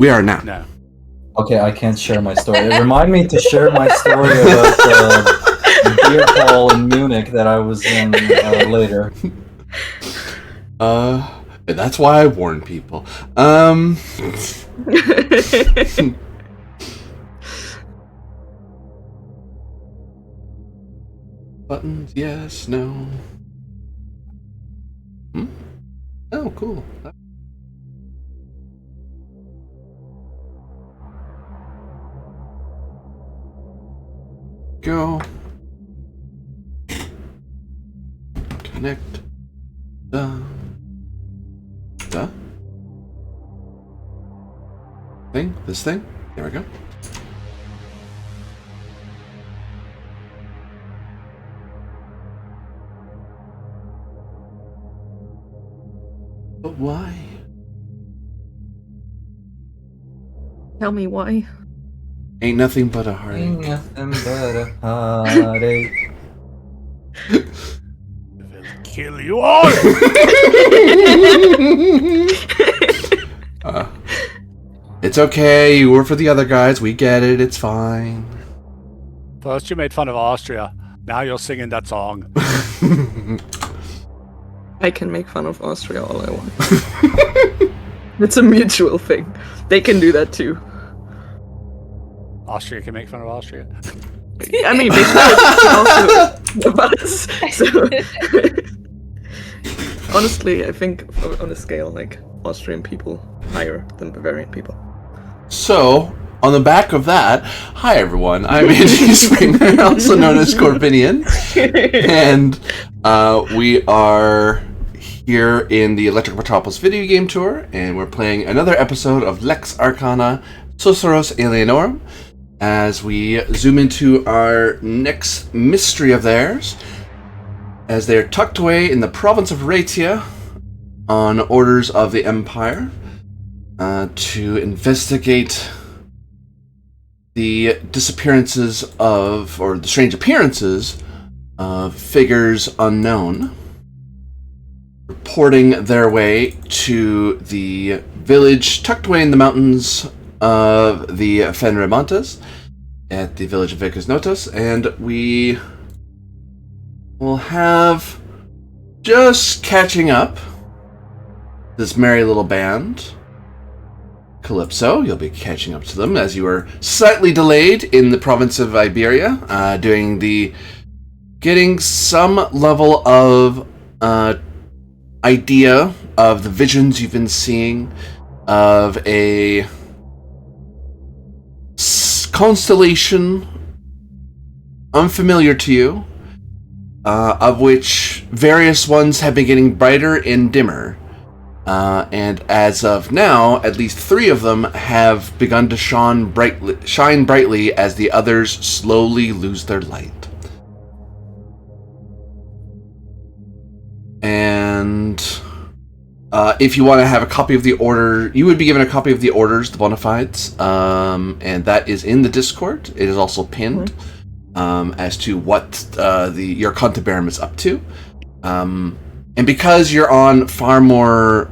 We are now. No. Okay, I can't share my story. Remind me to share my story about the beer hall in Munich that I was in later. That's why I warn people. Buttons, yes, no. Oh, cool. Go. Connect. Thing? This thing? There we go. But why? Tell me why. Ain't nothing but a heartache. Ain't nothing but a heartache. Kill you all! It's okay, you were for the other guys, we get it, it's fine. First you made fun of Austria, now you're singing that song. I can make fun of Austria all I want. It's a mutual thing. They can do that too. Austria can make fun of Austria. I mean, they should also about us. So, honestly, I think on a scale, like, Austrian people higher than Bavarian people. So, on the back of that, hi everyone, I'm Andy Springer, also known as Corbinian, and we are here in the Electric Metropolis video game tour, and we're playing another episode of Lex Arcana, Susurros, Alienorum, as we zoom into our next mystery of theirs, as they're tucked away in the province of Raetia on orders of the Empire, to investigate the disappearances of, or the strange appearances of figures unknown, reporting their way to the village tucked away in the mountains of the Fenremontes at the village of Vicus Notos, and we will have just catching up this merry little band. Calypso, you'll be catching up to them as you are slightly delayed in the province of Iberia, getting some level of idea of the visions you've been seeing of a constellation unfamiliar to you, of which various ones have been getting brighter and dimmer. And as of now, at least 3 of them have begun to shine brightly as the others slowly lose their light. And if you want to have a copy of the order, you would be given a copy of the orders, the bona fides, and that is in the Discord. It is also pinned as to what your Contabarum is up to. And because you're on far more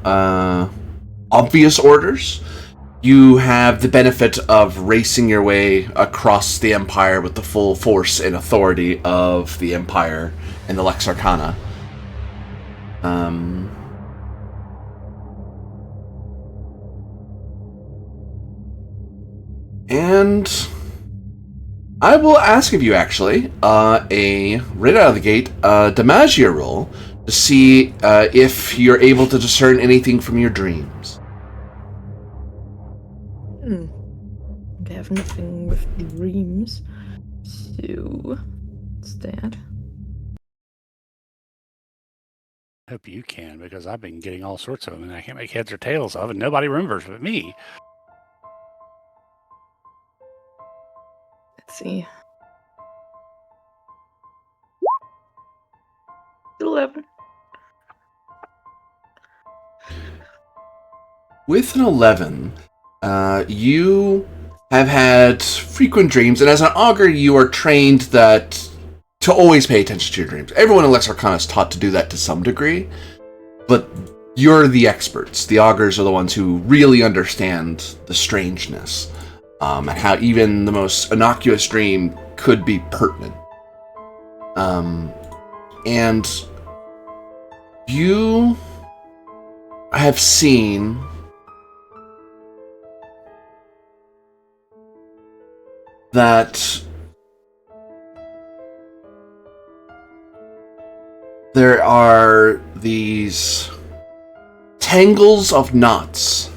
obvious orders, you have the benefit of racing your way across the Empire with the full force and authority of the Empire and the Lex Arcana. And I will ask of you, actually, right out of the gate, a Demagia roll, to see if you're able to discern anything from your dreams. I have nothing with dreams, so what's that? I hope you can, because I've been getting all sorts of them and I can't make heads or tails of, and nobody remembers but me. Let's see. 11. With an 11, you have had frequent dreams, and as an augur, you are trained that to always pay attention to your dreams. Everyone in Lex Arcana is taught to do that to some degree, but you're the experts. The augurs are the ones who really understand the strangeness, and how even the most innocuous dream could be pertinent. And you have seen that there are these tangles of knots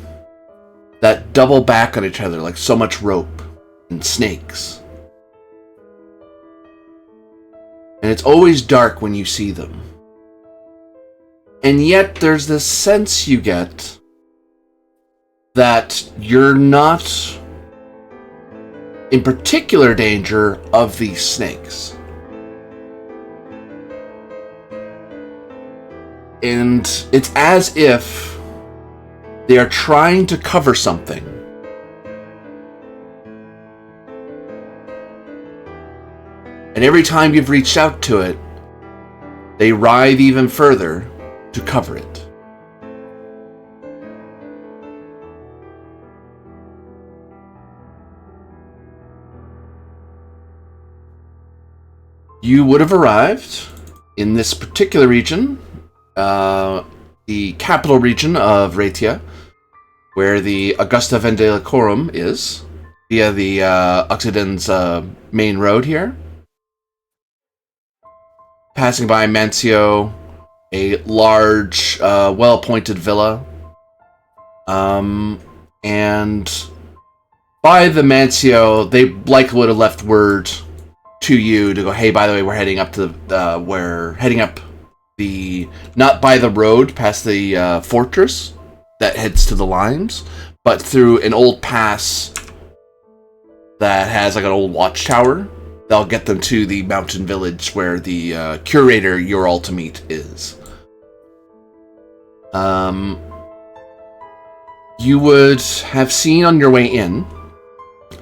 that double back on each other like so much rope and snakes. And it's always dark when you see them. And yet there's this sense you get that you're not in particular danger of these snakes. And it's as if they are trying to cover something. And every time you've reached out to it, they writhe even further to cover it. You would have arrived in this particular region, the capital region of Raetia, where the Augusta Vendelicorum is, via the Occiden's main road here. Passing by Mancio, a large, well-appointed villa. And by the Mancio, they likely would have left word to you to go, hey, by the way, we're heading up to not by the road past the fortress that heads to the lines, but through an old pass that has like an old watchtower. They'll get them to the mountain village where the curator you're all to meet is. You would have seen on your way in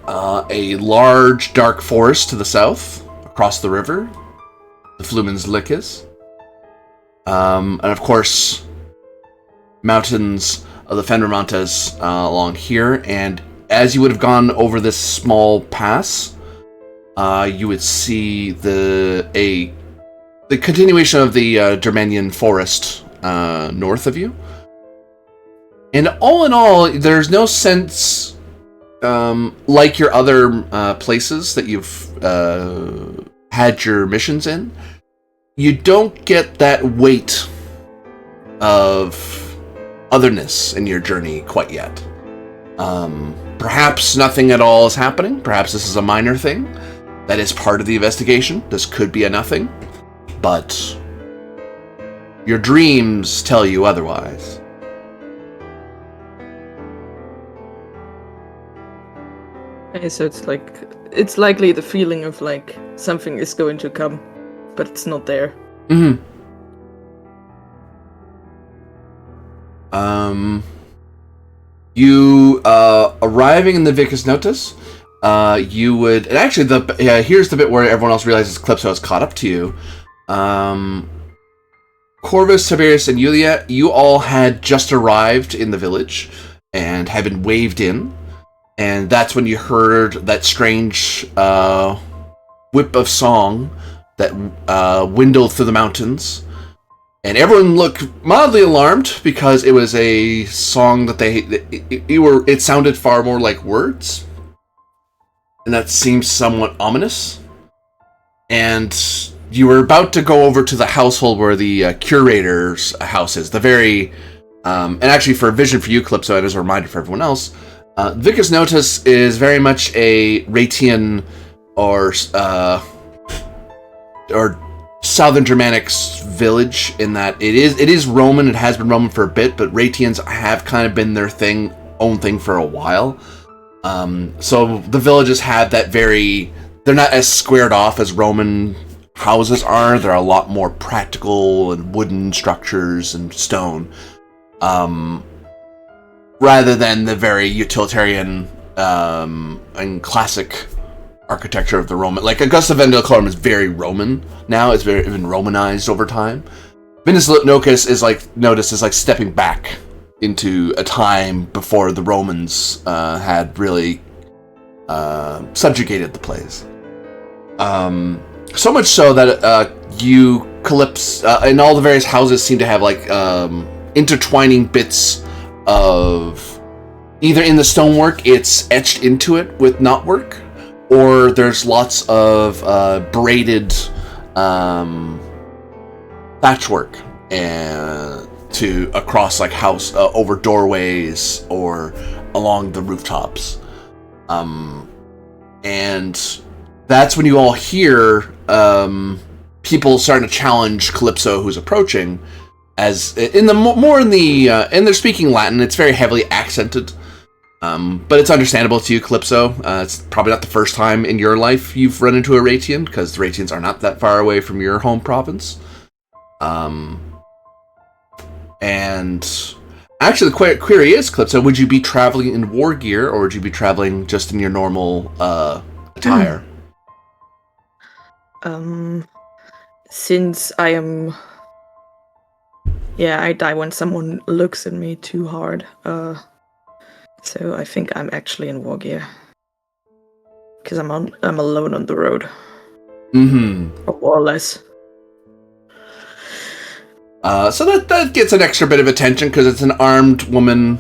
a large dark forest to the south, across the river, the Flumen's Lick is. And of course, mountains of the Fenrimontes along here, and as you would have gone over this small pass, you would see the continuation of the Germanian forest north of you. And all in all, there's no sense, like your other places that you've had your missions in, you don't get that weight of otherness in your journey quite yet. Perhaps nothing at all is happening. Perhaps this is a minor thing that is part of the investigation. This could be a nothing. But your dreams tell you otherwise. Okay, so it's likely the feeling of like something is going to come, but it's not there. Mm-hmm. You arriving in the Vicus Notus, you would, and actually here's the bit where everyone else realizes Calypso has caught up to you. Corvus, Tiberius, and Yulia, you all had just arrived in the village and had been waved in, and that's when you heard that strange whip of song that windled through the mountains. And everyone looked mildly alarmed because it was a song that it sounded far more like words. And that seemed somewhat ominous. And you were about to go over to the household where the curator's house is. The very, and actually for a vision for you, Calypso, and as a reminder for everyone else, Vicus Notus is very much a Ratian or Southern Germanics village in that it is Roman. It has been Roman for a bit, but Ratians have kind of been their own thing for a while. So the villages have that they're not as squared off as Roman houses are. They're a lot more practical and wooden structures and stone, rather than the very utilitarian and classic architecture of the Roman. Like Augusta Vendelicorum is very Roman now. It's been Romanized over time. Notice is like stepping back into a time before the Romans had really subjugated the place. So much so that you Calypso and all the various houses seem to have like intertwining bits of either in the stonework it's etched into it with knotwork, or there's lots of braided patchwork to across like house over doorways or along the rooftops, and that's when you all hear people starting to challenge Calypso, who's approaching, as in the and they're speaking Latin. It's very heavily accented, but it's understandable to you, Calypso. It's probably not the first time in your life you've run into a Ratian, because the Ratians are not that far away from your home province. And actually, the query is, Calypso, would you be traveling in war gear, or would you be traveling just in your normal attire? Since I am... Yeah, I die when someone looks at me too hard. So I think I'm actually in war gear. Because I'm alone on the road. Mm-hmm. Or more or less. So that gets an extra bit of attention, because it's an armed woman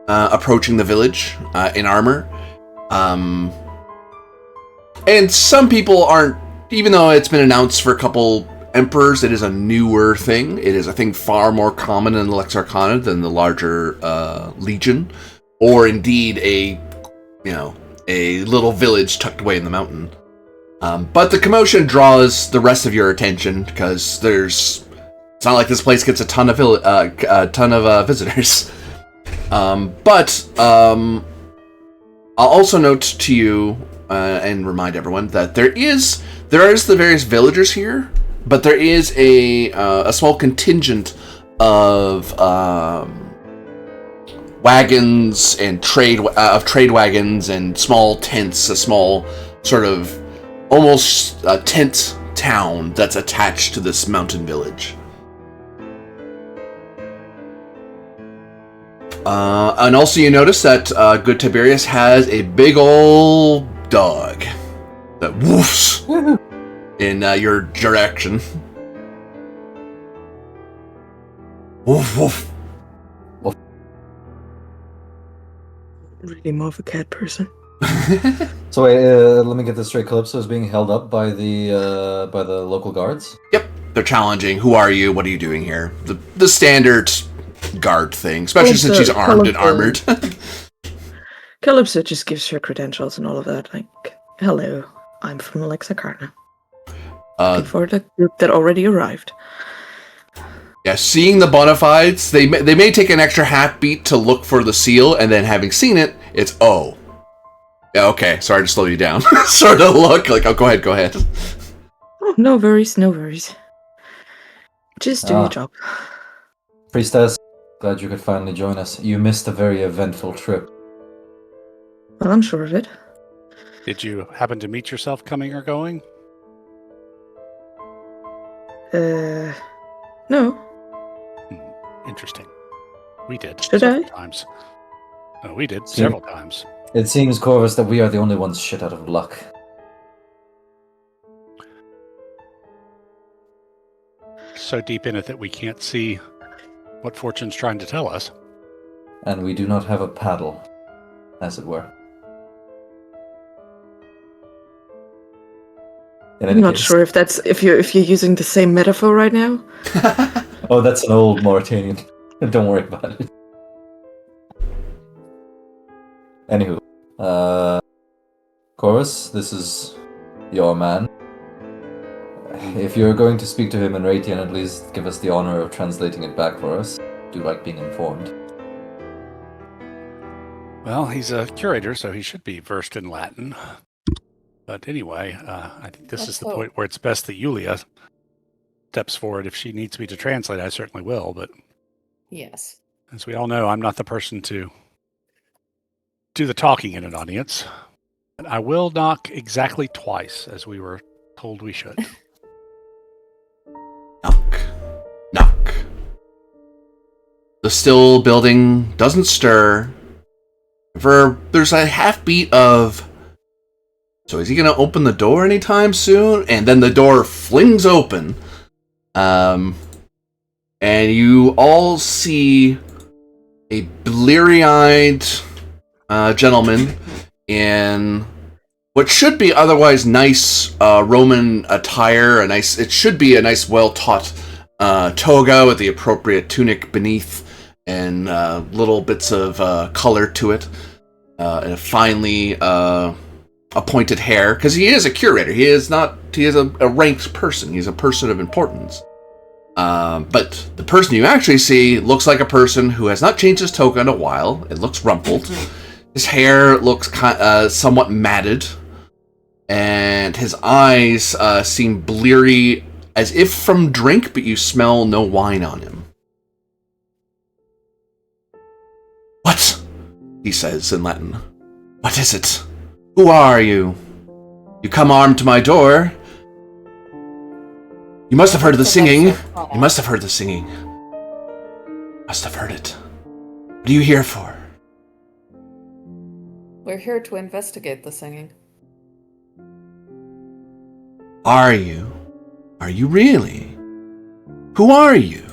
approaching the village in armor. And some people aren't, even though it's been announced for a couple emperors, it is a newer thing. It is a thing far more common in the Lex Arcana than the larger legion, or indeed a little village tucked away in the mountain. But the commotion draws the rest of your attention, because it's not like this place gets a ton of visitors. But I'll also note to you and remind everyone that there is the various villagers here, but there is a small contingent of wagons and trade wagons and small tents, a small sort of almost tent town that's attached to this mountain village. And also you notice that good Tiberius has a big old dog that woofs in your direction. Woof, woof. Really more of a cat person. So wait, let me get this straight. Calypso is being held up by the local guards? Yep, they're challenging. Who are you? What are you doing here? The standard guard thing, especially since she's armed and armored. Calypso just gives her credentials and all of that. Like, hello, I'm from Lex Arcana. Looking for the group that already arrived. Yeah, seeing the bona fides, they may take an extra half beat to look for the seal, and then having seen it, it's yeah, okay, sorry to slow you down. Sort of look like, oh, go ahead. Oh, no worries. Just do your job. Priestess, glad you could finally join us. You missed a very eventful trip. Well, I'm sure of it. Did you happen to meet yourself coming or going? No. Interesting. We did. Should several I? times. No, we did several times. It seems, Corvus, that we are the only ones shit out of luck. So deep in it that we can't see what fortune's trying to tell us. And we do not have a paddle, as it were. I'm not sure if you're using the same metaphor right now. Oh, that's an old Mauritanian. Don't worry about it. Anywho, Chorus, this is your man. If you're going to speak to him in Ratian, at least give us the honor of translating it back for us. Do like being informed. Well, he's a curator, so he should be versed in Latin. But anyway, I think this is the point where it's best that Yulia steps forward. If she needs me to translate, I certainly will. But yes, as we all know, I'm not the person to do the talking in an audience. But I will knock exactly twice, as we were told we should. Knock. Knock. The still building doesn't stir. There's a half beat of, so is he going to open the door anytime soon? And then the door flings open. And you all see a bleary-eyed gentleman in what should be otherwise nice Roman attire. It should be a nice, well-taught toga with the appropriate tunic beneath and little bits of color to it. And a finely appointed hair, because he is a curator. He is a ranked person. He's a person of importance. But the person you actually see looks like a person who has not changed his toga in a while. It looks rumpled. His hair looks somewhat matted. And his eyes seem bleary, as if from drink, but you smell no wine on him. What? He says in Latin. What is it? Who are you? You come armed to my door. You must have heard the singing. You must have heard the singing. Must have heard it. What are you here for? We're here to investigate the singing. Are you? Are you really? Who are you?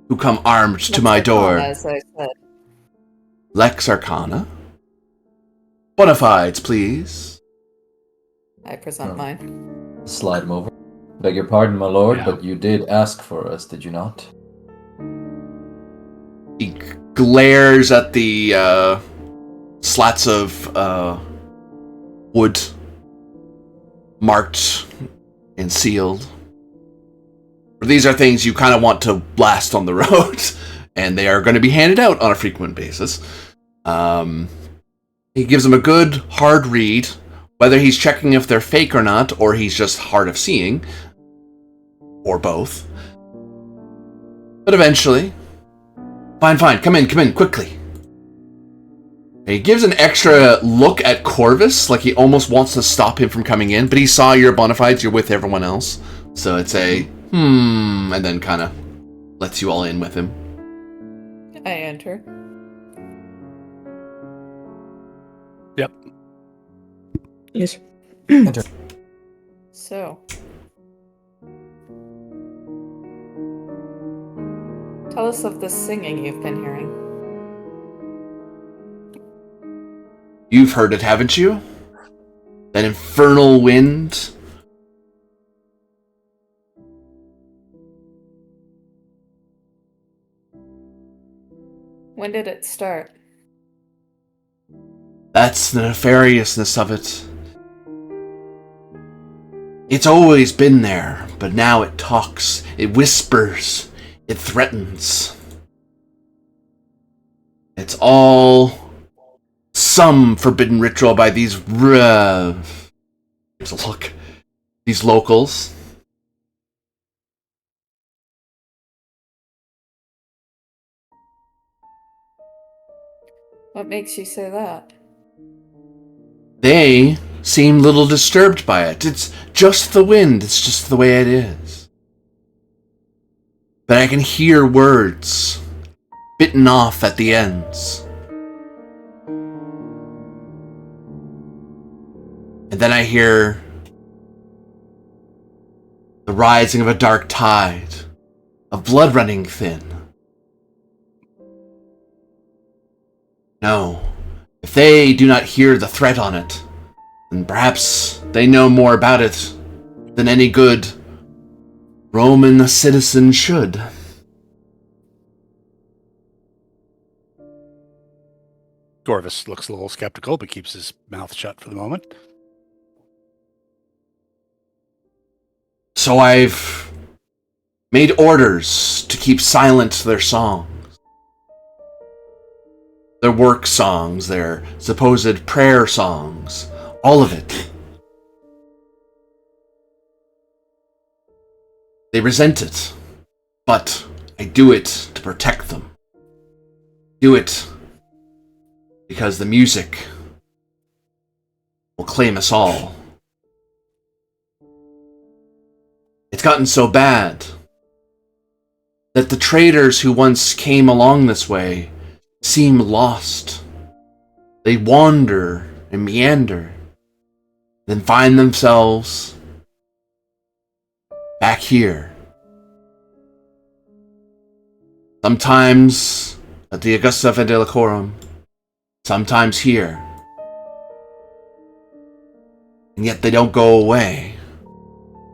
Who come armed to my door? As I said. Lex Arcana? Bonafides, please. I present mine. Slide him over. Beg your pardon, my lord, Yeah. but you did ask for us, did you not? He glares at the slats of wood marked and sealed. These are things you kind of want to blast on the road, and they are going to be handed out on a frequent basis. He gives them a good, hard read, whether he's checking if they're fake or not, or he's just hard of seeing, or both. But eventually, fine, come in, quickly. He gives an extra look at Corvus, like he almost wants to stop him from coming in, but he saw you're bona fides, you're with everyone else. So it's a, and then kind of lets you all in with him. I enter. Yep. Yes. Enter. So. Tell us of the singing you've been hearing. You've heard it, haven't you? That infernal wind. When did it start? That's the nefariousness of it. It's always been there, but now it talks, it whispers, it threatens. It's all some forbidden ritual by these here's a look. These locals. What makes you say that? They seem little disturbed by it. It's just the wind. It's just the way it is. But I can hear words bitten off at the ends. And then I hear the rising of a dark tide, of blood running thin. No, if they do not hear the threat on it, then perhaps they know more about it than any good Roman citizen should. Corvus looks a little skeptical, but keeps his mouth shut for the moment. So I've made orders to keep silent their songs. Their work songs, their supposed prayer songs, all of it. They resent it, but I do it to protect them. Do it because the music will claim us all. It's gotten so bad that the traders who once came along this way seem lost. They wander and meander, then find themselves back here. Sometimes at the Augusta Vendelicorum, sometimes here. And yet they don't go away,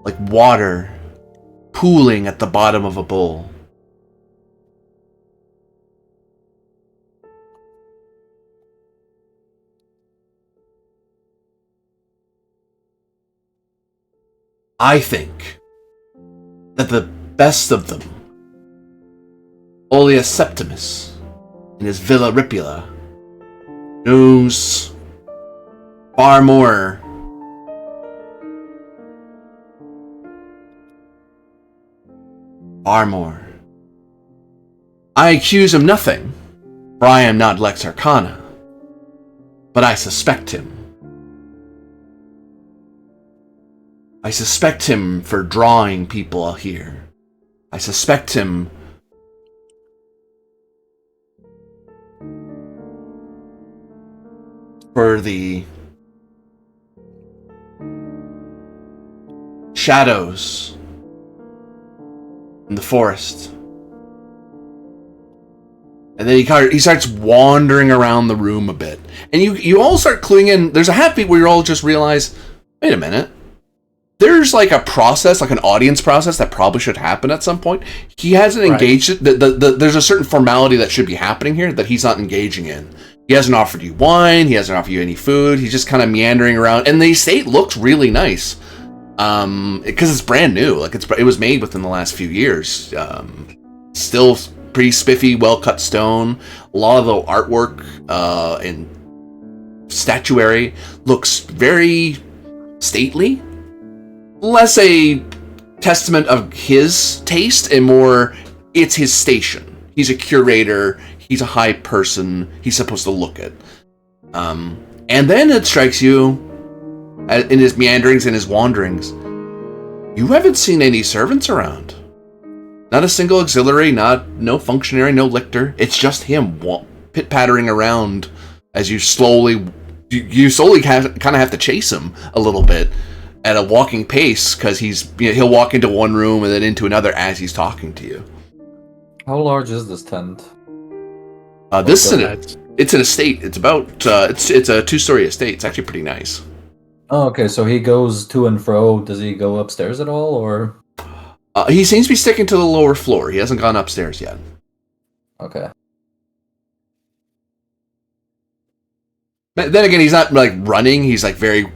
like water pooling at the bottom of a bowl. I think that the best of them, Oleus Septimus, in his Villa Ripula, knows far more I accuse him nothing, for I am not Lex Arcana, but I suspect him. I suspect him for drawing people here. I suspect him for the shadows in the forest. And then he starts wandering around the room a bit. And you all start cluing in. There's a half beat where you all just realize, wait a minute. There's like a process, like an audience process that probably should happen at some point. He hasn't engaged it. There's a certain formality that should be happening here that he's not engaging in. He hasn't offered you wine. He hasn't offered you any food. He's just kind of meandering around. And the estate looks really nice. Because it's brand new. Like it was made within the last few years. Still pretty spiffy, well-cut stone. A lot of the artwork and statuary looks very stately. Less a testament of his taste and more it's his station. He's a curator. He's a high person. He's supposed to look it. And then it strikes you, in his meanderings and his wanderings, you haven't seen any servants around. Not a single auxiliary, no functionary, no lictor. It's just him pit-pattering around as you slowly kind of have to chase him a little bit at a walking pace, because he'll walk into one room and then into another as he's talking to you. How large is this tent? It's an estate. It's about it's a 2-story estate. It's actually pretty nice. Oh, okay. So he goes to and fro. Does he go upstairs at all, or? He seems to be sticking to the lower floor. He hasn't gone upstairs yet. Okay. Then again, he's not like running. He's like very.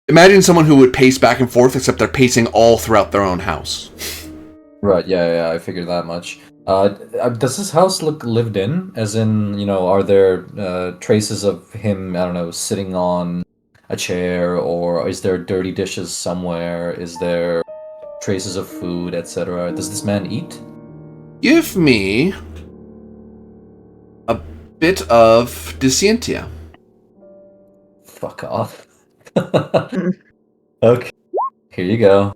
Imagine someone who would pace back and forth, except they're pacing all throughout their own house. Right. Yeah. I figured that much. Does this house look lived in? As in, are there traces of him? I don't know, sitting on a chair, or is there dirty dishes somewhere? Is there traces of food, etc.? Does this man eat? Give me a bit of Discientia. Fuck off. Okay, here you go.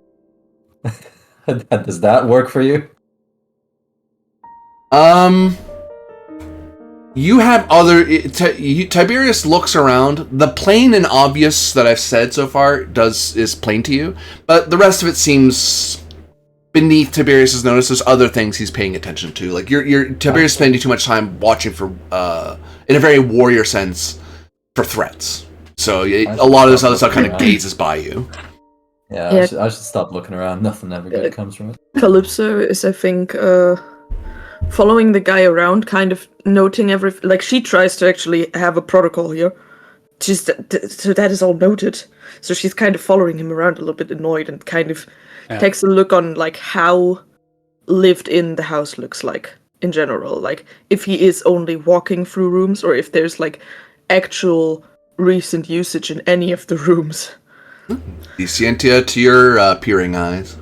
Does that work for you? You have Tiberius looks around. The plain and obvious that I've said so far is plain to you, but the rest of it seems beneath Tiberius's notice. There's other things he's paying attention to. Like Tiberius spending too much time watching for, in a very warrior sense, for threats. So a lot of this other stuff kind of gazes by you. Yeah. I should stop looking around. Nothing ever good comes from it. Calypso is, I think, following the guy around, kind of noting everything. Like, she tries to actually have a protocol here. So that is all noted. So she's kind of following him around a little bit annoyed, and kind of takes a look on, like, how lived in the house looks like in general. Like, if he is only walking through rooms, or if there's, like, actual recent usage in any of the rooms. Discientia to your peering eyes.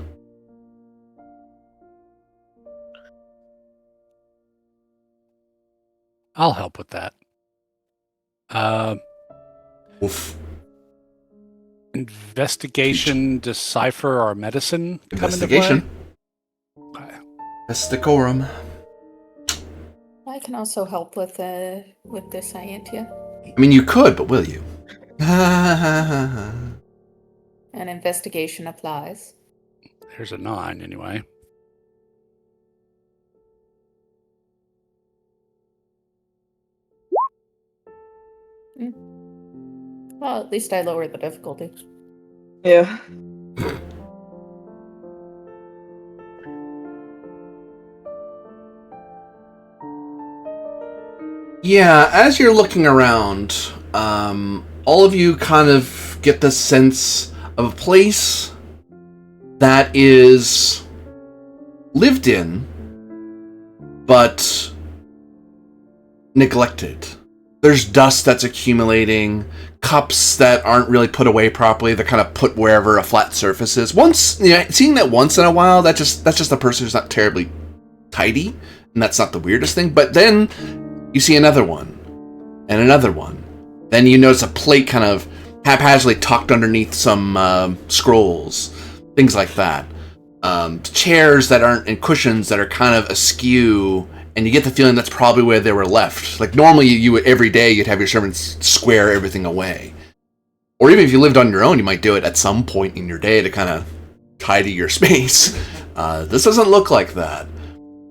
I'll help with that. Oof. Investigation, decipher, or medicine come into play? Investigation. Okay. Best decorum. I can also help with this Scientia. I mean, you could, but will you? An investigation applies. There's a 9 anyway. Well, at least I lowered the difficulty. Yeah. Yeah, as you're looking around, all of you kind of get the sense of a place that is lived in, but neglected. There's dust that's accumulating, cups that aren't really put away properly. They're kind of put wherever a flat surface is. Seeing that once in a while, that's just a person who's not terribly tidy, and that's not the weirdest thing. But then you see another one, and another one. Then you notice a plate kind of haphazardly tucked underneath some scrolls, things like that. Chairs that aren't, and cushions that are kind of askew, and you get the feeling that's probably where they were left. Like normally, you would, every day you'd have your servants square everything away, or even if you lived on your own, you might do it at some point in your day to kind of tidy your space. This doesn't look like that.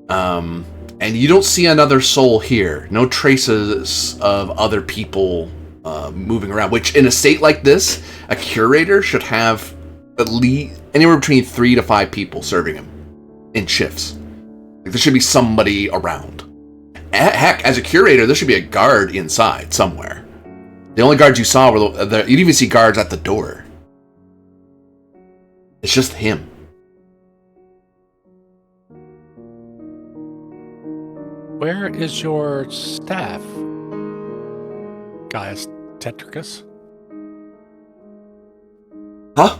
And you don't see another soul here. No traces of other people moving around, which in a state like this, a curator should have at least anywhere between 3 to 5 people serving him in shifts. Like, there should be somebody around. Heck, as a curator, there should be a guard inside somewhere. The only guards you saw were you'd even see guards at the door. It's just him. Where is your staff, Gaius Tetricus? Huh?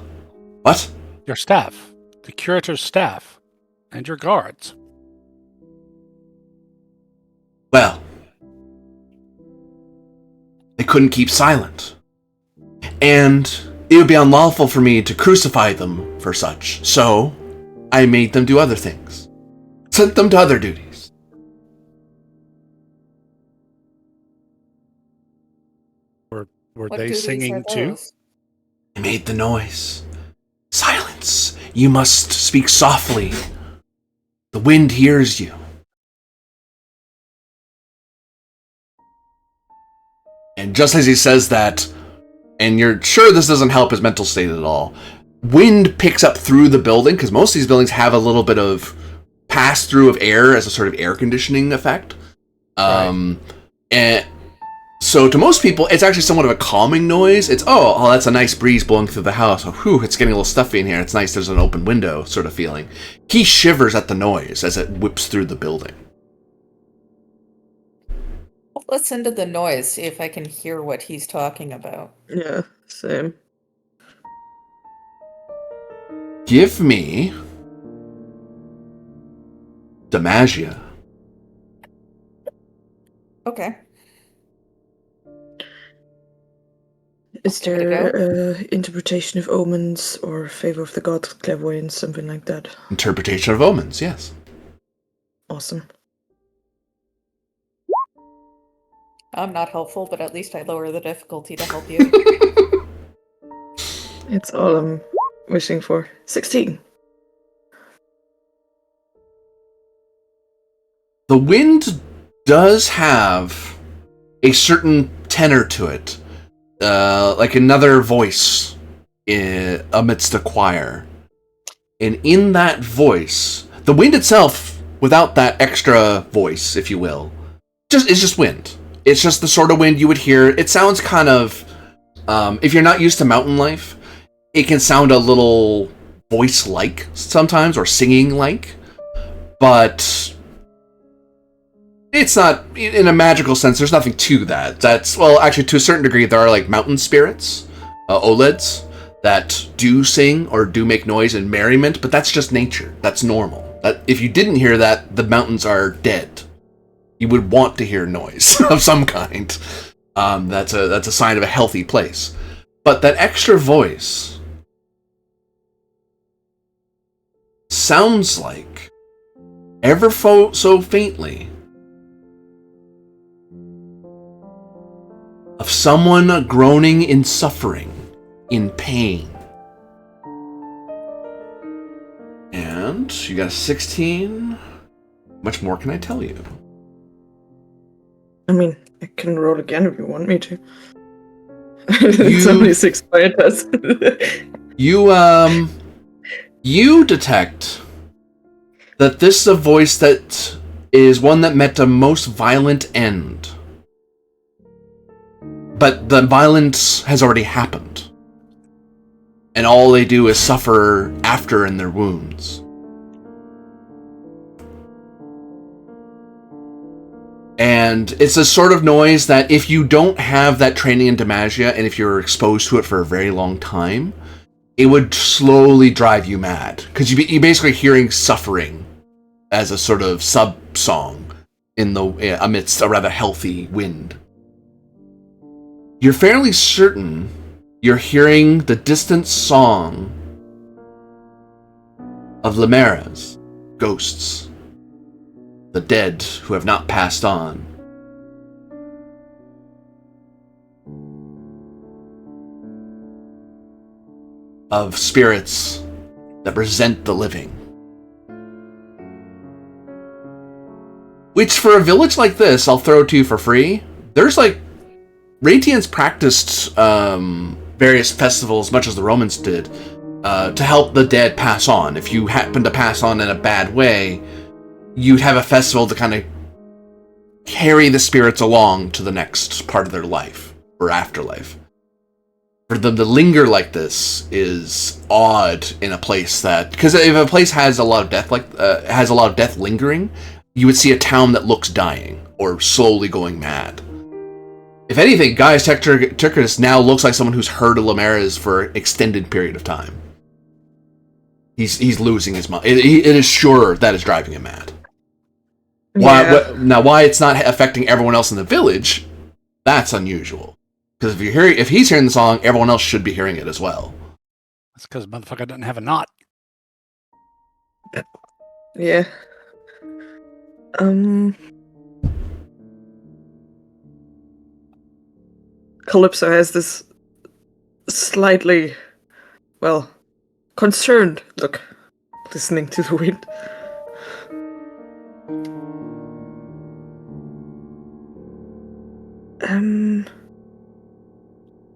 What? Your staff. The curator's staff. And your guards. Well, they couldn't keep silent. And it would be unlawful for me to crucify them for such. So, I made them do other things. Sent them to other duties. Were What they duties singing are too? those? I made the noise. Silence. You must speak softly. The wind hears you. And just as he says that, and you're sure this doesn't help his mental state at all, wind picks up through the building, because most of these buildings have a little bit of pass-through of air as a sort of air conditioning effect. Right. And so to most people, it's actually somewhat of a calming noise. It's, oh, that's a nice breeze blowing through the house. Oh, whew, it's getting a little stuffy in here. It's nice there's an open window sort of feeling. He shivers at the noise as it whips through the building. I'll listen to the noise, see if I can hear what he's talking about. Yeah, same. Give me Demagia. Okay. Is Give it a there interpretation of omens or favor of the gods, clairvoyance, something like that? Interpretation of omens, yes. Awesome. I'm not helpful, but at least I lower the difficulty to help you. It's all I'm wishing for. 16. The wind does have a certain tenor to it, like another voice amidst a choir. And in that voice, the wind itself, without that extra voice, if you will, it's just wind. It's just the sort of wind you would hear. It sounds kind of, if you're not used to mountain life, it can sound a little voice-like sometimes, or singing-like, but it's not, in a magical sense, there's nothing to that. That's, well, actually, to a certain degree, there are, like, mountain spirits, Oleds, that do sing or do make noise and merriment, but that's just nature. That's normal. If you didn't hear that, the mountains are dead. You would want to hear noise of some kind. That's a sign of a healthy place. But that extra voice sounds like ever so faintly, of someone groaning in suffering, in pain. And you got a 16. Much more can I tell you? I mean, I can roll again if you want me to. It's only 6 fighters. You detect that this is a voice that is one that met a most violent end. But the violence has already happened. And all they do is suffer after in their wounds. And it's a sort of noise that if you don't have that training in Demacia, and if you're exposed to it for a very long time, it would slowly drive you mad. Because you're basically hearing suffering as a sort of sub-song amidst a rather healthy wind. You're fairly certain you're hearing the distant song of Limera's ghosts. The dead who have not passed on. Of spirits that resent the living. Which, for a village like this, I'll throw to you for free. There's Ratians practiced various festivals, much as the Romans did, to help the dead pass on. If you happen to pass on in a bad way, you'd have a festival to kind of carry the spirits along to the next part of their life, or afterlife. For them to linger like this is odd in a place that... Because if a place has a lot of death lingering, you would see a town that looks dying, or slowly going mad. If anything, Gaius Turcus now looks like someone who's heard of Limera's for an extended period of time. He's losing his mind. It is sure that is driving him mad. Yeah. Why it's not affecting everyone else in the village, that's unusual. Because if he's hearing the song, everyone else should be hearing it as well. That's because motherfucker doesn't have a knot. Yeah. Calypso has this slightly, concerned look, listening to the wind.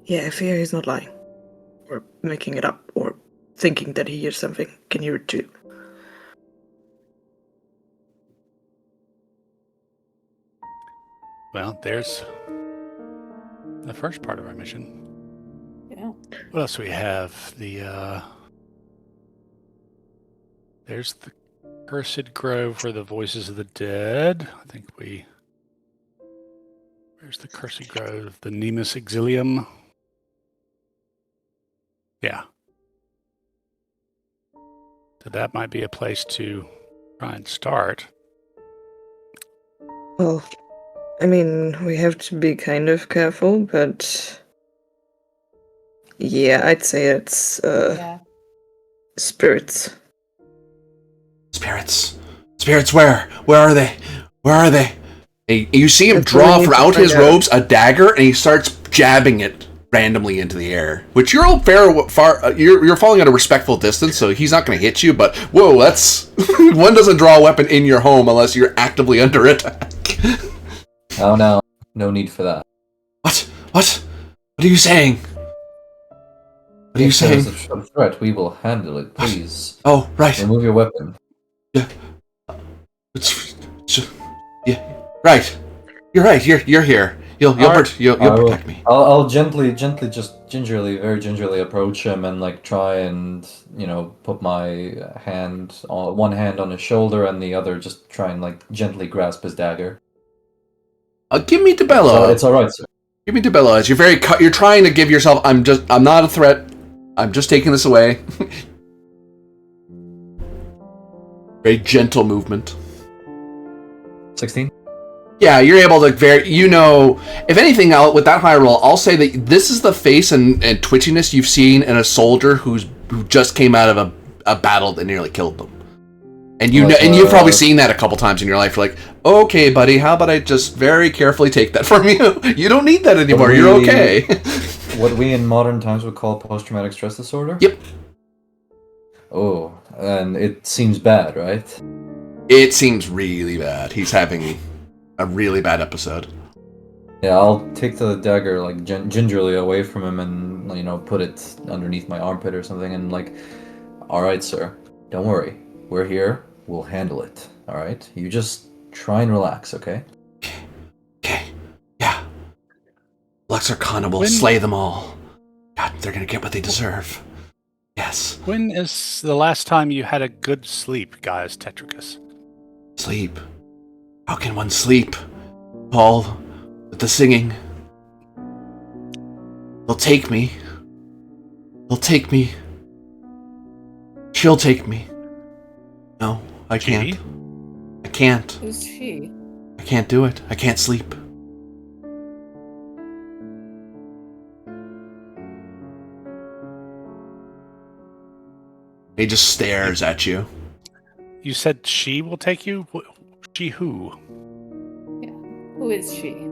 Yeah, I fear he's not lying. Or making it up, or thinking that he hears something. Can hear it too. Well, there's the first part of our mission. Yeah. What else do we have? There's the Cursed Grove for the Voices of the Dead. I think Where's the Cursed Grove? The Nemus Exilium. Yeah. So that might be a place to try and start. Well, I mean, we have to be kind of careful, but... Yeah, I'd say it's, spirits. Spirits? Spirits where? Where are they? Where are they? And you see him draw from out his robes a dagger, and he starts jabbing it randomly into the air. Which you're you're falling at a respectful distance, so he's not going to hit you. But whoa, that's one doesn't draw a weapon in your home unless you're actively under attack. Oh no, no need for that. What? What are you saying? What are you saying? If there's a threat, we will handle it. Please. Oh, right. Remove your weapon. Yeah. Yeah. Right. You're right. You're here. You'll protect me. I'll just very gingerly approach him and try and put my one hand on his shoulder and the other just try and gently grasp his dagger. Give me Debello. So it's all right, sir. Give me Debello. As you're trying to give yourself. I'm not a threat. I'm just taking this away. Very gentle movement. 16. Yeah, you're able to if anything, with that high roll, I'll say that this is the face and twitchiness you've seen in a soldier who just came out of a battle that nearly killed them. And you've probably seen that a couple times in your life. You're like, okay, buddy, how about I just very carefully take that from you? You don't need that anymore. You're okay. What we in modern times would call post-traumatic stress disorder? Yep. Oh, and it seems bad, right? It seems really bad. He's having a really bad episode. Yeah, I'll take the dagger like gingerly away from him and put it underneath my armpit or something and like, all right, sir, don't worry, we're here. We'll handle it. All right, you just try and relax, okay? Okay. Yeah. Lux Arcana will slay them all. God, they're gonna get what they deserve. Yes. When is the last time you had a good sleep, Gaius Tetricus? Sleep. How can one sleep? Paul, with the singing. They'll take me. They'll take me. She'll take me. No, I can't. I can't. Who's she? I can't do it. I can't sleep. He just stares at you. You said she will take you? She who? Yeah. Who is she?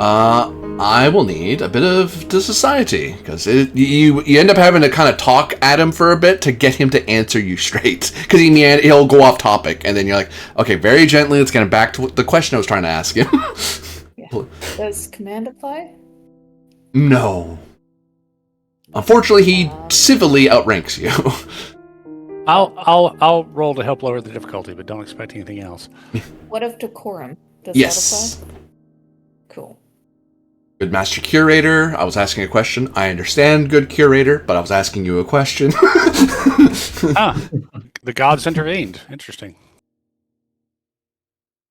I will need a bit of the society, because you end up having to kind of talk at him for a bit to get him to answer you straight, because he'll go off topic, and then you're like, okay, very gently, let's get him back to the question I was trying to ask him. Yeah. Does command apply? No. Unfortunately, he civilly outranks you. I'll roll to help lower the difficulty, but don't expect anything else. What of decorum? Does Yes. that apply? Cool. Good Master Curator, I was asking a question. I understand, good Curator, but I was asking you a question. The gods intervened. Interesting.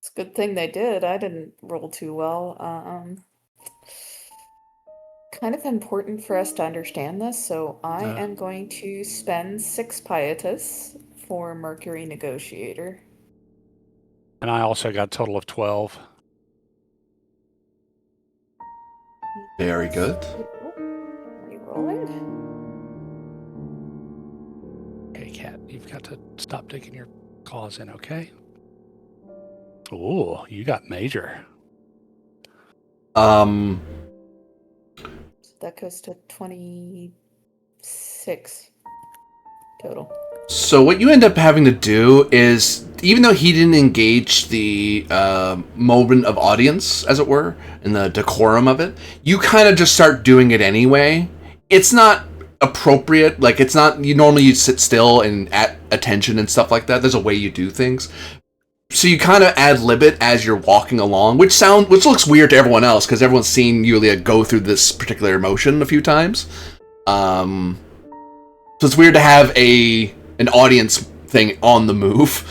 It's a good thing they did. I didn't roll too well. Kind of important for us to understand this, so I am going to spend 6 pietas for Mercury Negotiator. And I also got a total of 12. Very good. Reroll it. Okay, Cat, you've got to stop digging your claws in, okay? Ooh, you got major. So that goes to 26 total. So what you end up having to do is, even though he didn't engage the moment of audience, as it were, and the decorum of it, you kind of just start doing it anyway. It's not appropriate, like it's not, you'd sit still and at attention and stuff like that. There's a way you do things. So you kind of ad-lib it as you're walking along, which looks weird to everyone else, because everyone's seen Yulia go through this particular emotion a few times. So it's weird to have an audience thing on the move.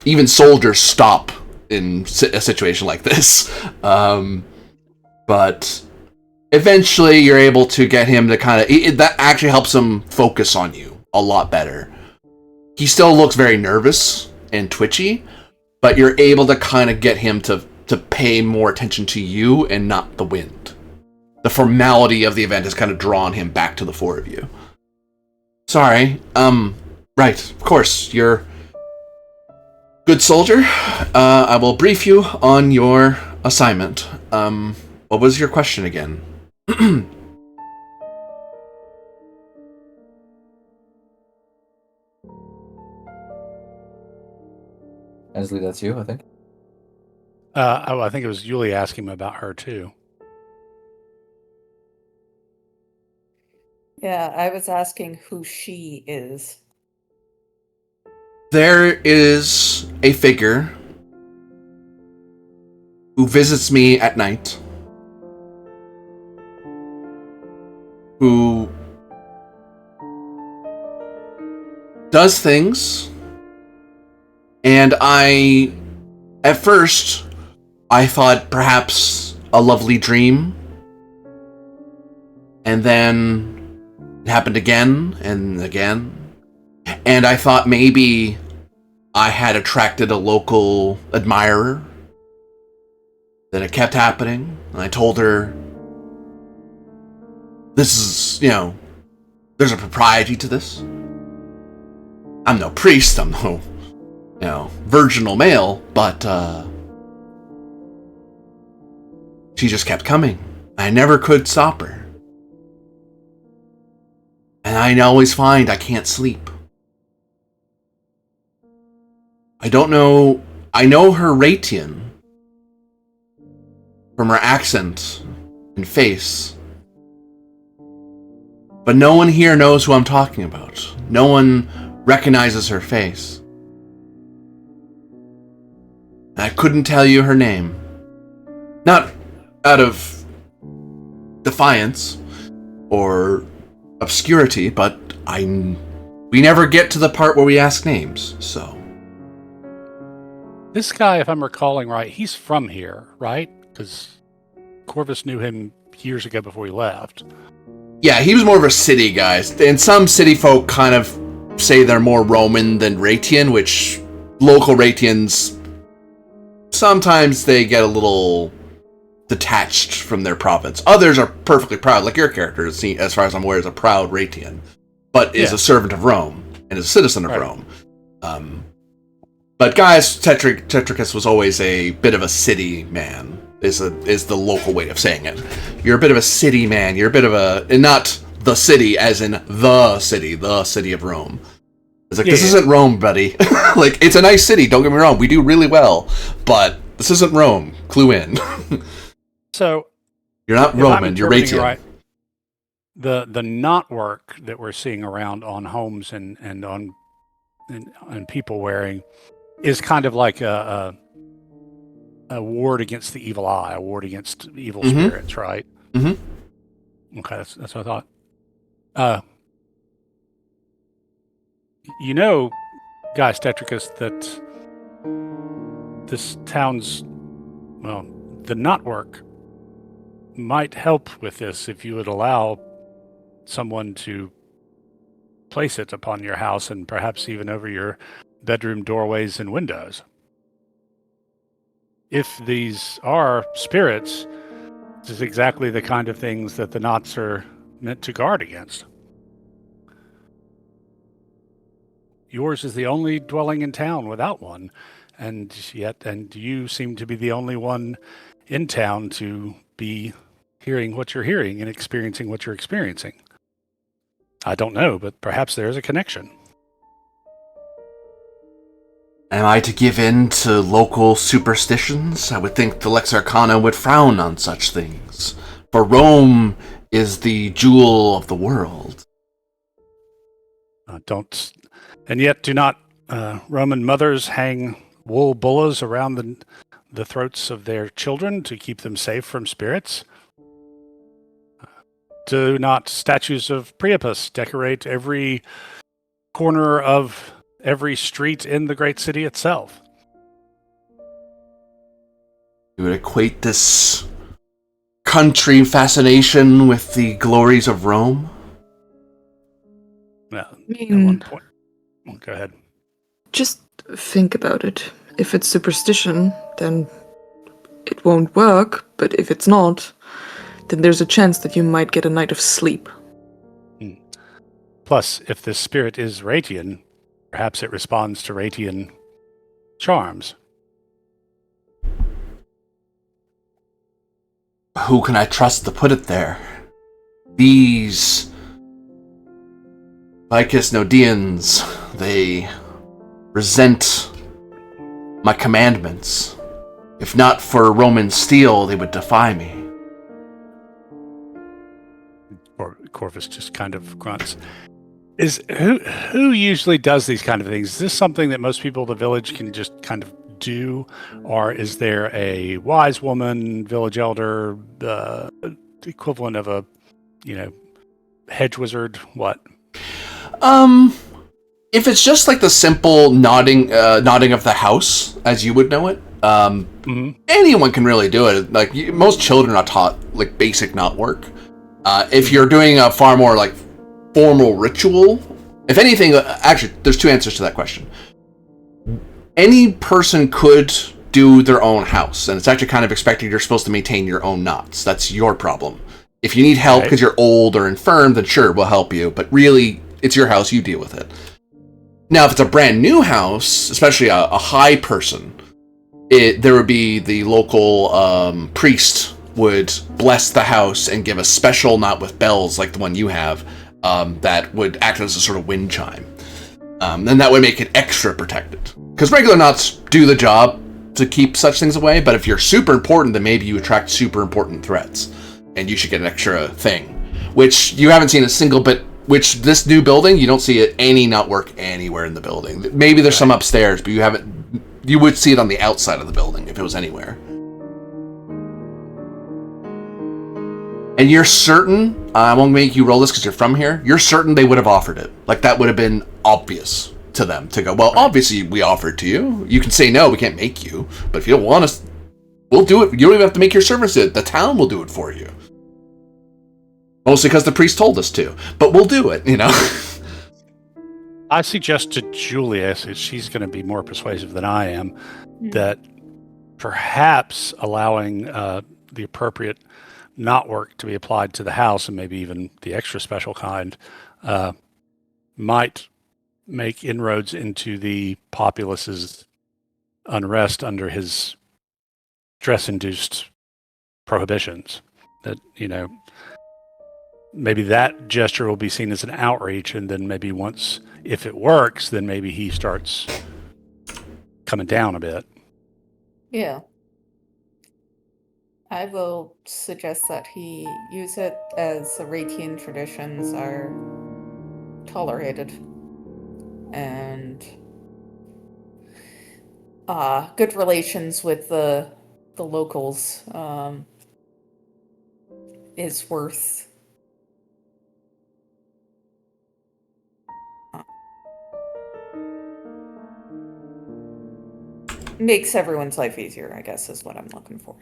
Even soldiers stop in a situation like this. But eventually you're able to get him to kind of... that actually helps him focus on you a lot better. He still looks very nervous and twitchy, but you're able to kind of get him to pay more attention to you and not the wind. The formality of the event has kind of drawn him back to the four of you. Sorry. Right. Of course, you're good soldier. I will brief you on your assignment. What was your question again? Ansley, that's you, I think. I think it was Yulia asking him about her too. Yeah, I was asking who she is. There is a figure who visits me at night, who does things, and at first, I thought perhaps a lovely dream, and then it happened again and again. And I thought maybe I had attracted a local admirer. Then it kept happening. And I told her, this is, there's a propriety to this. I'm no priest, I'm no, virginal male, but, she just kept coming. I never could stop her. And I always find I can't sleep. I don't know. I know her Ratian from her accent and face. But no one here knows who I'm talking about. No one recognizes her face. And I couldn't tell you her name. Not out of defiance or obscurity, but we never get to the part where we ask names, so. This guy, if I'm recalling right, he's from here, right? Because Corvus knew him years ago before he left. Yeah, he was more of a city guy. And some city folk kind of say they're more Roman than Ratian, which local Ratians, sometimes they get a little detached from their province. Others are perfectly proud, like your character, as far as I'm aware, is a proud Ratian, but is a servant of Rome and is a citizen of Rome. But guys, Tetricus was always a bit of a city man, is the local way of saying it. You're a bit of a city man, you're a bit of a, and not the city as in the city of Rome. It's like, this isn't Rome, buddy. Like, it's a nice city, don't get me wrong, we do really well, but this isn't Rome, clue in. So, you're not Roman, you're Ratian. Right, the knot work that we're seeing around on homes and on people wearing is kind of like a ward against the evil eye, a ward against evil spirits, right? Mm-hmm. Okay, that's what I thought. You know, Gaius Tetricus, that this town's, well, the knot work might help with this if you would allow someone to place it upon your house and perhaps even over your bedroom doorways and windows. If these are spirits, this is exactly the kind of things that the knots are meant to guard against. Yours is the only dwelling in town without one, and you seem to be the only one in town to be hearing what you're hearing and experiencing what you're experiencing. I don't know, but perhaps there's a connection. Am I to give in to local superstitions? I would think the Lex Arcana would frown on such things, for Rome is the jewel of the world. And yet do not Roman mothers hang wool bolas around the throats of their children to keep them safe from spirits? Do not statues of Priapus decorate every corner of every street in the great city itself? You would equate this country fascination with the glories of Rome? Well, at one point. Well, go ahead. Just think about it. If it's superstition, then it won't work, but if it's not, then there's a chance that you might get a night of sleep. Plus, if this spirit is Ratian, perhaps it responds to Ratian charms. Who can I trust to put it there? These Vicus Nodians, they resent my commandments. If not for Roman steel, they would defy me. Corvus just kind of grunts. Who usually does these kind of things? Is this something that most people in the village can just kind of do, or is there a wise woman, village elder, the equivalent of a, hedge wizard? What? If it's just like the simple nodding of the house, as you would know it, anyone can really do it. Like most children are taught like basic knot work. If you're doing a far more like formal ritual, if anything, actually, there's two answers to that question. Any person could do their own house, and it's actually kind of expected you're supposed to maintain your own knots. That's your problem. If you need help because you're old or infirm, then sure, we'll help you. But really, it's your house, you deal with it. Now, if it's a brand new house, especially a high person, there would be the local priest would bless the house and give a special knot with bells like the one you have that would act as a sort of wind chime. And that would make it extra protected. Because regular knots do the job to keep such things away, but if you're super important, then maybe you attract super important threats. And you should get an extra thing. Which you haven't seen a single bit, which this new building, you don't see any knot work anywhere in the building. Maybe there's some upstairs, but you would see it on the outside of the building if it was anywhere. And you're certain, I won't make you roll this because you're from here, you're certain they would have offered it. Like, that would have been obvious to them to go, well, obviously we offered to you. You can say no, we can't make you. But if you don't want us, we'll do it. You don't even have to make your service it. The town will do it for you. Mostly because the priest told us to. But we'll do it, I suggest to Julia, since she's going to be more persuasive than I am, that perhaps allowing the appropriate knot work to be applied to the house, and maybe even the extra special kind, might make inroads into the populace's unrest under his stress-induced prohibitions. That, maybe that gesture will be seen as an outreach, and then maybe once, if it works, then maybe he starts coming down a bit. Yeah. I will suggest that he use it as Aratian traditions are tolerated. And good relations with the locals is worth makes everyone's life easier, I guess, is what I'm looking for.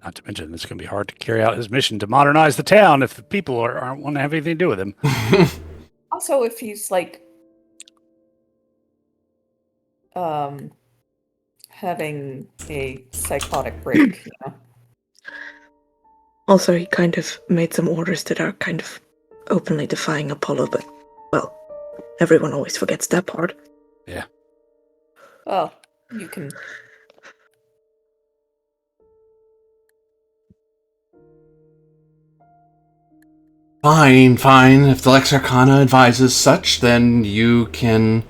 Not to mention, it's going to be hard to carry out his mission to modernize the town if the people aren't want to have anything to do with him. Also, if he's having a psychotic break, Also, he kind of made some orders that are kind of openly defying Apollo, but, well, everyone always forgets that part. Yeah. Well, you can... Fine. If the Lex Arcana advises such, then you can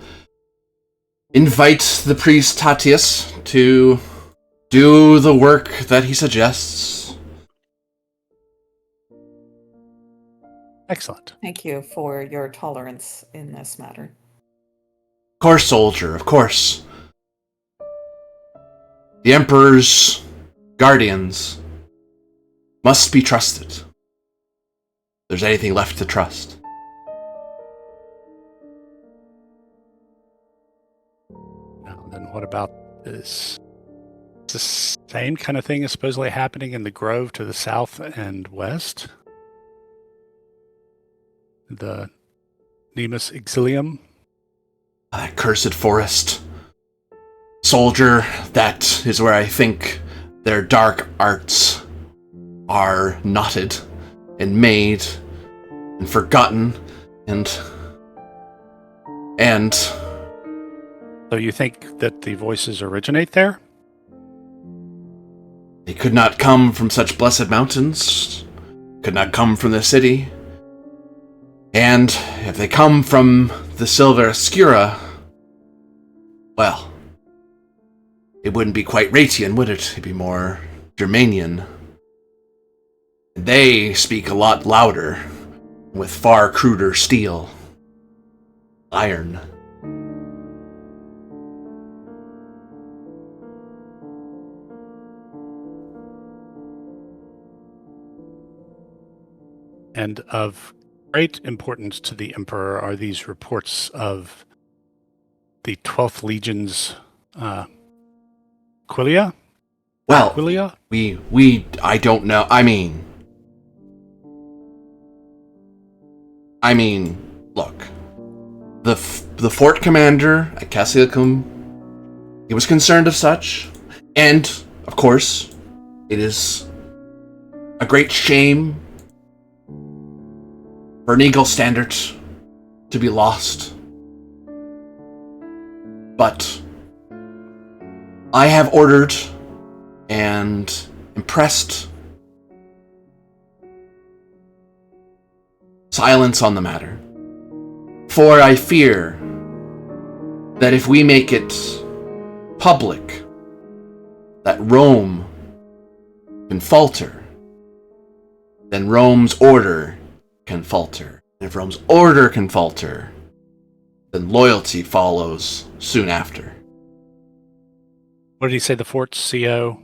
invite the priest Tatius to do the work that he suggests. Excellent. Thank you for your tolerance in this matter. Of course, soldier, of course. The Emperor's guardians must be trusted. If there's anything left to trust. Now, then what about this? The same kind of thing is supposedly happening in the grove to the south and west? The Nemus Exilium? That cursed forest. Soldier, that is where I think their dark arts are knotted and made and forgotten and So you think that the voices originate there? they could not come from such blessed mountains, could not come from the city. And if they come from the Silver Escura, well, it wouldn't be quite Ratian, would it? It'd be more Germanian. They speak a lot louder, with far cruder steel. Iron. And of great importance to the Emperor are these reports of the 12th Legion's Quilia? Well, Quilia? I don't know. I mean, look. The fort commander at Cassilicum, he was concerned of such. And, of course, it is a great shame for an Eagle standard to be lost. But I have ordered and impressed silence on the matter. For I fear that if we make it public, that Rome can falter, then Rome's order can falter. And if Rome's order can falter, then loyalty follows soon after. What did he say the fort's CO?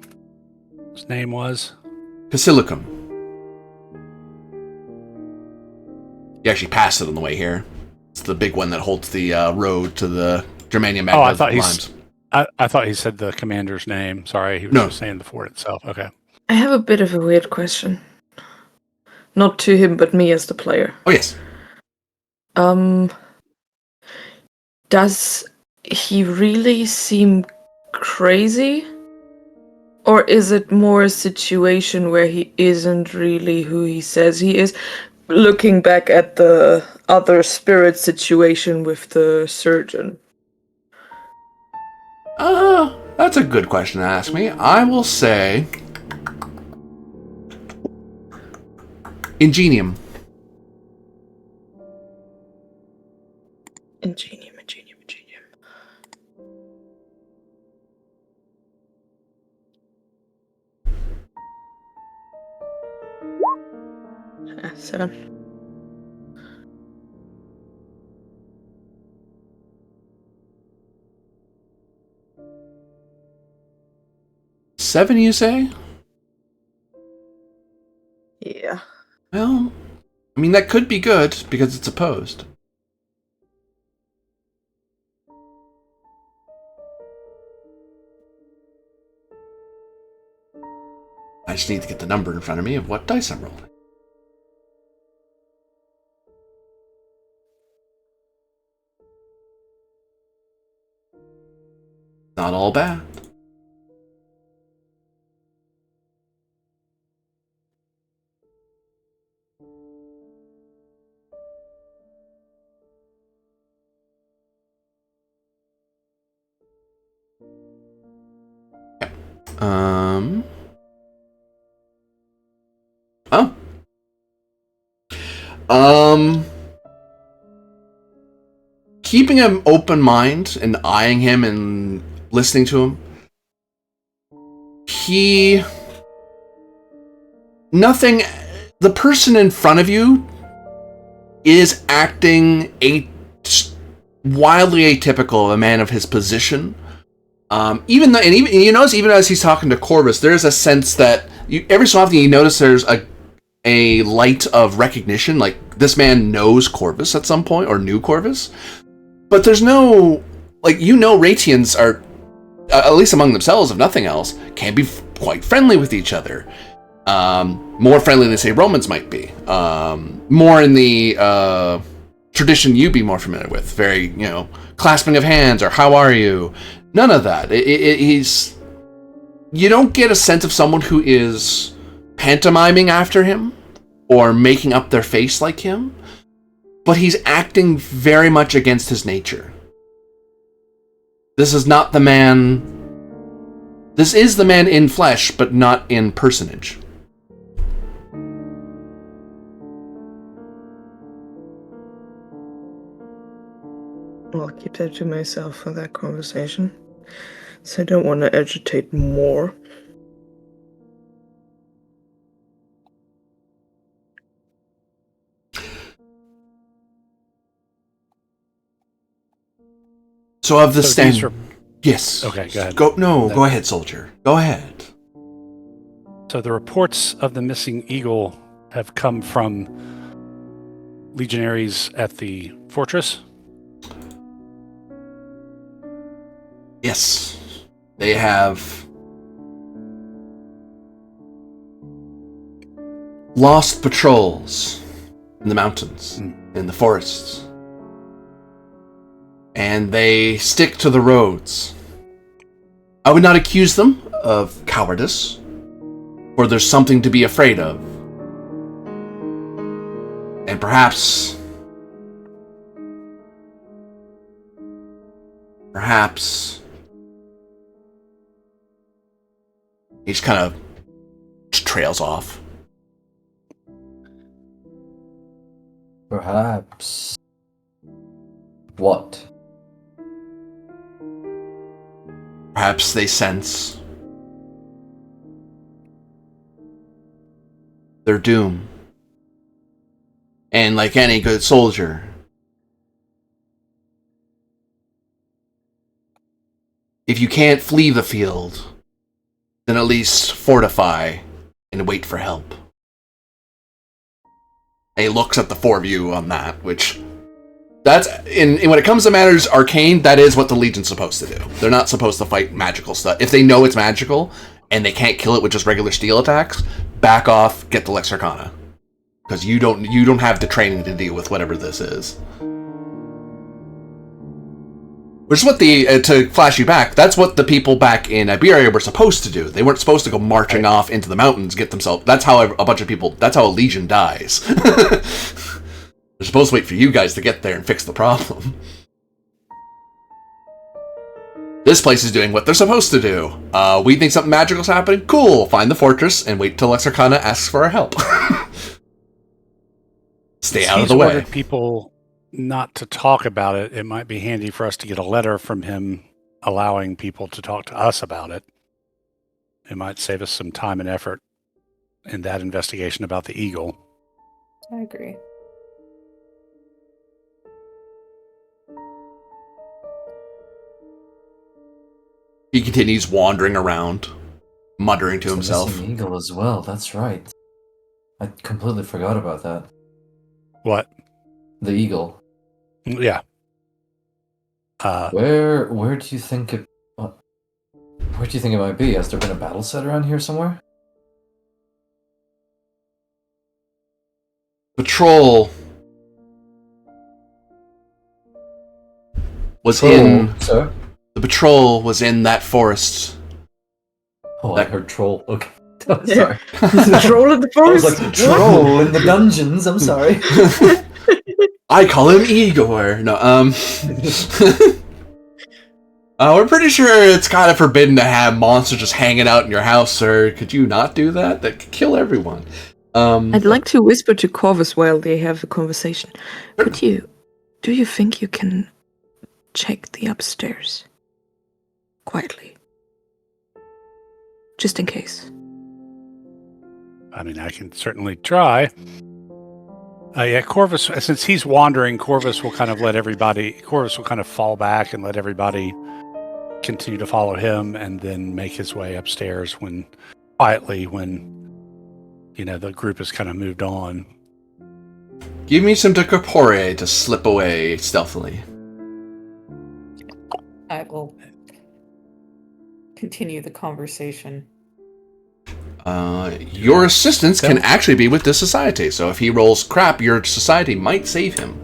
His name was? Casilicum. You actually passed it on the way here. It's the big one that holds the road to the Germania Magna. Oh, I thought I thought he said the commander's name. Sorry, he was just saying the fort itself. Okay. I have a bit of a weird question. Not to him, but me as the player. Oh, yes. Does he really seem crazy? Or is it more a situation where he isn't really who he says he is? Looking back at the other spirit situation with the surgeon. That's a good question to ask me. I will say Ingenium. Ingenium. Seven. Seven, you say? Yeah. Well, I mean, that could be good because it's opposed. I just need to get the number in front of me of what dice I'm rolling. Not all bad. Keeping an open mind and eyeing him and listening to him, the person in front of you is acting wildly atypical of a man of his position. Even you notice, even as he's talking to Corvus, there's a sense that every so often you notice there's a light of recognition, like this man knows Corvus at some point, or knew Corvus. But there's no, Ratians are, at least among themselves, if nothing else, can be quite friendly with each other. More friendly than, say, Romans might be. More in the tradition you'd be more familiar with. Very, clasping of hands, or how are you? None of that. You don't get a sense of someone who is pantomiming after him, or making up their face like him. But he's acting very much against his nature. This is not the man... This is the man in flesh, but not in personage. I'll keep that to myself for that conversation. So I don't want to agitate more. So of the stand... Yes. Okay, go ahead. Go ahead, soldier. Go ahead. So the reports of the missing eagle have come from legionaries at the fortress? Yes. They have lost patrols in the mountains, in the forests. And they stick to the roads. I would not accuse them of cowardice, for there's something to be afraid of. And perhaps Perhaps he just kind of trails off. Perhaps. What? Perhaps they sense their doom. And like any good soldier, if you can't flee the field, then at least fortify and wait for help. And he looks at the four of you on that, which that's in when it comes to matters arcane, that is what the Legion's supposed to do. They're not supposed to fight magical stuff. If they know it's magical and they can't kill it with just regular steel attacks, back off, get the Lex Arcana. Because you don't have the training to deal with whatever this is. Which is what to flash you back, that's what the people back in Iberia were supposed to do. They weren't supposed to go marching off into the mountains, get themselves... That's how a bunch of people... That's how a legion dies. They're supposed to wait for you guys to get there and fix the problem. This place is doing what they're supposed to do. We think something magical's happening? Cool, find the fortress and wait till Lex Arcana asks for our help. Stay out of the way. He's ordered people not to talk about it. It might be handy for us to get a letter from him allowing people to talk to us about it. It might save us some time and effort in that investigation about the eagle. I agree. He continues wandering around, muttering to himself. Missing eagle as well, that's right. I completely forgot about that. What? The eagle. Yeah. Where do you think it... Where do you think it might be? Has there been a battle set around here somewhere? Patrol was Sir? The patrol was in that forest. Oh, I heard troll. Okay. I'm Yeah. sorry. Troll in the I was forest. like, troll in the dungeons, I'm sorry. I call him Igor. No, we're pretty sure it's kind of forbidden to have monsters just hanging out in your house, sir. Could you not do that? That could kill everyone. I'd like to whisper to Corvus while they have a conversation. Do you think you can check the upstairs? Quietly. Just in case. I mean, I can certainly try. Yeah, Corvus, since he's wandering, Corvus will kind of fall back and let everybody continue to follow him and then make his way upstairs quietly when the group has kind of moved on. Give me some decorpore to slip away stealthily. I will continue the conversation. Your assistance can actually be with this society, so if he rolls crap, your society might save him.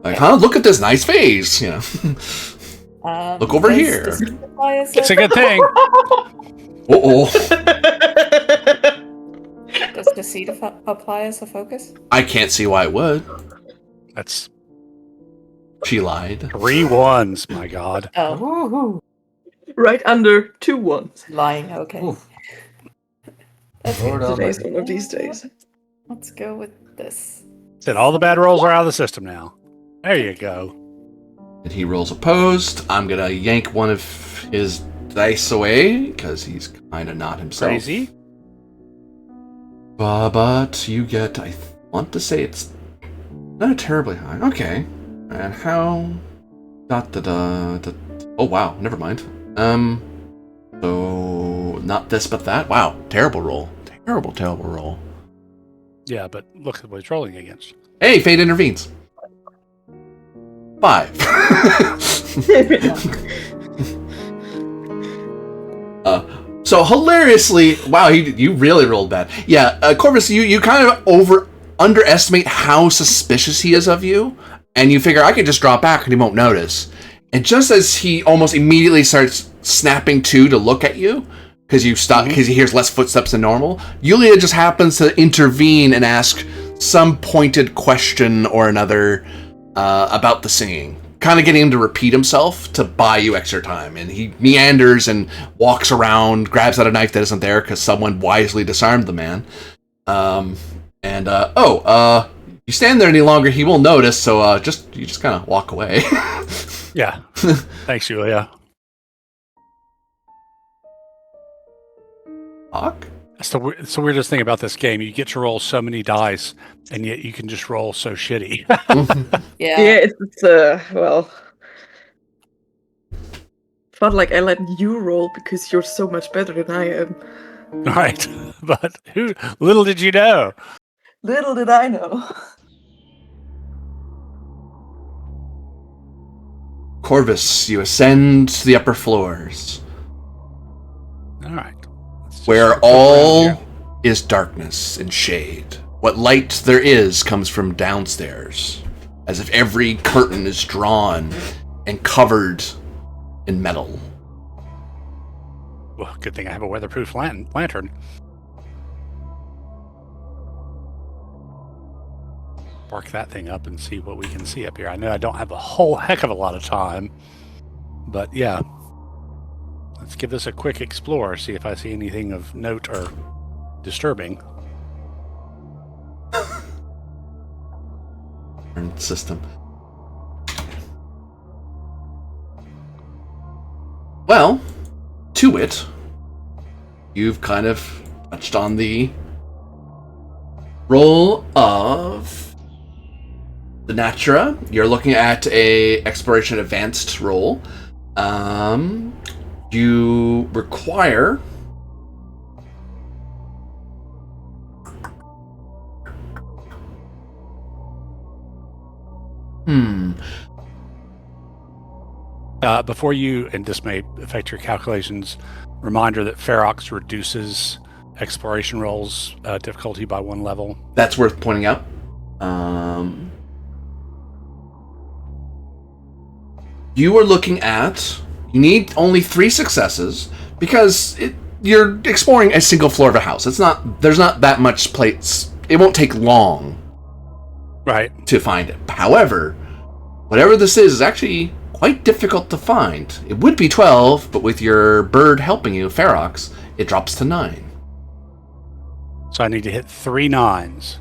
Like, look at this nice face, Look over here. It's a good thing. Does deceit apply as a focus? I can't see why it would. That's... She lied. 3 1s, my God. Oh. Right under 2 1s. Lying, okay. Oof. That's Lord good. Today's one of these days. Let's go with this. Said all the bad rolls are out of the system now. There you go. And he rolls opposed. I'm gonna yank one of his dice away, because he's kind of not himself. Crazy. But you get, I want to say it's not terribly high. Okay. And how... Oh, wow. Never mind. So... Not this, but that? Wow. Terrible roll. Terrible roll. Yeah, but look at what he's rolling against. Hey, Fate intervenes. 5. So hilariously, wow, you really rolled bad. Yeah, Corvus, you kind of underestimate how suspicious he is of you, and you figure I could just drop back and he won't notice. And just as he almost immediately starts snapping to look at you, because you stop, because he hears less footsteps than normal, Yulia just happens to intervene and ask some pointed question or another about the singing. kind of getting him to repeat himself to buy you extra time. And he meanders and walks around, grabs out a knife that isn't there because someone wisely disarmed the man. You stand there any longer, he will notice, so you just kind of walk away. Yeah. Thanks, Julia. Hawk? That's the weirdest thing about this game. You get to roll so many dice, and yet you can just roll so shitty. Yeah. It's well, felt like I let you roll because you're so much better than I am. Right. But little did you know. Little did I know. Corvus, you ascend to the upper floors, All right. where all is darkness and shade. What light there is comes from downstairs, as if every curtain is drawn and covered in metal. Well, good thing I have a weatherproof lantern. Bark that thing up and see what we can see up here. I know I don't have a whole heck of a lot of time, but yeah. Let's give this a quick explore, see if I see anything of note or disturbing. System. Well, to it, you've kind of touched on the role of the Natura. You're looking at a exploration advanced role. You require Before you, and this may affect your calculations, reminder that Ferox reduces exploration rolls difficulty by 1 level. That's worth pointing out. You are looking at... You need only 3 successes, because you're exploring a single floor of a house. There's not that much place. It won't take long Right. to find it. However, whatever this is actually quite difficult to find. It would be 12, but with your bird helping you, Ferox, it drops to 9. So I need to hit 3 9s.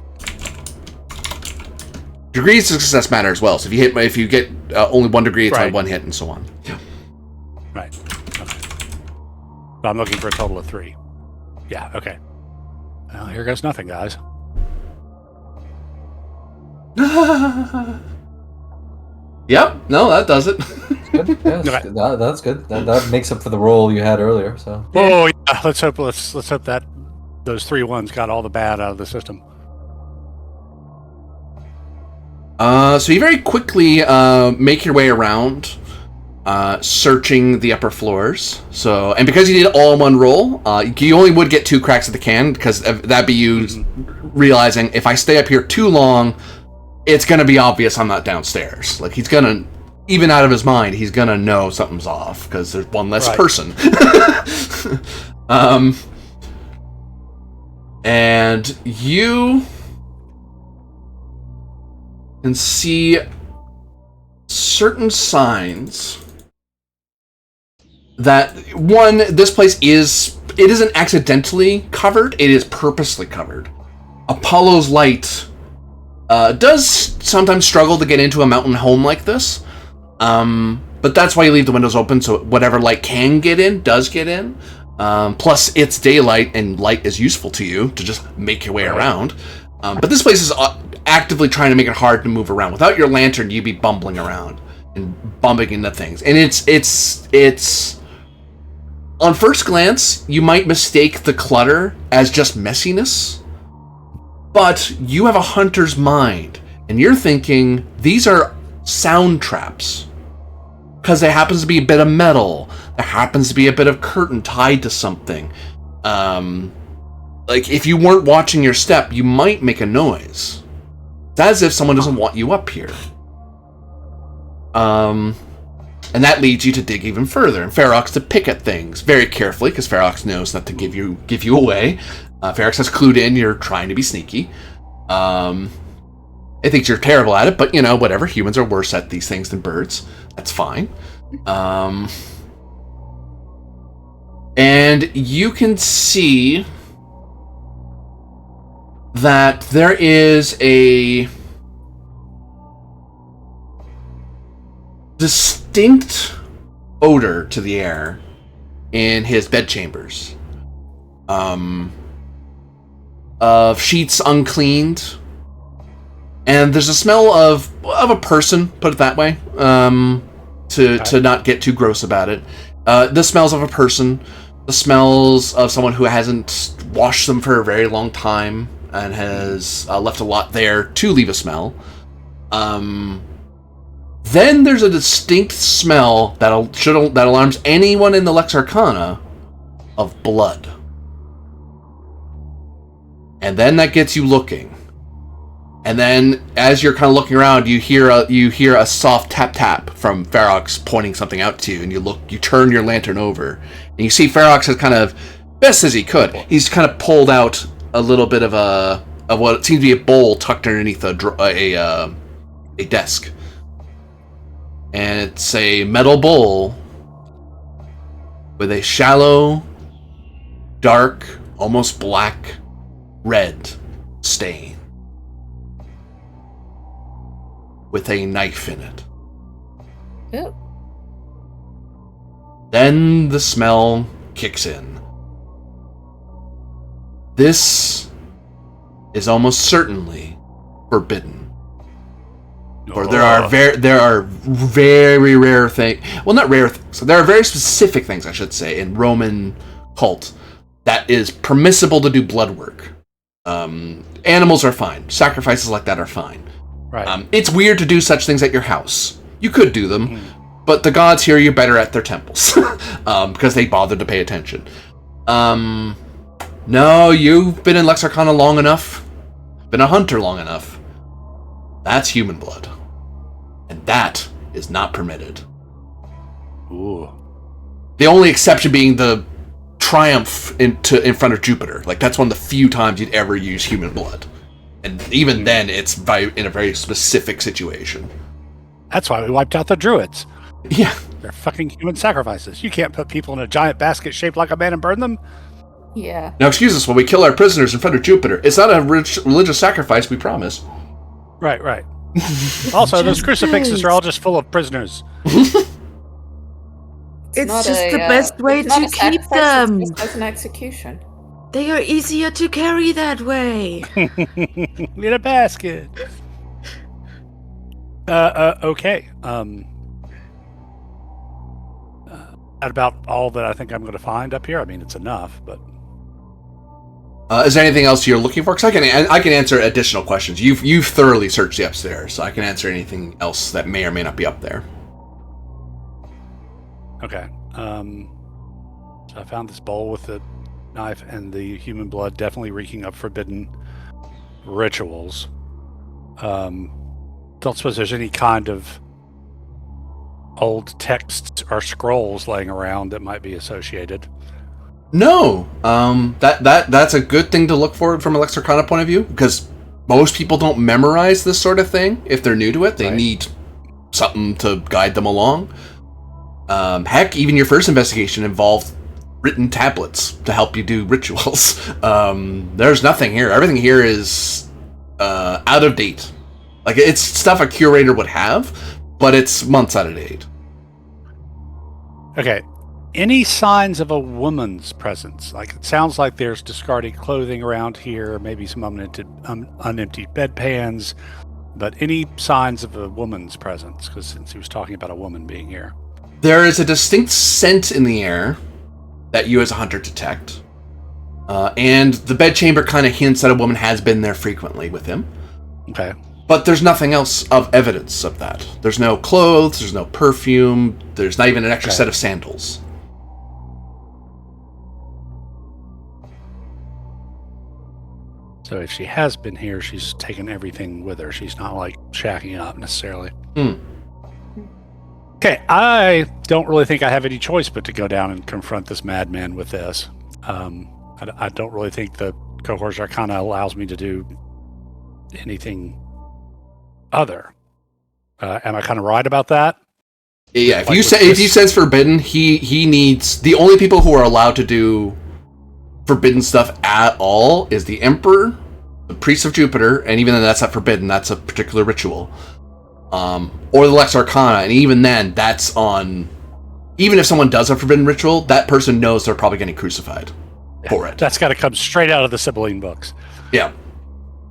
Degrees of success matter as well. So if you get only 1 degree, it's Right. on 1 hit, and so on. Yeah. Right. Okay. So I'm looking for a total of 3. Yeah, okay. Well, here goes nothing, guys. Yep. No, that does it. Good. Yeah, Okay. that's good. That makes up for the roll you had earlier. So Oh yeah, let's hope that those 3 1s got all the bad out of the system. So you very quickly make your way around, searching the upper floors. And because you did it all in one roll, you only would get 2 cracks at the can, because that'd be you realizing, if I stay up here too long, it's gonna be obvious I'm not downstairs. Like, he's gonna, even out of his mind, he's gonna know something's off, because there's one less Right. person. And you can see certain signs that, one, this place isn't accidentally covered, it is purposely covered. Apollo's light does sometimes struggle to get into a mountain home like this, but that's why you leave the windows open, so whatever light can get in does get in. Plus, it's daylight, and light is useful to you to just make your way around. But this place is actively trying to make it hard to move around. Without your lantern, you'd be bumbling around and bumping into things. And it's on first glance, you might mistake the clutter as just messiness, but you have a hunter's mind, and you're thinking these are sound traps. Because there happens to be a bit of metal, there happens to be a bit of curtain tied to something. Like, if you weren't watching your step, you might make a noise. It's as if someone doesn't want you up here. And that leads you to dig even further, and Ferox to pick at things very carefully, because Ferox knows not to give you away. Ferox has clued in, you're trying to be sneaky. It thinks you're terrible at it, but whatever. Humans are worse at these things than birds. That's fine. And you can see that there is a distinct odor to the air in his bedchambers. Of sheets uncleaned. And there's a smell of a person, put it that way, to not get too gross about it. The smells of a person, the smells of someone who hasn't washed them for a very long time and has left a lot there to leave a smell. Then there's a distinct smell that alarms anyone in the Lex Arcana of blood. And then that gets you looking. And then, as you're kind of looking around, you hear a soft tap tap from Ferox pointing something out to you, and you turn your lantern over, and you see Ferox has kind of, best as he could, he's kind of pulled out a little bit of what seems to be a bowl tucked underneath a desk, and it's a metal bowl with a shallow, dark, almost black, red stain. With a knife in it. Ew. Then the smell kicks in. This is almost certainly forbidden. Or there are very rare things. Well, not rare things. There are very specific things, I should say, in Roman cult that is permissible to do blood work. Animals are fine. Sacrifices like that are fine. Right. It's weird to do such things at your house. You could do them, but the gods here you're better at their temples because they bothered to pay attention. No, you've been in Lex Arcana long enough, been a hunter long enough. That's human blood, and that is not permitted. Ooh. The only exception being the triumph in front of Jupiter. Like that's one of the few times you'd ever use human blood. And even then, it's in a very specific situation. That's why we wiped out the druids. Yeah. They're fucking human sacrifices. You can't put people in a giant basket shaped like a man and burn them. Yeah. Now, excuse us when we kill our prisoners in front of Jupiter. It's not a religious sacrifice, we promise. Right. Also, those crucifixes are all just full of prisoners. It's just the best way to keep them. It's just as an execution. They are easier to carry that way. In a basket. Okay. That about all that I think I'm going to find up here. I mean, it's enough, but. Is there anything else you're looking for? Because I can answer additional questions. You've thoroughly searched the upstairs, so I can answer anything else that may or may not be up there. Okay. So I found this bowl with the knife and the human blood, definitely reeking of forbidden rituals. Don't suppose there's any kind of old texts or scrolls laying around that might be associated. No, that's a good thing to look for from a Lex Arcana point of view, because most people don't memorize this sort of thing if they're new to it. They need something to guide them along. Heck, even your first investigation involved written tablets to help you do rituals. There's nothing here. Everything here is out of date. Like, it's stuff a curator would have, but it's months out of date. Okay. Any signs of a woman's presence? Like, it sounds like there's discarded clothing around here, maybe some unemptied bedpans, but any signs of a woman's presence? Because since he was talking about a woman being here. There is a distinct scent in the air that you as a hunter detect. And the bedchamber kind of hints that a woman has been there frequently with him. Okay. But there's nothing else of evidence of that. There's no clothes, there's no perfume, there's not even an extra set of sandals. So if she has been here, she's taken everything with her. She's not, like, shacking up necessarily. Okay, I don't really think I have any choice but to go down and confront this madman with this. I don't really think the Cohort's Arcana allows me to do anything other. Am I kind of right about that? Yeah, if you sense forbidden, he needs the only people who are allowed to do forbidden stuff at all is the Emperor, the Priest of Jupiter, and even then that's not forbidden, that's a particular ritual. Or the Lex Arcana, and even then, that's on... Even if someone does a forbidden ritual, that person knows they're probably getting crucified for it. That's got to come straight out of the Sibylline books. Yeah.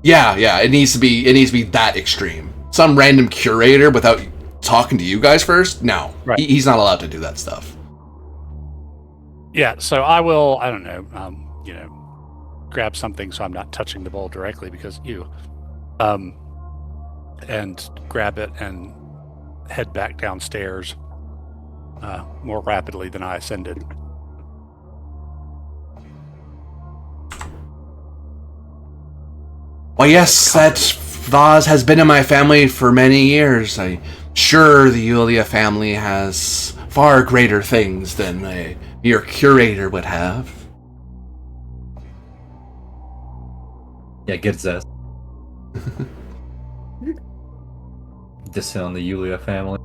It needs to be that extreme. Some random curator without talking to you guys first? No. Right. He's not allowed to do that stuff. Yeah, so I will, I don't know, grab something so I'm not touching the bowl directly because and grab it and head back downstairs more rapidly than I ascended. Well, yes, that vase has been in my family for many years. I'm sure the Yulia family has far greater things than your curator would have. Yeah, get his ass. Disown the Yulia family.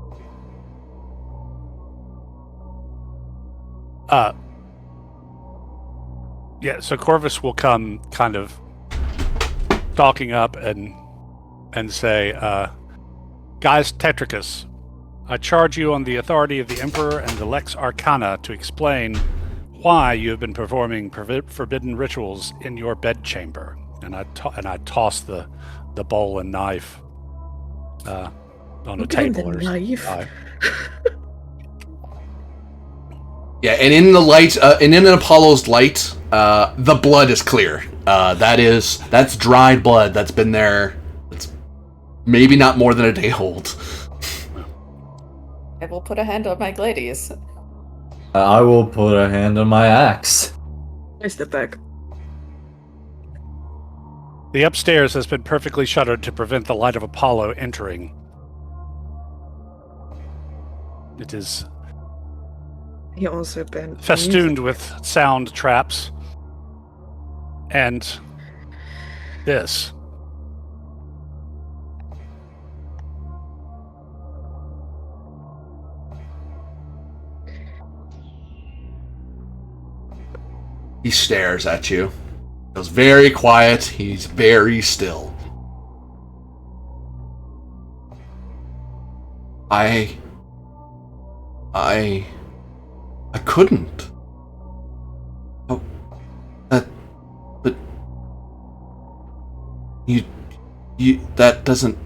Yeah, so Corvus will come kind of stalking up and say, Guys Tetricus, I charge you on the authority of the Emperor and the Lex Arcana to explain why you have been performing forbidden rituals in your bedchamber. And I toss the bowl and knife on a table. The knife. Yeah, and in the light, and in Apollo's light, the blood is clear. That's dried blood that's been there. It's maybe not more than a day old. I will put a hand on my Gladius. I will put a hand on my axe. I step back. The upstairs has been perfectly shuttered to prevent the light of Apollo entering. It is He also banned festooned with sound traps. And this. He stares at you. Feels very quiet. He's very still. I couldn't. Oh, but that doesn't,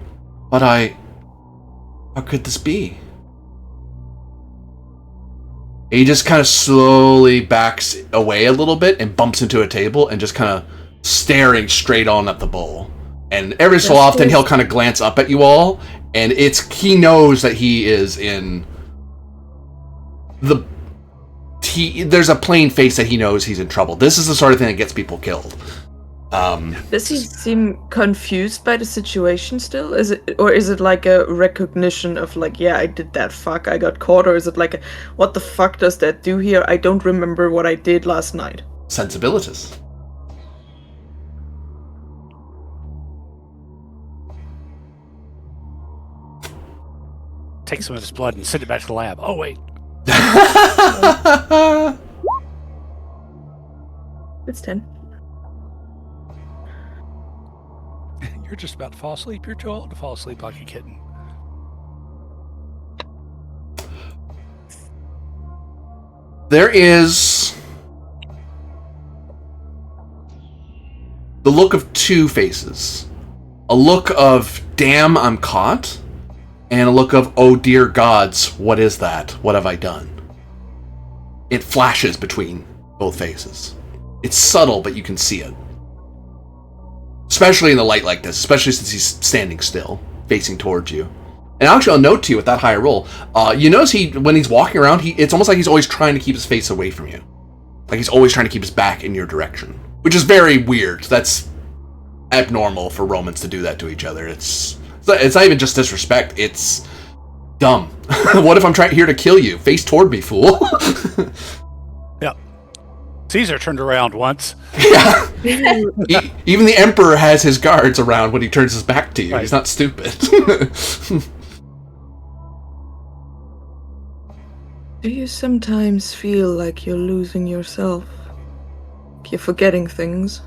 but how could this be? He just kind of slowly backs away a little bit and bumps into a table and just kind of staring straight on at the bowl. And every so often he'll kind of glance up at you all, and he knows that he is in there's a plain face that he knows he's in trouble. This is the sort of thing that gets people killed. Does he seem confused by the situation still? Is it like a recognition of like, yeah, I did that, fuck, I got caught, or is it like, what the fuck does that do here? I don't remember what I did last night. Sensibilities. Take some of this blood and send it back to the lab. Oh, wait. It's 10. You're just about to fall asleep. You're too old to fall asleep like a kitten. There is the look of two faces. A look of, damn, I'm caught. And a look of, oh dear gods, what is that? What have I done? It flashes between both faces. It's subtle, but you can see it. Especially in the light like this, especially since he's standing still, facing towards you. And actually, I'll note to you with that higher roll, you notice when he's walking around, it's almost like he's always trying to keep his face away from you. Like he's always trying to keep his back in your direction. Which is very weird. That's abnormal for Romans to do that to each other. It's not even just disrespect, it's dumb. What if I'm here to kill you? Face toward me, fool. Yeah. Caesar turned around once. Yeah. Even the emperor has his guards around when he turns his back to you. Right. He's not stupid. Do you sometimes feel like you're losing yourself? You're forgetting things?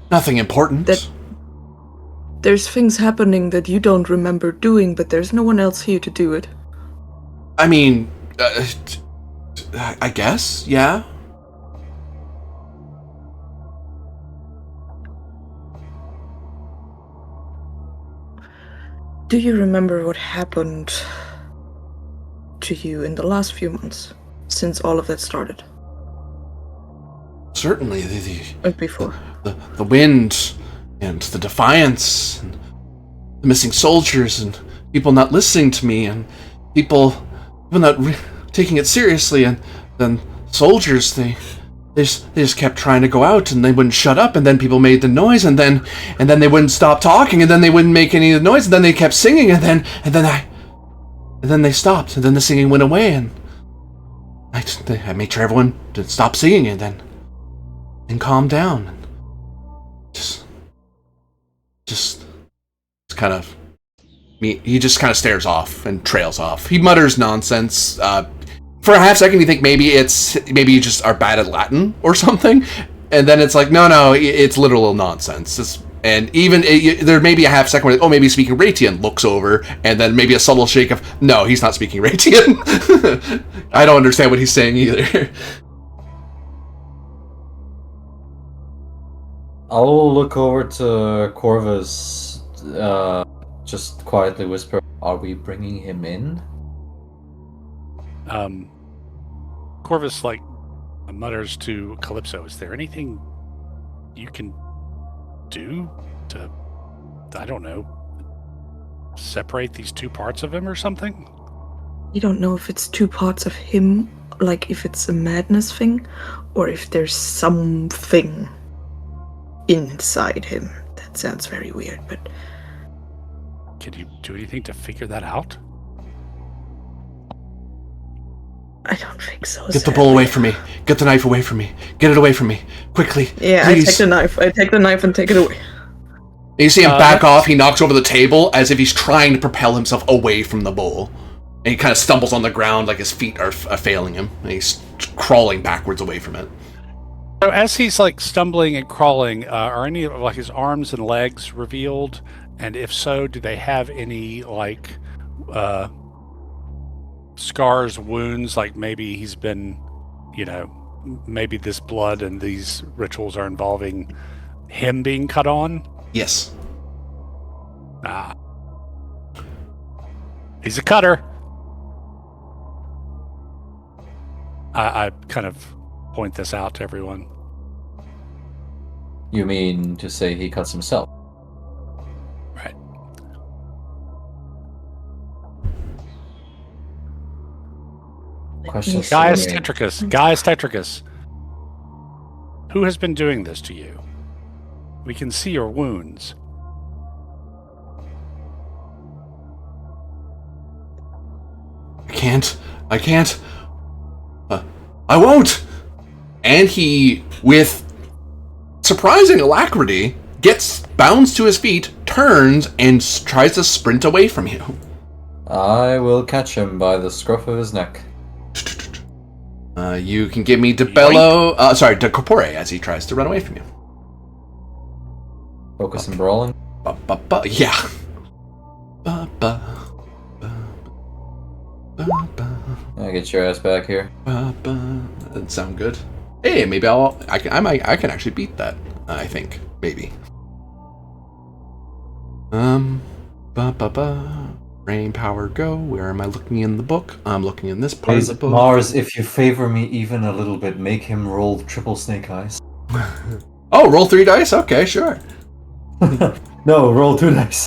Nothing important. There's things happening that you don't remember doing, but there's no one else here to do it. I mean, I guess, yeah. Do you remember what happened to you in the last few months, since all of that started? Certainly, And before? the wind, and the defiance, and the missing soldiers, and people not listening to me, and people not taking it seriously, and then soldiers, they just kept trying to go out, and they wouldn't shut up, and then people made the noise, and then they wouldn't stop talking, and then they wouldn't make any of the noise, and then they kept singing, and then they stopped, and then the singing went away, and I made sure everyone to stop singing, and then calm down, and just kind of he just kind of stares off and trails off. He mutters nonsense. For a half second, you think maybe you just are bad at Latin or something, and then it's like, no, it's literal nonsense. And even there may be a half second where, maybe speaking Ratian, looks over, and then maybe a subtle shake of, no, he's not speaking Ratian. I don't understand what he's saying either. I'll look over to Corvus, just quietly whisper, "Are we bringing him in?" Corvus mutters to Calypso, "Is there anything you can do to, I don't know, separate these two parts of him or something?" You don't know if it's two parts of him, like if it's a madness thing, or if there's something inside him. That sounds very weird, but... Can you do anything to figure that out? I don't think so. Get the bowl away from me. Get the knife away from me. Get it away from me. Quickly. Yeah, please. I take the knife and take it away. And you see him back off. He knocks over the table as if he's trying to propel himself away from the bowl. And he kind of stumbles on the ground like his feet are failing him. And he's crawling backwards away from it. So as he's stumbling and crawling, are any of his arms and legs revealed? And if so, do they have any scars, wounds? Like maybe he's been, maybe this blood and these rituals are involving him being cut on? Yes. He's a cutter. I kind of point this out to everyone. You mean to say he cuts himself? Right. Questions? Gaius Tetricus. Who has been doing this to you? We can see your wounds. I can't. I won't! And he, with surprising alacrity, bounds to his feet, turns, and tries to sprint away from you. I will catch him by the scruff of his neck. You can give me de corpore, as he tries to run away from you. Focus and brawling? Yeah. I get your ass back here. Doesn't sound good. Hey, maybe I can actually beat that. I think maybe. Rain power go. Where am I looking in the book? I'm looking in this part of the book. Mars, if you favor me even a little bit, make him roll triple snake eyes. Oh, roll 3 dice? Okay, sure. No, roll 2 dice.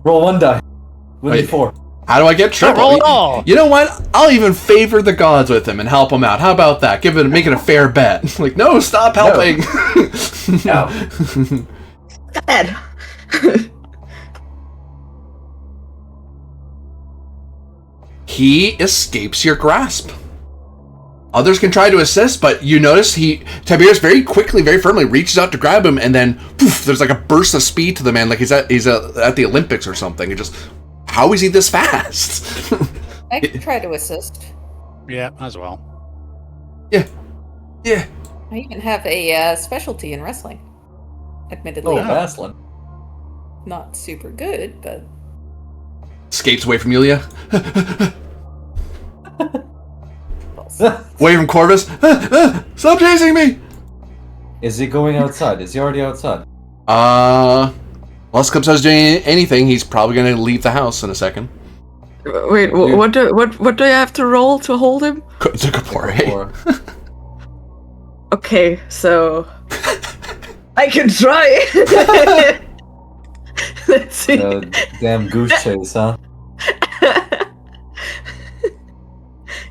Roll 1 die. Wouldn't be 4. How do I get triple? Roll it all. You know what? I'll even favor the gods with him and help him out. How about that? Make it a fair bet. No, stop helping. No. Bad. He escapes your grasp. Others can try to assist, but you notice Tiberius very quickly, very firmly reaches out to grab him, and then poof, there's like a burst of speed to the man, like he's at the Olympics or something. It just, how is he this fast? I can try to assist. Yeah, as well. Yeah. I even have a specialty in wrestling. Admittedly, Vaslin. not super good, but Escapes away from Yulia. Away from Corvus. Stop chasing me! Is he going outside? Is he already outside? Unless Clip says doing anything, he's probably going to leave the house in a second. Wait, what do I have to roll to hold him? It's a Kapore. Okay, so I can try. Let's see. Damn goose chase, huh?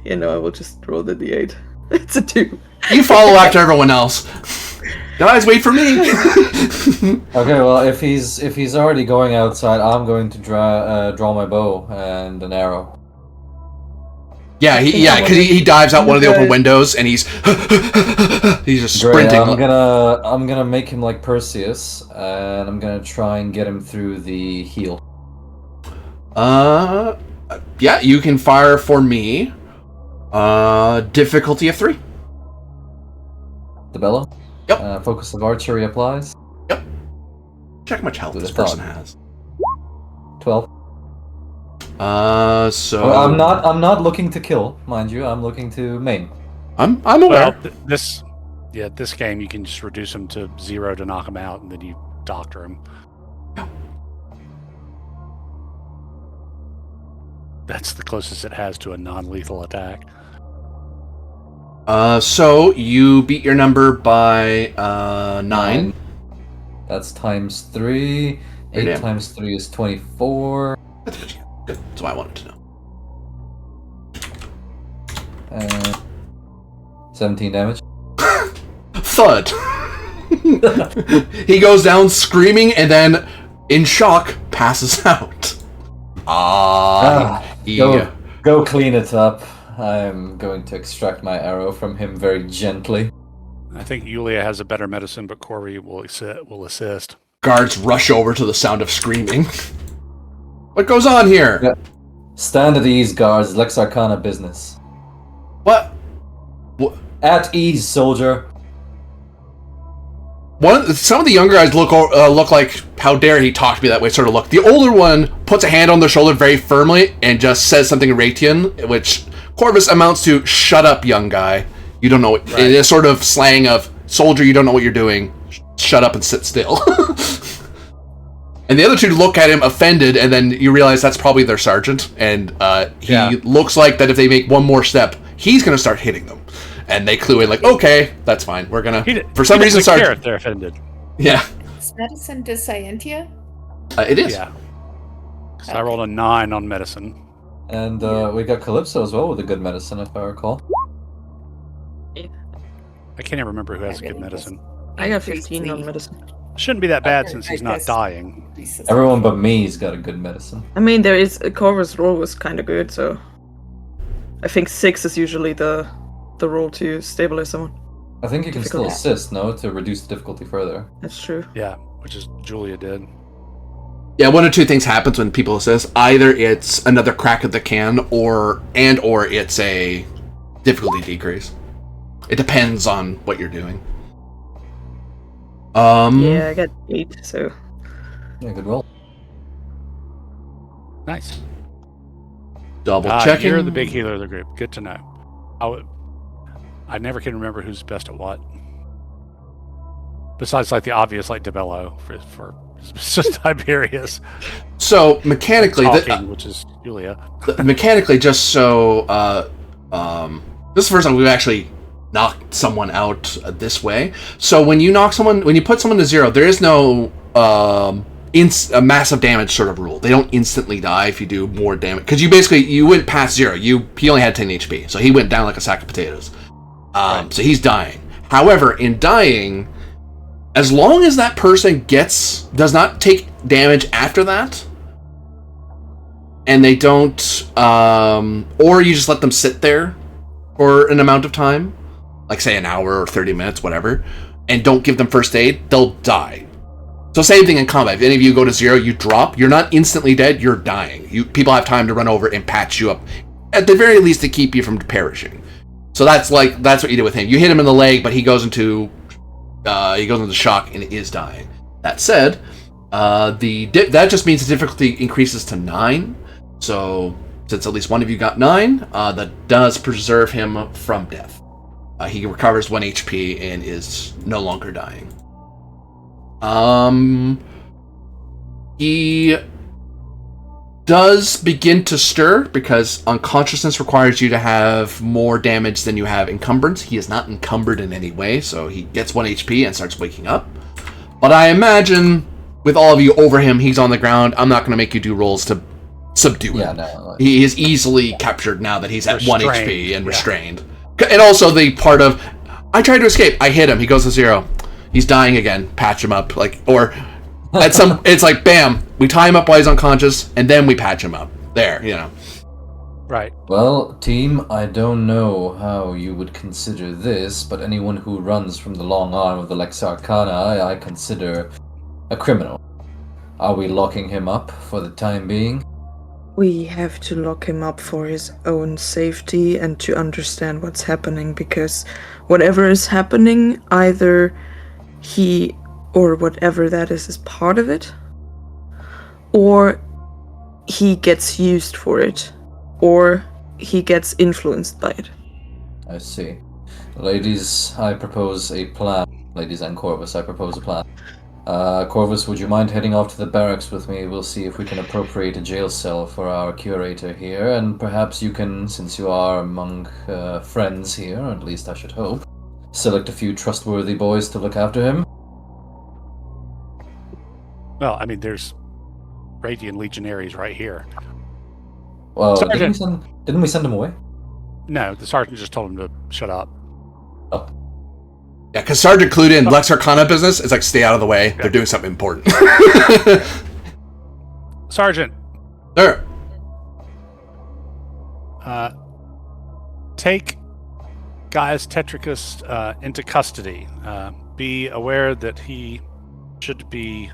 You know, I will just roll the d8. It's a 2. You follow after everyone else. Guys, wait for me. Okay, well, if he's already going outside, I'm going to draw my bow and an arrow. Yeah, because he dives out one of the open windows and he's just sprinting. Great, I'm gonna make him like Perseus, and I'm gonna try and get him through the heel. Yeah, you can fire for me. Difficulty of 3. The bellow? Yep. Focus of archery applies. Yep. Check how much health this person has. 12. So Well, I'm not looking to kill, mind you. I'm looking to maim. I'm aware. Well, this game you can just reduce him to 0 to knock him out, and then you doctor him. That's the closest it has to a non-lethal attack. So you beat your number by 9. That's times 3. 8 Damn. times 3 is 24. Good. That's what I wanted to know. 17 damage. Thud. He goes down screaming and then, in shock, passes out. Yeah. Go clean it up. I'm going to extract my arrow from him very gently. I think Yulia has a better medicine, but Corey will assist. Guards rush over to the sound of screaming. What goes on here? Yeah. Stand at ease, guards. Lex Arcana business. What? At ease, soldier. Some of the younger guys look like, how dare he talk to me that way sort of look. The older one puts a hand on their shoulder very firmly and just says something in Ratian, which Corvus amounts to, shut up, young guy. You don't know what... Right. It is sort of slang of, soldier, you don't know what you're doing. Shut up and sit still. And the other two look at him offended, and then you realize that's probably their sergeant, and he looks like that if they make one more step, he's going to start hitting them. And they clue in like, okay, that's fine. We're going to... For some reason, sergeant... They're offended. Yeah. Is medicine Scientia? It is. Yeah. So I rolled a 9 on medicine. And we got Calypso as well with a good medicine, if I recall. I can't even remember who has a good medicine. I got 15 on medicine. Shouldn't be that bad since he's not dying. Everyone but me's got a good medicine. I mean, there is... Corvus' roll was kind of good, so... I think 6 is usually the roll to stabilize someone. I think you can still assist, no? To reduce the difficulty further. That's true. Yeah, which is Julia did. Yeah, one of two things happens when people assist. Either it's another crack at the can, or it's a difficulty decrease. It depends on what you're doing. Yeah, I got 8, so... Yeah, good roll. Nice. Double checking. You're the big healer of the group. Good to know. I never can remember who's best at what. Besides, like the obvious, like DeBello for Tiberius. So mechanically, which is Julia. Mechanically, just so this is the first time we've actually knocked someone out this way. So when you put someone to 0, there is no a massive damage sort of rule. They don't instantly die if you do more damage, because you went past 0. He only had 10 HP, so he went down like a sack of potatoes. Right. So he's dying. However, in dying, as long as that person does not take damage after that, and they don't, or you just let them sit there, for an amount of time, like say an hour or 30 minutes, whatever, and don't give them first aid, they'll die. So same thing in combat. If any of you go to 0, you drop, you're not instantly dead, you're dying. People have time to run over and patch you up, at the very least to keep you from perishing. So that's what you did with him. You hit him in the leg, but he goes into shock and is dying. That said, that just means the difficulty increases to 9. So since at least one of you got 9, that does preserve him from death. He recovers 1 HP and is no longer dying. He does begin to stir because unconsciousness requires you to have more damage than you have encumbrance. He is not encumbered in any way, so he gets 1 HP and starts waking up. But I imagine with all of you over him, he's on the ground. I'm not going to make you do rolls to subdue him. No. He is easily captured now that he's at 1 HP and restrained. And also the part of, I tried to escape, I hit him, he goes to 0. He's dying again, patch him up, it's like, bam, we tie him up while he's unconscious, and then we patch him up. There, Right. Well, team, I don't know how you would consider this, but anyone who runs from the long arm of the Lex Arcana, I consider a criminal. Are we locking him up for the time being? We have to lock him up for his own safety and to understand what's happening, because whatever is happening, either he or whatever that is part of it, or he gets used for it, or he gets influenced by it. I see. Ladies, I propose a plan. Ladies and Corvus, I propose a plan. Corvus, would you mind heading off to the barracks with me? We'll see if we can appropriate a jail cell for our curator here, and perhaps you can, since you are among friends here, or at least I should hope, select a few trustworthy boys to look after him. Well, I mean, there's Radiant Legionaries right here. Well, didn't we send him away? No, the sergeant just told him to shut up. Oh. Yeah, because Sergeant clued in, Lex Arcana business is like, stay out of the way. Yeah. They're doing something important. Sergeant. Sir. Take Gaius Tetricus into custody. Be aware that he should be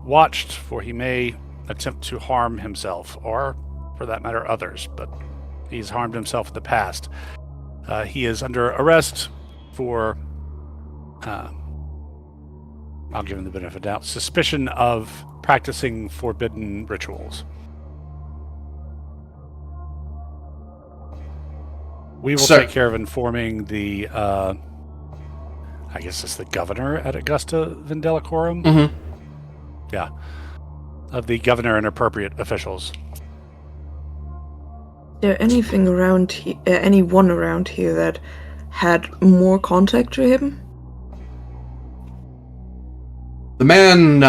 watched, for he may attempt to harm himself, or, for that matter, others, but he's harmed himself in the past. He is under arrest for... I'll give him the benefit of the doubt. Suspicion of practicing forbidden rituals. We will take care of informing the, I guess it's the governor at Augusta Vindelicorum? Mm-hmm. Yeah. Of the governor and appropriate officials. Is there anything around here, anyone around here that had more contact to him? The man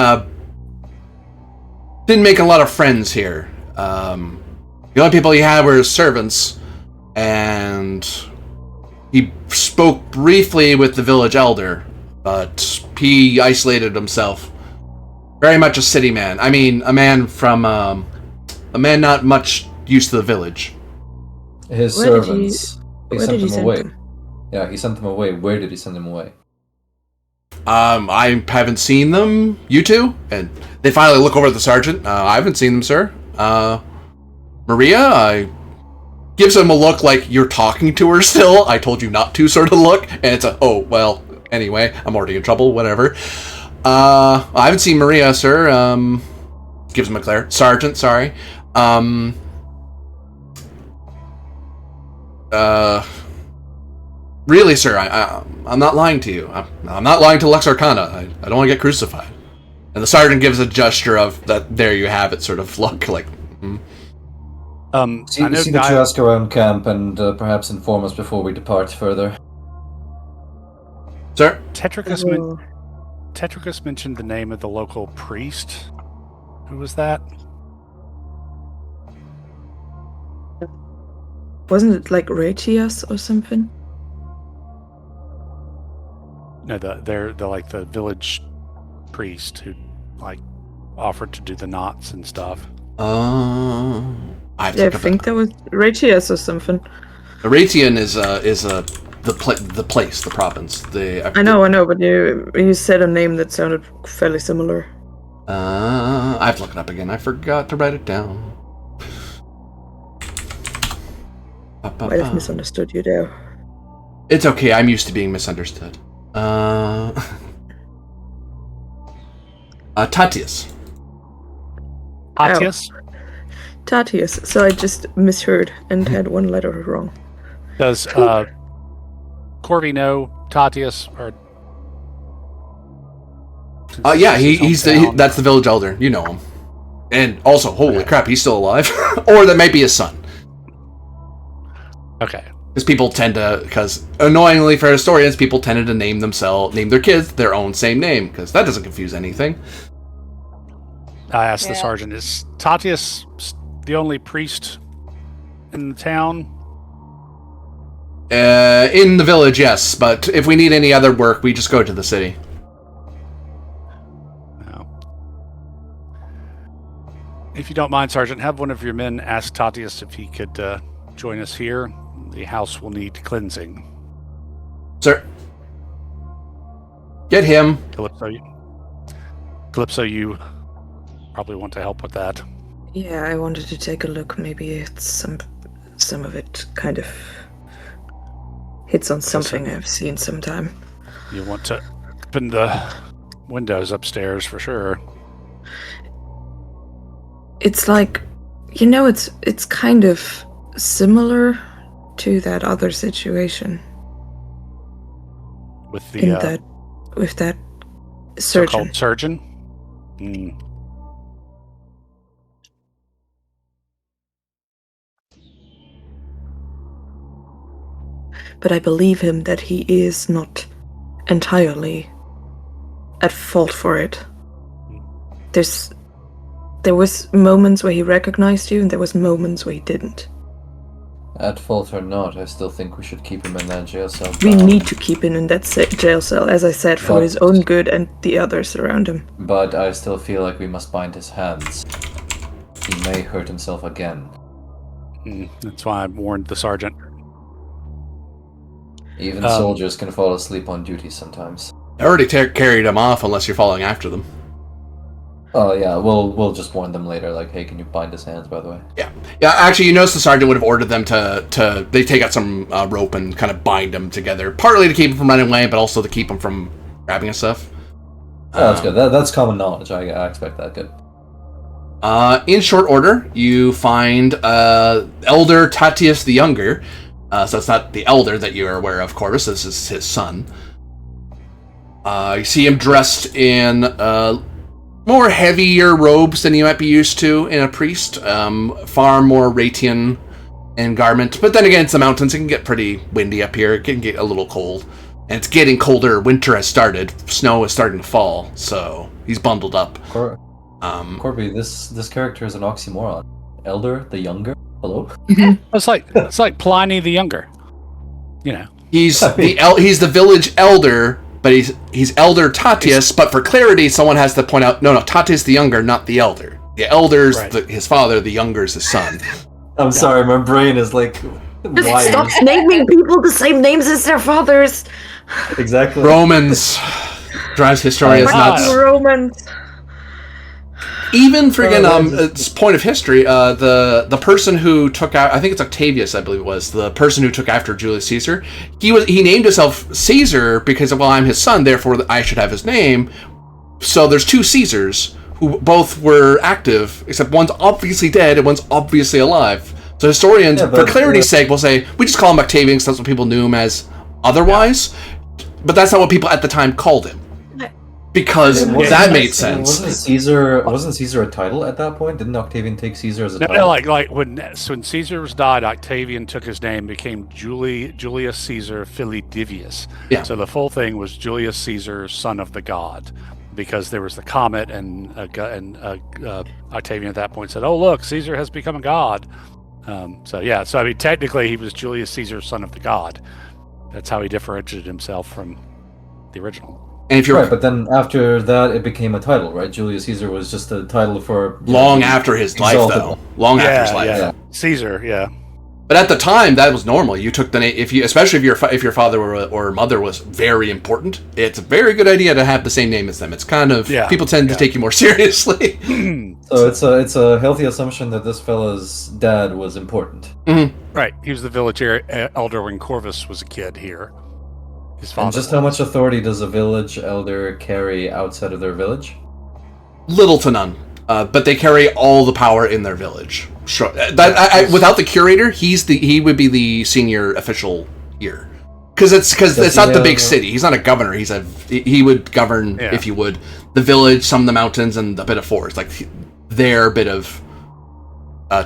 didn't make a lot of friends here. The only people he had were his servants, and he spoke briefly with the village elder, but he isolated himself. Very much a city man. I mean, a man not much used to the village. His servants. He sent them away. Yeah, he sent them away. Where did he send them away? I haven't seen them. You two? And they finally look over at the sergeant. I haven't seen them, sir. Maria, gives him a look like you're talking to her still. I told you not to sort of look. And it's oh, well, anyway, I'm already in trouble, whatever. I haven't seen Maria, sir. Gives him a glare. Sergeant, sorry. Really, sir, I'm not lying to you. I'm not lying to Lex Arcana. I don't want to get crucified. And the sergeant gives a gesture of that. There you have it. Sort of look like. See that you ask around camp and perhaps inform us before we depart further. Sir, Tetricus mentioned the name of the local priest. Who was that? Wasn't it like Ratius or something? No, they're like the village priest who like offered to do the knots and stuff. I think that was Ratius or something. Aratian is the place, the province. I know, but you said a name that sounded fairly similar. I have to look it up again. I forgot to write it down. Might have misunderstood you there. It's okay. I'm used to being misunderstood. Tatius. Tatius? Tatius. So I just misheard and had one letter wrong. Does Corby know Tatius? Or Yeah, that's the village elder. You know him. And also, holy crap, he's still alive. Or that might be his son. Okay. Because annoyingly for historians, people tended to name their kids their own same name, because that doesn't confuse anything. I asked the sergeant, is Tatius the only priest in the town? In the village, yes, but if we need any other work, we just go to the city. No. If you don't mind, Sergeant, have one of your men ask Tatius if he could join us here. The house will need cleansing. Sir. Get him. Calypso, you probably want to help with that. Yeah, I wanted to take a look. Maybe it's some of it kind of hits on something I've seen sometime. You want to open the windows upstairs for sure. It's like, it's kind of similar to that other situation. With the with that surgeon. So-called surgeon? Mm. But I believe him that he is not entirely at fault for it. There was moments where he recognized you, and there was moments where he didn't. At fault or not, I still think we should keep him in that jail cell. We need to keep him in that jail cell, as I said, for his own good and the others around him. But I still feel like we must bind his hands. He may hurt himself again. That's why I warned the sergeant. Even soldiers can fall asleep on duty sometimes. I already carried him off unless you're following after them. Oh yeah, we'll just warn them later, like, hey, can you bind his hands, by the way? Yeah, actually, you notice the sergeant would have ordered them to they take out some rope and kind of bind them together, partly to keep them from running away, but also to keep them from grabbing his stuff. Oh, that's good. That's common knowledge. I expect that. Good. In short order, you find Elder Tatius the Younger. So it's not the elder that you are aware of, Corvus. This is his son. You see him dressed in more heavier robes than you might be used to in a priest. Far more Ratian in garment. But then again, it's the mountains. It can get pretty windy up here. It can get a little cold. And it's getting colder. Winter has started. Snow is starting to fall. So he's bundled up. Corby, this character is an oxymoron. Elder, the Younger? Hello? It's like Pliny the Younger. You know. He's the village elder, but he's Elder Tatius, but for clarity, someone has to point out, no, Tatius the Younger, not the elder. The elder's his father, the Younger's his son. I'm sorry, my brain is like... Just stop naming people the same names as their fathers! Exactly. Romans drives historians nuts. Romans. Even it's point of history, the person who took out, I think it's Octavius, I believe it was, the person who took after Julius Caesar, he named himself Caesar because, well, I'm his son, therefore I should have his name. So there's two Caesars who both were active, except one's obviously dead and one's obviously alive. So historians, for clarity's sake, will say, we just call him Octavian because that's what people knew him as otherwise, but that's not what people at the time called him. Because that made sense. Wasn't Caesar a title at that point? Didn't Octavian take Caesar as a title? No, like when Caesar was died, Octavian took his name, became Julius Caesar Philidivius. Yeah. So the full thing was Julius Caesar, son of the god, because there was the comet, and Octavian at that point said, "Oh, look, Caesar has become a god." So I mean, technically, he was Julius Caesar, son of the god. That's how he differentiated himself from the original. And if you're right, but then after that, it became a title, right? Julius Caesar was just a title for long after his life, though. Long after his life. Yeah. Caesar, yeah. But at the time, that was normal. You took the name especially if your father or mother was very important. It's a very good idea to have the same name as them. It's kind of people tend to take you more seriously. So it's a healthy assumption that this fella's dad was important. Mm-hmm. Right. He was the village elder when Corvus was a kid here. His father. And just how much authority does a village elder carry outside of their village? Little to none. But they carry all the power in their village. Sure. Without the curator, he would be the senior official here, because it's not the big city. He's not a governor. He would govern, if you would, the village, some of the mountains, and a bit of forest, like their bit of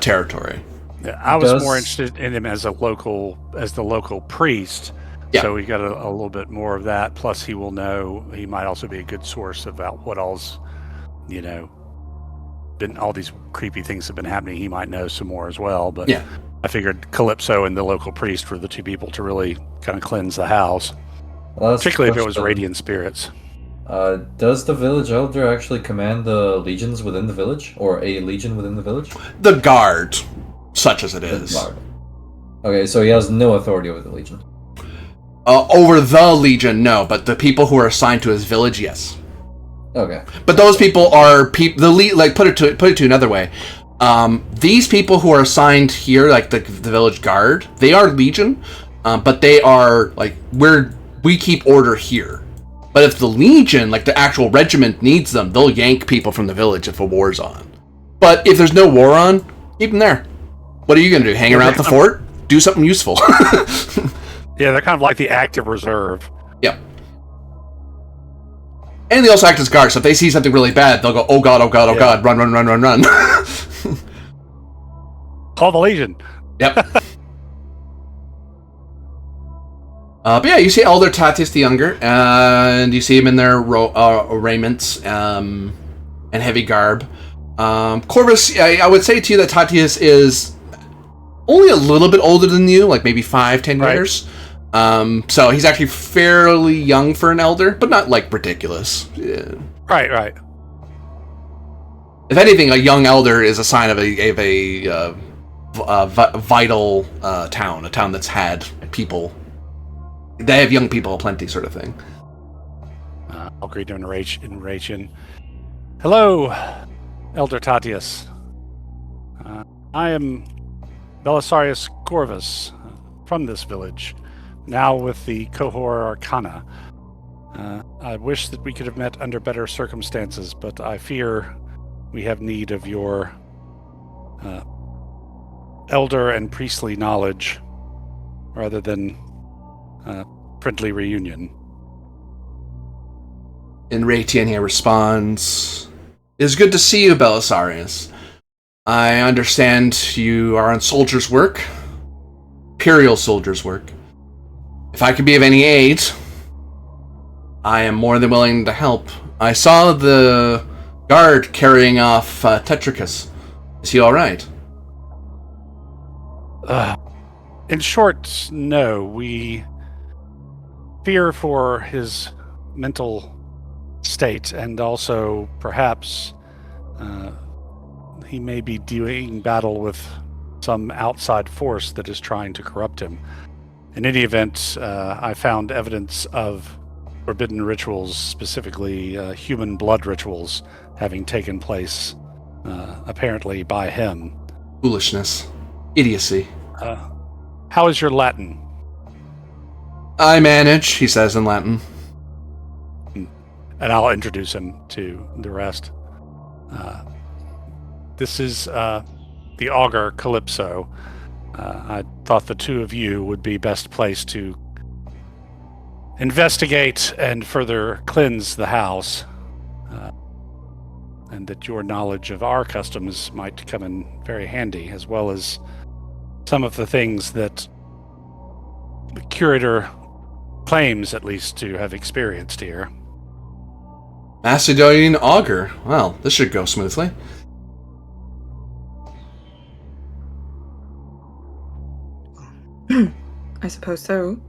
territory. Yeah, I was more interested in him as the local priest. Yeah. So we got a little bit more of that. Plus, he will know. He might also be a good source about what all's, been all these creepy things have been happening. He might know some more as well. But yeah, I figured Calypso and the local priest were the two people to really kind of cleanse the house, particularly if it was radiant spirits. Does the village elder actually command the legions within the village, or a legion within the village? The guard, such as it is. Okay, so he has no authority over the legion. Over the legion, no, but the people who are assigned to his village, yes. Okay. But those people are put it to another way. These people who are assigned here, like the village guard, they are legion, but they are like we keep order here. But if the legion, like the actual regiment, needs them, they'll yank people from the village if a war's on. But if there's no war on, keep them there. What are you gonna do? Hang around the fort? Do something useful. Yeah, they're kind of like the active reserve. Yep. And they also act as guards, so if they see something really bad, they'll go, oh god, run. Call the Legion. Yep. But yeah, you see Elder Tatius the Younger, and you see him in their raiments and heavy garb. Corvus, I would say to you that Tatius is only a little bit older than you, like maybe 5-10 years. So he's actually fairly young for an elder, but not like ridiculous. Yeah. Right. If anything, a young elder is a sign of a vital town, a town that's had people. They have young people aplenty, sort of thing. I'll greet him in Ratian. Hello, Elder Tatius. I am Belisarius Corvus from this village, now with the Cohor Arcana. I wish that we could have met under better circumstances, but I fear we have need of your elder and priestly knowledge rather than friendly reunion. And Ratian here responds, "It is good to see you, Belisarius. I understand you are on soldiers' work, Imperial soldiers' work. If I could be of any aid, I am more than willing to help. I saw the guard carrying off Tetricus. Is he alright?" In short, no. We fear for his mental state, and also perhaps he may be doing battle with some outside force that is trying to corrupt him. In any event, I found evidence of forbidden rituals, specifically human blood rituals, having taken place, apparently by him. Foolishness. Idiocy. How is your Latin? I manage, he says in Latin. And I'll introduce him to the rest. This is the augur Calypso. I thought the two of you would be best placed to investigate and further cleanse the house, and that your knowledge of our customs might come in very handy, as well as some of the things that the curator claims, at least, to have experienced here. Macedonian augur. Well, this should go smoothly. I suppose so.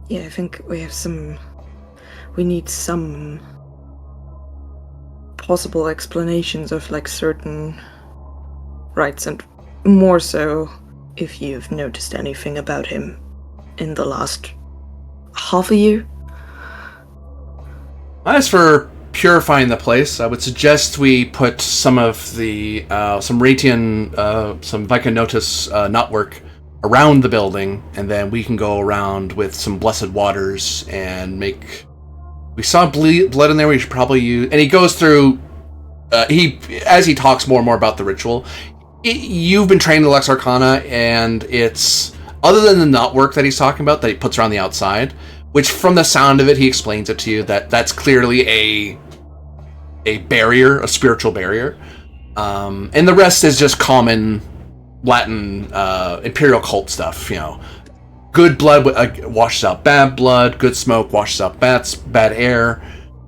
Yeah, I think we need some possible explanations of like certain rites, and more so if you've noticed anything about him in the last half a year. As for purifying the place, I would suggest we put some of the some Ratian, some Vicanotus knotwork around the building, and then we can go around with some blessed waters and make. We saw blood in there. We should probably use. And he goes through. As he talks more and more about the ritual. You've been trained in Lex Arcana, and it's other than the knotwork that he's talking about that he puts around the outside. Which, from the sound of it, he explains it to you that that's clearly a barrier, a spiritual barrier, and the rest is just common Latin imperial cult stuff. You know, good blood washes out bad blood, good smoke washes out bad air,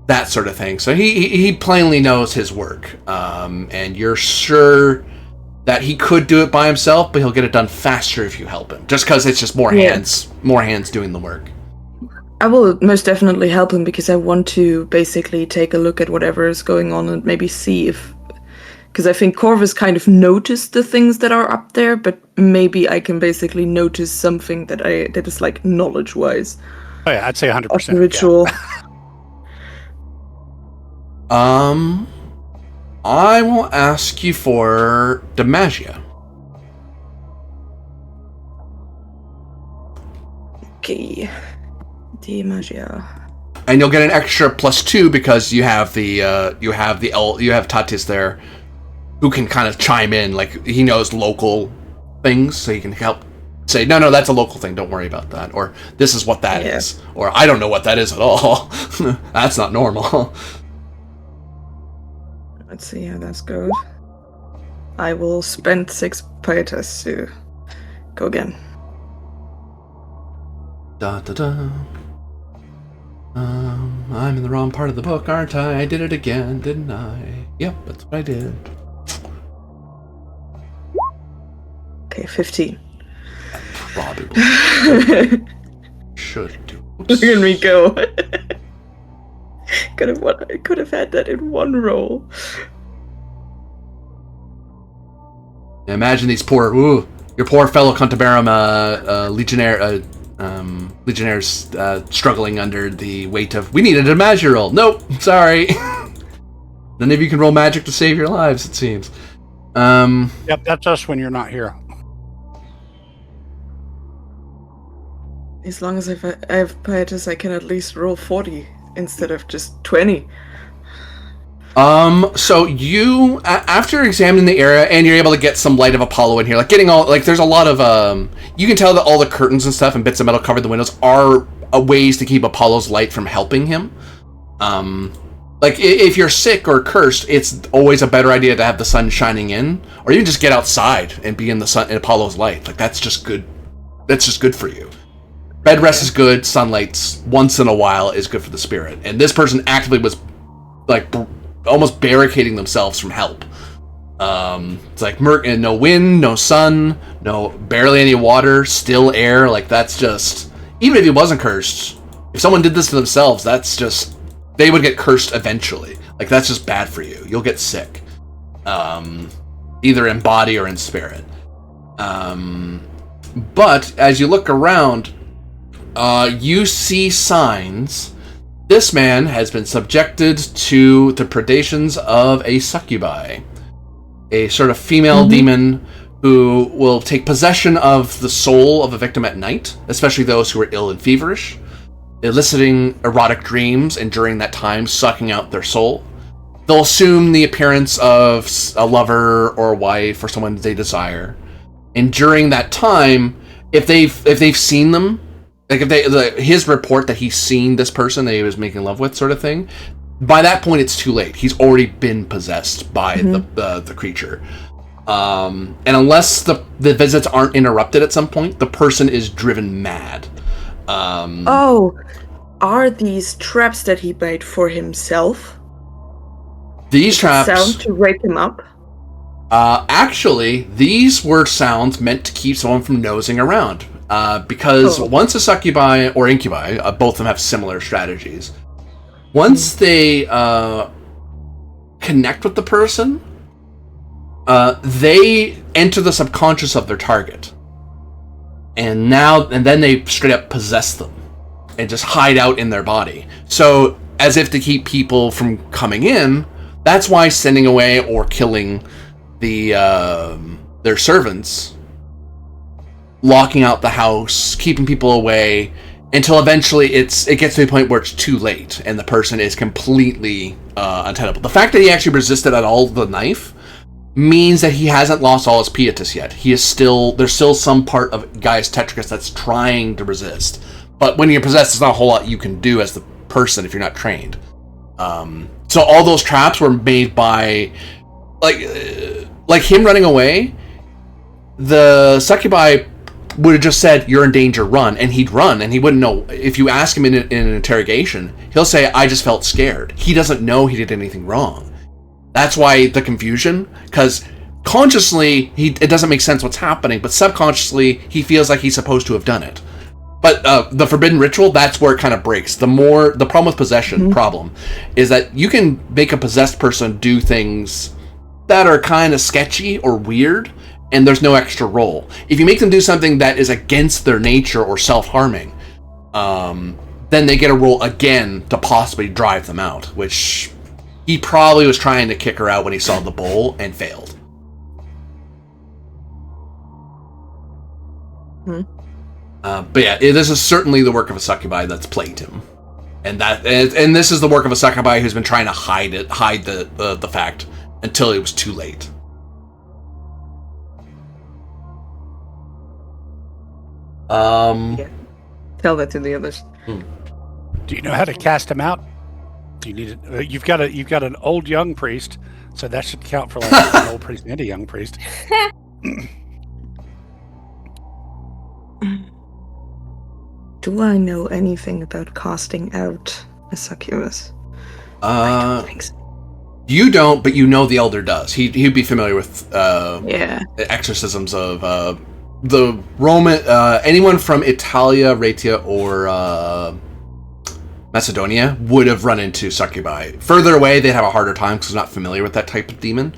that sort of thing. So he plainly knows his work, and you're sure that he could do it by himself, but he'll get it done faster if you help him. Just because it's just more hands doing the work. I will most definitely help him because I want to basically take a look at whatever is going on and maybe see if... Because I think Corvus kind of noticed the things that are up there, but maybe I can basically notice something that is like knowledge-wise. Oh yeah, I'd say 100%. Of the ritual. Yeah. I will ask you for Demagia. Okay. Demagia. And you'll get an extra +2 because you have Tatis there, who can kind of chime in. Like he knows local things, so he can help say, no, that's a local thing. Don't worry about that. Or this is what that is. Or I don't know what that is at all. That's not normal. Let's see how that's good. I will spend 6 pietas to go again. Da da da. I'm in the wrong part of the book, aren't I? I did it again, didn't I? Yep, that's what I did. Okay, 15. Probably should do. Look at me go. Could have had that in one roll. Imagine these your poor fellow Cantabarum legionnaires struggling under the weight of, we needed a magic roll. Nope, sorry. None of you can roll magic to save your lives, it seems. Yep, that's us when you're not here. As long as I have pietas, I can at least roll 40 instead of just 20. So you, after examining the area, and you're able to get some light of Apollo in here, like getting all, like there's a lot of, you can tell that all the curtains and stuff and bits of metal covered the windows are ways to keep Apollo's light from helping him. Like if you're sick or cursed, it's always a better idea to have the sun shining in, or even just get outside and be in the sun, in Apollo's light. Like that's just good. That's just good for you. Bed rest is good. Sunlight once in a while is good for the spirit. And this person actively was like almost barricading themselves from help. It's like and no wind, no sun, barely any water, still air. Like that's just, even if he wasn't cursed, if someone did this to themselves, that's just, they would get cursed eventually. Like that's just bad for you. You'll get sick, either in body or in spirit. But as you look around, you see signs. This man has been subjected to the predations of a succubi, a sort of female demon who will take possession of the soul of a victim at night, especially those who are ill and feverish, eliciting erotic dreams, and during that time sucking out their soul. They'll assume the appearance of a lover or a wife or someone they desire, and during that time, if they've seen them, like if his report that he's seen this person that he was making love with, sort of thing, by that point it's too late. He's already been possessed by the creature, and unless the visits aren't interrupted at some point, the person is driven mad. Are these traps that he made for himself? These traps sound to wake him up? Actually, these were sounds meant to keep someone from nosing around. Because once a succubi or incubi, both of them have similar strategies. Once they kind connect with the person, they enter the subconscious of their target. And then they straight up possess them and just hide out in their body. So, as if to keep people from coming in, that's why sending away or killing their servants, locking out the house, keeping people away, until eventually it gets to the point where it's too late and the person is completely untenable. The fact that he actually resisted at all the knife means that he hasn't lost all his pietas yet. There's still some part of Gaius Tetricus that's trying to resist. But when you're possessed, there's not a whole lot you can do as the person if you're not trained. So all those traps were made by, like him running away. The succubi would have just said, "You're in danger, run," and he'd run, and he wouldn't know. If you ask him in an interrogation, he'll say, "I just felt scared." He doesn't know he did anything wrong. That's why the confusion, because consciously it doesn't make sense what's happening, but subconsciously he feels like he's supposed to have done it. But the forbidden ritual, that's where it kind of breaks. The problem with possession problem is that you can make a possessed person do things that are kind of sketchy or weird, and there's no extra roll. If you make them do something that is against their nature or self-harming, then they get a roll again to possibly drive them out, which he probably was trying to kick her out when he saw the bowl and failed. But yeah, this is certainly the work of a succubi that's plagued him, and this is the work of a succubi who's been trying to hide the fact until it was too late. Yeah. Tell that to the others. Do you know how to cast him out? Do you need it? You've got an old young priest, so that should count for like an old priest and a young priest. Do I know anything about casting out a succubus? I don't think so. You don't, but you know the elder does. He'd be familiar with exorcisms of the Roman, anyone from Italia, Raetia, or Macedonia would have run into succubi. Further away, they'd have a harder time because they're not familiar with that type of demon.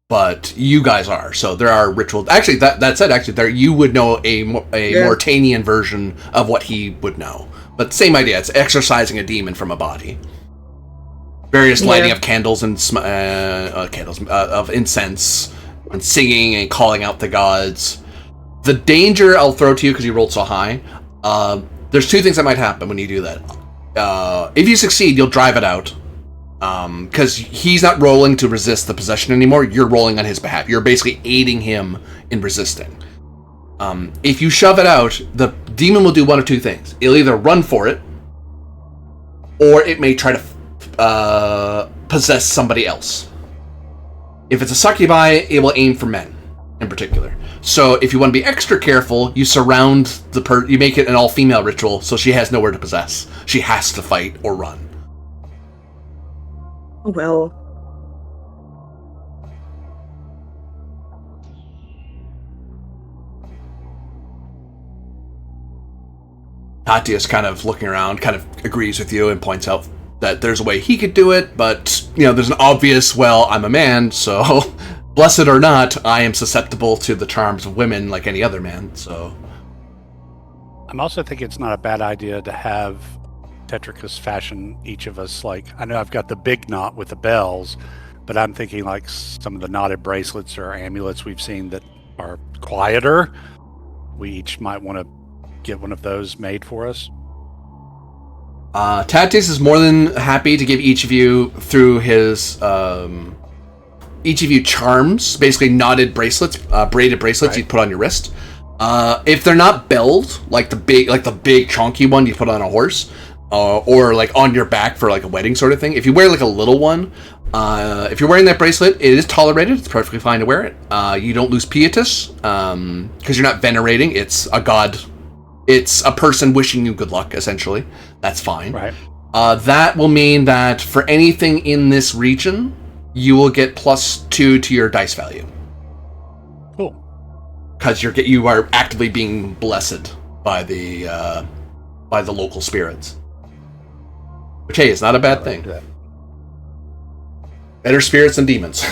But you guys are, so there are rituals. Actually, that said, there you would know a Mortanian version of what he would know. But same idea. It's exorcising a demon from a body. Various lighting of candles and of incense, and singing and calling out the gods. The danger I'll throw to you because you rolled so high. There's two things that might happen when you do that. If you succeed, you'll drive it out. Because he's not rolling to resist the possession anymore. You're rolling on his behalf. You're basically aiding him in resisting. If you shove it out, the demon will do one of two things. It'll either run for it, or it may try to possess somebody else. If it's a succubi, it will aim for men in particular. So if you want to be extra careful, you surround you make it an all-female ritual, so she has nowhere to possess. She has to fight or run. Well, Tatius kind of looking around, kind of agrees with you and points out that there's a way he could do it, but, there's an obvious, well, I'm a man, so blessed or not, I am susceptible to the charms of women like any other man, so. I'm also thinking it's not a bad idea to have Tetricus fashion each of us, like, I know I've got the big knot with the bells, but I'm thinking like some of the knotted bracelets or amulets we've seen that are quieter. We each might want to get one of those made for us. Tatius is more than happy to give each of you through his charms, basically knotted bracelets, braided bracelets you'd put on your wrist. If they're not belled, like the big chunky one you put on a horse, or like on your back for like a wedding sort of thing. If you wear like a little one, if you're wearing that bracelet, it is tolerated. It's perfectly fine to wear it. You don't lose pietas because you're not venerating. It's a god. It's a person wishing you good luck, essentially. That's fine. Right. That will mean that for anything in this region, you will get +2 to your dice value. Cool. Because you are actively being blessed by the local spirits. Which, hey, it's not a bad thing. Better spirits than demons.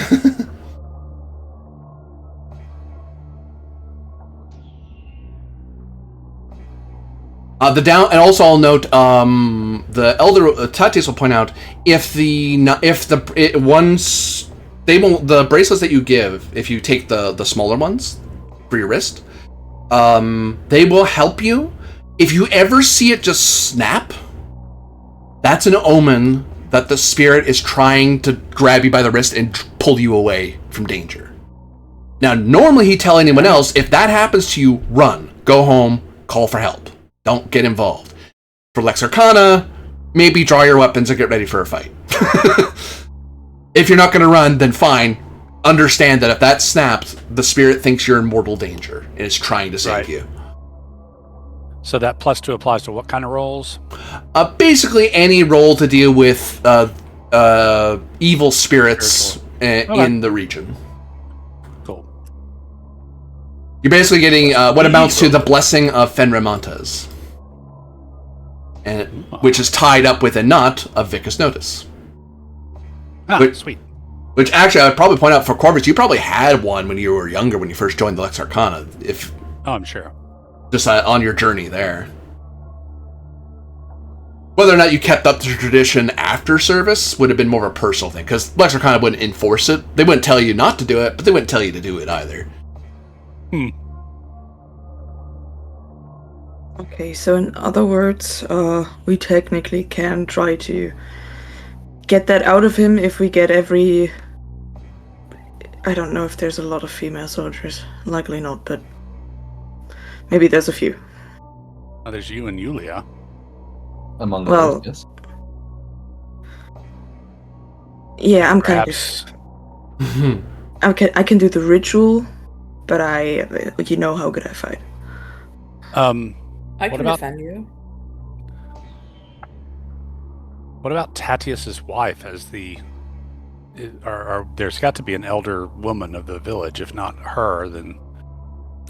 And also I'll note, the elder Tatis will point out the bracelets that you give, if you take the smaller ones for your wrist, they will help you. If you ever see it just snap, that's an omen that the spirit is trying to grab you by the wrist and pull you away from danger. Now, normally he'd tell anyone else, if that happens to you, run, go home, call for help. Don't get involved. For Lex Arcana, maybe draw your weapons and get ready for a fight. If you're not going to run, then fine. Understand that if that snaps, the spirit thinks you're in mortal danger and is trying to save you. So that +2 applies to what kind of rolls? Basically, any roll to deal with evil spirits in the region. Cool. You're basically getting what amounts to the blessing of Fenrir and which is tied up with a knot of Vicus Notus. Sweet. Which actually, I would probably point out for Corvus, you probably had one when you were younger, when you first joined the Lex Arcana. I'm sure. Just on your journey there. Whether or not you kept up the tradition after service would have been more of a personal thing, because Lex Arcana wouldn't enforce it. They wouldn't tell you not to do it, but they wouldn't tell you to do it either. Okay, so in other words, we technically can try to get that out of him if we get every... I don't know if there's a lot of female soldiers. Likely not, but maybe there's a few. Oh, there's you and Yulia. Among Well, others, yes. Yeah, I'm Perhaps. kind of... I can do the ritual, but you know how good I fight. I can defend you. What about Tatius's wife as there's got to be an elder woman of the village. If not her, then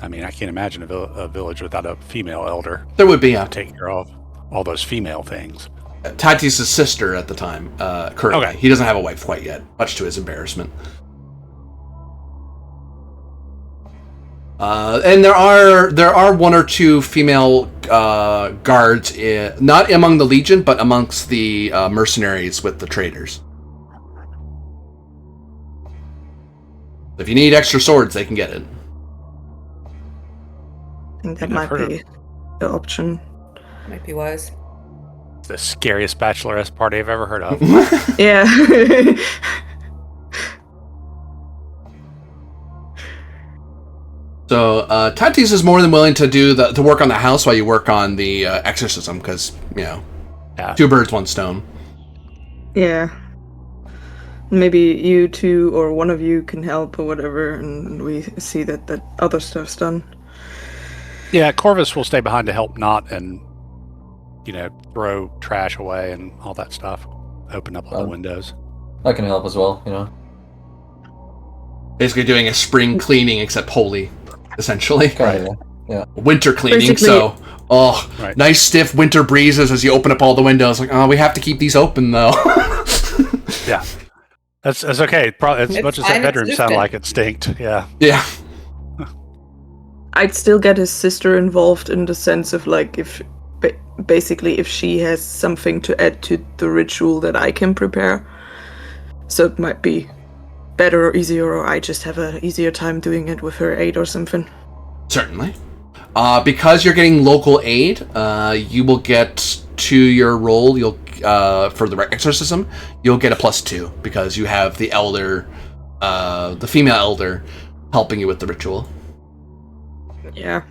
I can't imagine a village without a female elder. There would be, to take care of all those female things. Tatis' sister at the time, currently. Okay. He doesn't have a wife quite yet, much to his embarrassment. And there are one or two female guards, not among the Legion, but amongst the mercenaries with the traders. If you need extra swords, they can get it. I think that might be the option. Might be wise. It's the scariest bachelorette party I've ever heard of. Yeah. So Tatis is more than willing to do to work on the house while you work on the exorcism, because two birds, one stone. Yeah. Maybe you two or one of you can help or whatever, and we see that other stuff's done. Yeah, Corvus will stay behind to help Knot and throw trash away and all that stuff. Open up all the windows. I can help as well, Basically doing a spring cleaning, except holy, essentially. Kinda, yeah. Winter cleaning, Basically, nice stiff winter breezes as you open up all the windows. Like, we have to keep these open, though. Yeah. That's okay. Probably as much as that bedroom sounded like it stinked. Yeah. Yeah. I'd still get his sister involved in the sense of if she has something to add to the ritual that I can prepare. So it might be better or easier, or I just have an easier time doing it with her aid or something. Certainly. Because you're getting local aid, you will get to your roll. You'll for the exorcism, you'll get a +2 because you have the elder, the female elder, helping you with the ritual. Yeah.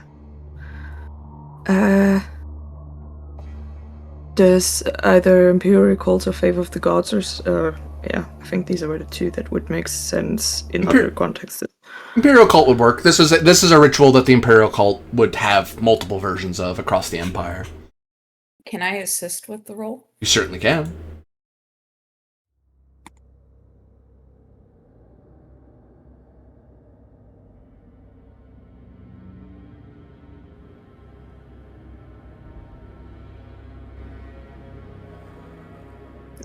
Does either Imperial Cult or Favor of the Gods or I think these are the two that would make sense in other contexts. Imperial Cult would work. This is a ritual that the Imperial Cult would have multiple versions of across the Empire. Can I assist with the roll? You certainly can.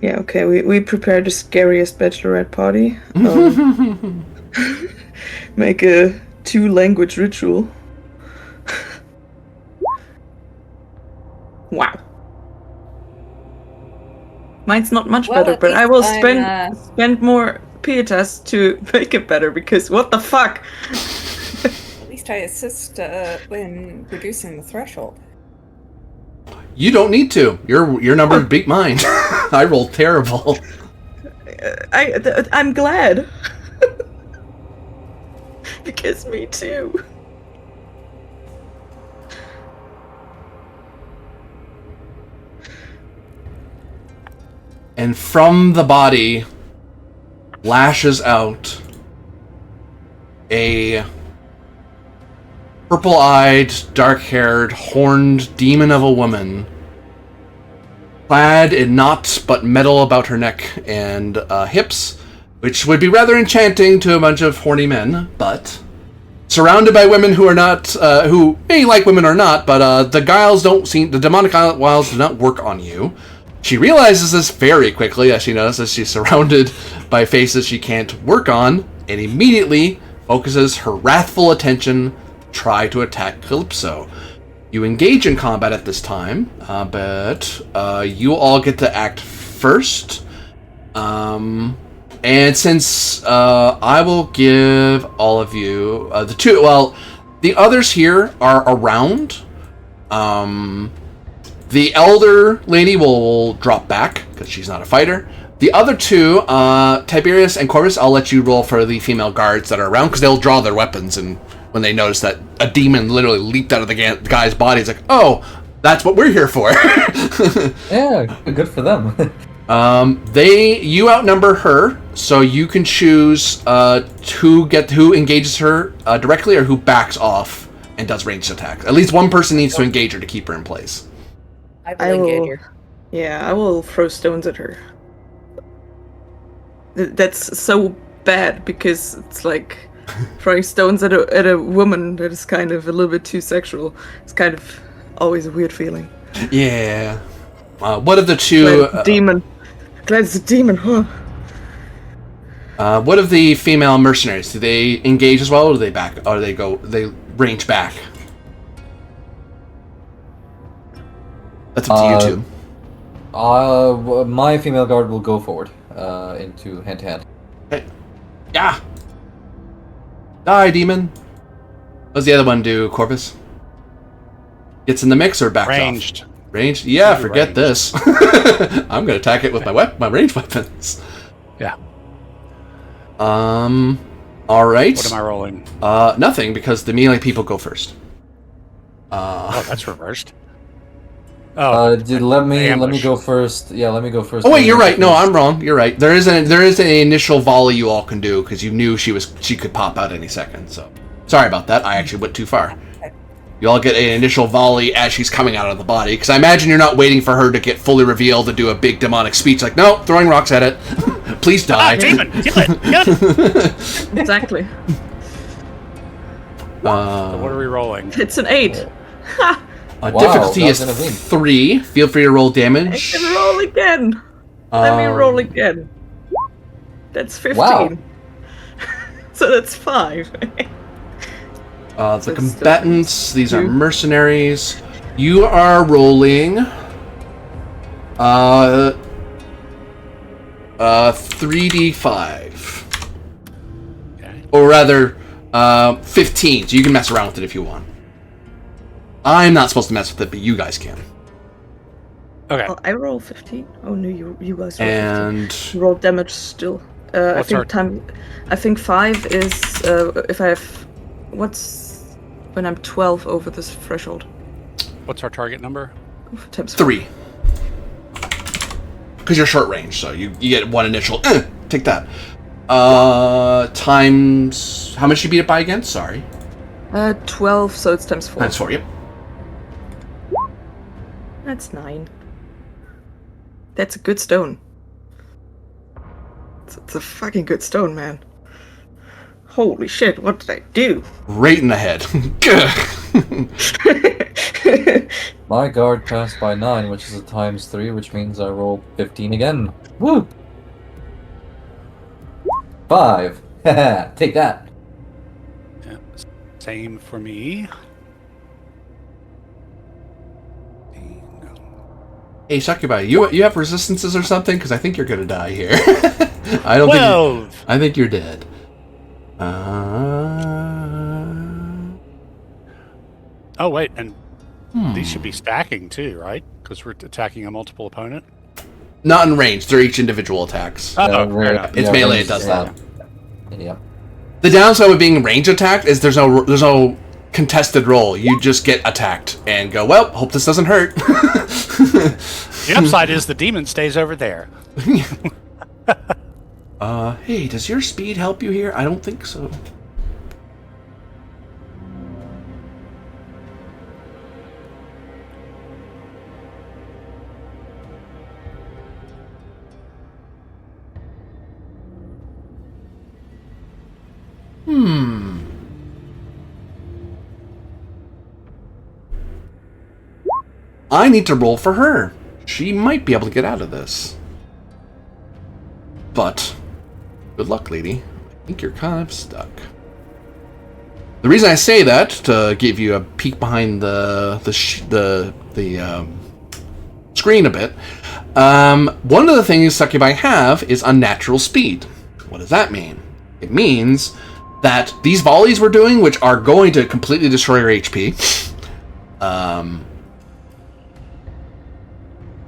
Yeah, okay, we prepared the scariest bachelorette party. Make a 2-language ritual. Wow. Mine's not much Well, better, at but I least will I'm, spend more pietas to make it better, because what the fuck? At least I assist in reducing the threshold. You don't need to. Your numbers beat mine. I rolled terrible. I'm glad. Because me too. And from the body lashes out a purple-eyed, dark-haired, horned demon of a woman, clad in naught but metal about her neck and hips, which would be rather enchanting to a bunch of horny men, but surrounded by women who are not, who may like women or not, but the demonic wiles do not work on you. She realizes this very quickly as she notices she's surrounded by faces she can't work on, and immediately focuses her wrathful attention to try to attack Calypso. You engage in combat at this time, but you all get to act first. And since I will give all of you the others here are around. The elder lady will drop back because she's not a fighter. The other two, Tiberius and Corvus, I'll let you roll for the female guards that are around because they'll draw their weapons, and when they notice that a demon literally leaped out of the guy's body, it's like, oh, that's what we're here for. Yeah, good for them. You outnumber her, so you can choose who engages her directly or who backs off and does ranged attacks. At least one person needs to engage her to keep her in place. I will engage her. Yeah, I will throw stones at her. That's so bad because it's like throwing stones at a woman that is kind of a little bit too sexual. It's kind of always a weird feeling. Yeah. What of the two? Demon. Glad it's a demon, huh? What of the female mercenaries? Do they engage as well, or do they back? Or they range back? That's up to you two. My female guard will go forward into hand to hand. Okay. Yeah. Die, demon. What does the other one do, Corvus? Gets in the mix or backs Ranged. off? Ranged? Yeah, forget Ranged. this. I'm gonna attack it with my ranged weapons. Yeah. All right. What am I rolling? Nothing, because the melee people go first. Oh, that's reversed. Let me ambush. go first. Yeah, let me go first. Oh wait, you're right. No, I'm wrong. You're right. There is an initial volley you all can do because you knew she could pop out any second. So sorry about that. I actually went too far. You all get an initial volley as she's coming out of the body, because I imagine you're not waiting for her to get fully revealed and do a big demonic speech like, no, throwing rocks at it. Please die. Demon, kill it, kill it. Exactly. So what are we rolling? It's an 8. Wow, Difficulty that is was gonna win. 3. Feel free to roll I damage. can roll again. Let me roll again. That's 15. Wow. So that's 5. The combatants, these are mercenaries. You are rolling 3d5. Okay. Or rather, 15, so you can mess around with it if you want. I'm not supposed to mess with it, but you guys can. Okay. Oh, I roll 15. Oh no, you guys roll And 15. Roll damage still. I think 5 is if I have when I'm 12 over this threshold. What's our target number? Times 3. Because you're short range, so you get one initial. Take that. Times how much you beat it by again? Sorry. 12, so it's times 4. Times 4. Yep. That's 9. That's a good stone. It's a fucking good stone, man. Holy shit, what did I do? Right in the head. My guard passed by 9, which is a ×3, which means I roll 15 again. Woo! 5. Haha, take that. Yeah. Same for me. Hey, Succubi, you have resistances or something? Because I think you're gonna die here. I don't 12. think. I think you're dead. Oh wait, and these should be stacking too, right? Because we're attacking a multiple opponent. Not in range. They're each individual attacks. Oh, fair enough. It's melee. It does that. Yep. The downside with being range attacked is there's no contested roll. You just get attacked and go, well, hope this doesn't hurt. The upside is the demon stays over there. Hey, does your speed help you here? I don't think so. I need to roll for her. She might be able to get out of this. But, good luck, lady. I think you're kind of stuck. The reason I say that, to give you a peek behind the screen a bit, one of the things Succubi have is unnatural speed. What does that mean? It means that these volleys we're doing, which are going to completely destroy your HP,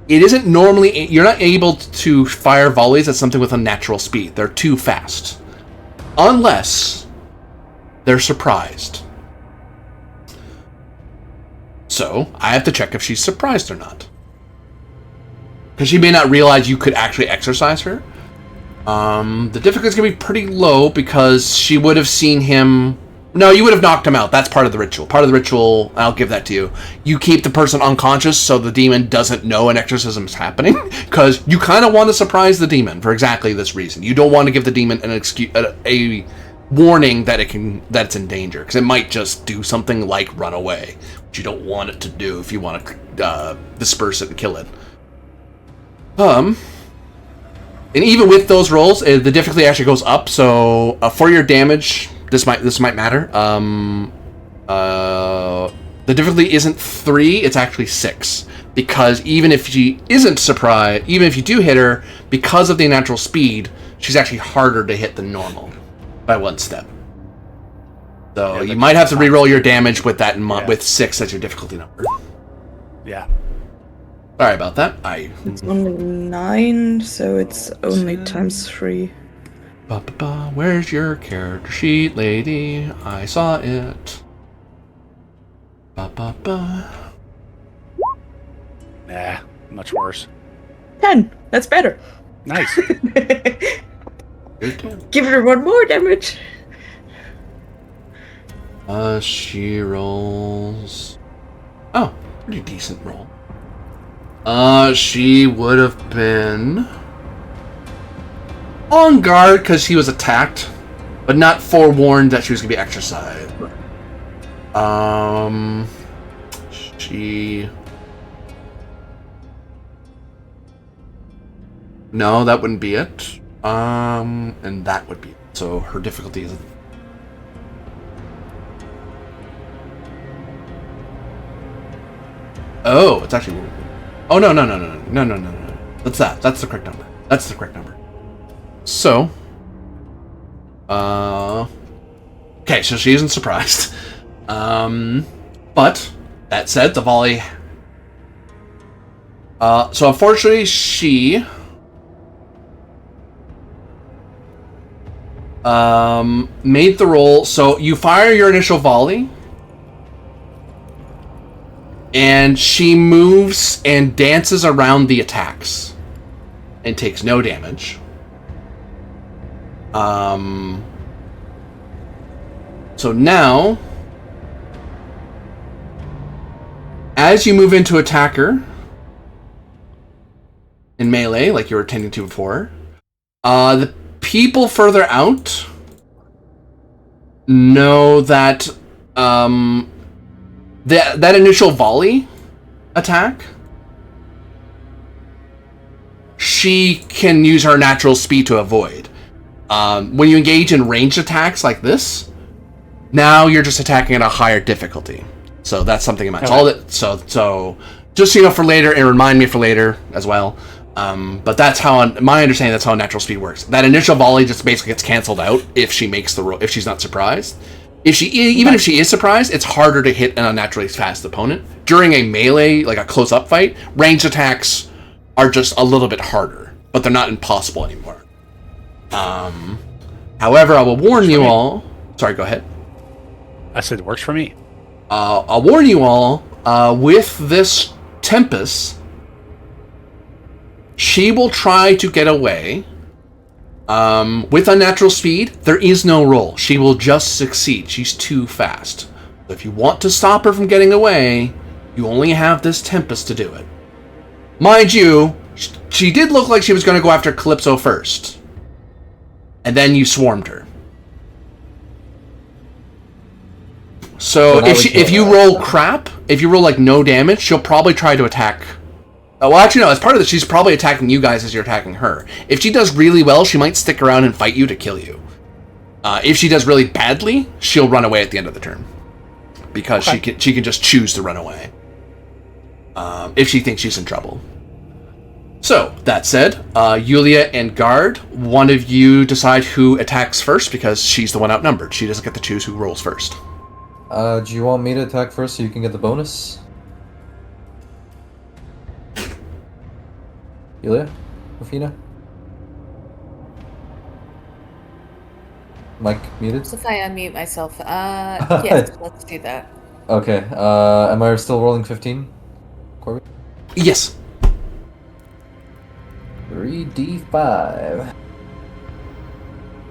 it isn't normally... You're not able to fire volleys at something with unnatural speed. They're too fast. Unless they're surprised. So, I have to check if she's surprised or not. Because she may not realize you could actually exercise her. The difficulty's going to be pretty low because she would have seen him... No, you would have knocked him out. That's part of the ritual. Part of the ritual, I'll give that to you. You keep the person unconscious so the demon doesn't know an exorcism is happening. Because you kind of want to surprise the demon for exactly this reason. You don't want to give the demon an excuse, a warning that it's in danger. Because it might just do something like run away. Which you don't want it to do if you want to disperse it and kill it. And even with those rolls, the difficulty actually goes up. So for your damage... This might matter. The difficulty isn't 3, it's actually 6. Because even if she isn't surprised, even if you do hit her, because of the natural speed, she's actually harder to hit than normal by 1 step. So Yeah, you might have to re-roll your damage with that in with 6 as your difficulty number. Yeah. Sorry about that. It's only 9, so it's only ×3. Where's your character sheet, lady? I saw it. Nah, much worse. 10. That's better. Nice. Give her 1 more damage. She rolls... Oh, pretty decent roll. She would have been... on guard because she was attacked, but not forewarned that she was going to be exercised. No, that wouldn't be it. And that would be it. So her difficulty is... Oh, it's actually... Oh, no. That's that. That's the correct number. That's the correct number. So, okay, so she isn't surprised. But, that said, the volley... so unfortunately, she... made the roll. So, you fire your initial volley. And she moves and dances around the attacks. And takes no damage. So now, as you move into attacker in melee, like you were attending to before, the people further out know that that initial volley attack, she can use her natural speed to avoid. When you engage in ranged attacks like this, now you're just attacking at a higher difficulty. So that's something in mind. Okay. So just for later, and remind me for later as well. But that's how, my understanding, that's how natural speed works. That initial volley just basically gets canceled out if she makes the roll, if she's not surprised. If she is surprised, it's harder to hit an unnaturally fast opponent. During a melee, like a close-up fight, ranged attacks are just a little bit harder, but they're not impossible anymore. However, I will warn you all. Sorry, go ahead. I said it works for me. I'll warn you all, with this Tempest, she will try to get away. With unnatural speed, there is no roll. She will just succeed. She's too fast. If you want to stop her from getting away, you only have this Tempest to do it. Mind you, she did look like she was going to go after Calypso first. And then you swarmed her. So if you roll crap, if you roll like no damage, she'll probably try to attack. Well, actually, no. As part of this, she's probably attacking you guys as you're attacking her. If she does really well, she might stick around and fight you to kill you. If she does really badly, she'll run away at the end of the turn, because she can just choose to run away if she thinks she's in trouble. So that said, Yulia and Guard, one of you decide who attacks first, because she's the one outnumbered. She doesn't get to choose who rolls first. Do you want me to attack first so you can get the bonus? Yulia? Rafina? Mic muted? So if I unmute myself, yes, let's do that. Okay, am I still rolling 15? Corby? Yes. 3d5.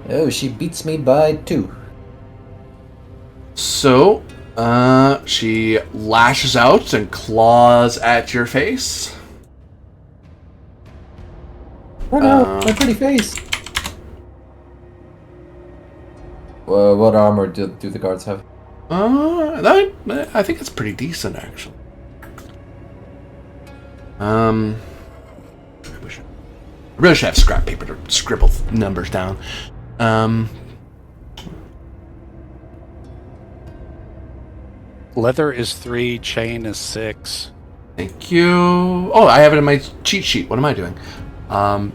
Oh, she beats me by 2. So, she lashes out and claws at your face. Oh no, my pretty face! Well, what armor do the guards have? I think it's pretty decent, actually. I really should have scrap paper to scribble numbers down. Leather is 3, chain is 6. Thank you. Oh, I have it in my cheat sheet. What am I doing?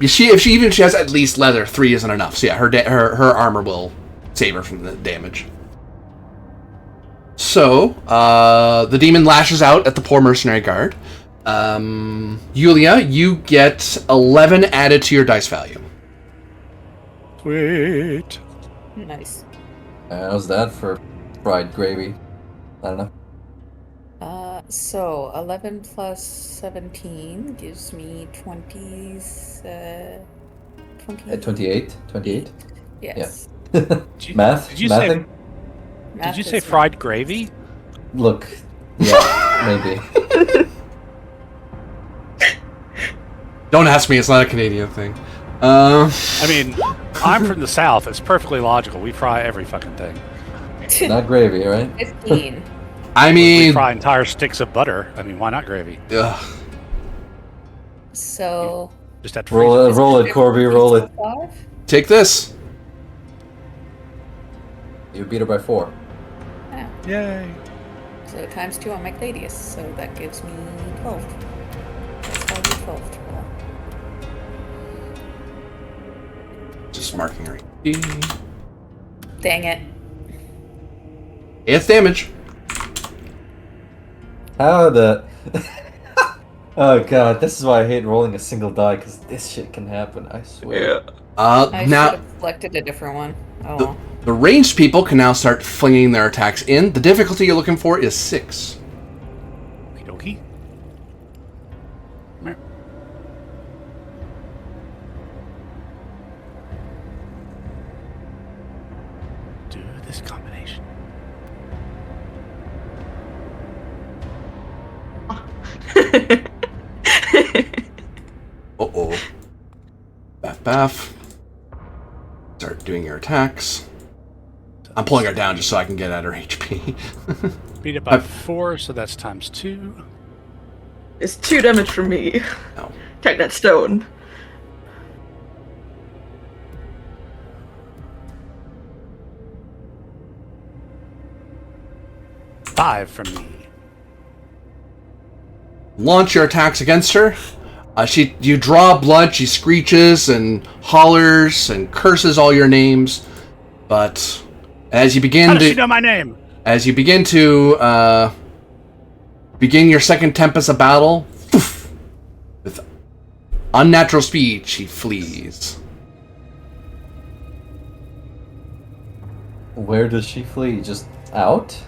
If she has at least leather, 3 isn't enough. So yeah, her armor will save her from the damage. So, the demon lashes out at the poor mercenary guard. Yulia, you get 11 added to your dice value. Sweet. Nice. How's that for fried gravy? I don't know. So 11 plus 17 gives me 20. 28? 28? Yes. Math? Did you Mathing? Did you say fried gravy? Look, yeah, maybe. Don't ask me, it's not a Canadian thing. I mean, I'm from the South. It's perfectly logical. We fry every fucking thing. Not gravy, right? 15. I We mean, fry entire sticks of butter. I mean, why not gravy? ugh. So. Just have to Roll freeze it, roll it, Corby, roll it. 5? Take this. You beat her by 4. Yeah. it. Yay. So times 2 on my Gladius, so that gives me 12. That's how I do 12 to roll. Just marking her. Dang it. It's damage. How the... Oh god, this is why I hate rolling a single die, because this shit can happen, I swear. I should Now, have selected a different one. Oh well. the ranged people can now start flinging their attacks in. The difficulty you're looking for is 6. Okie dokie. Do this combination. Uh-oh. Baff. Start doing your attacks. I'm pulling her down just so I can get at her HP. Beat it by 4, so that's times 2. It's 2 damage from me. No. Take that stone. Five from me. Launch your attacks against her. You draw blood. She screeches and hollers and curses all your names. But as you begin How does she know my name? As you begin to begin your second tempest of battle, with unnatural speed, she flees. Where does she flee? Just out?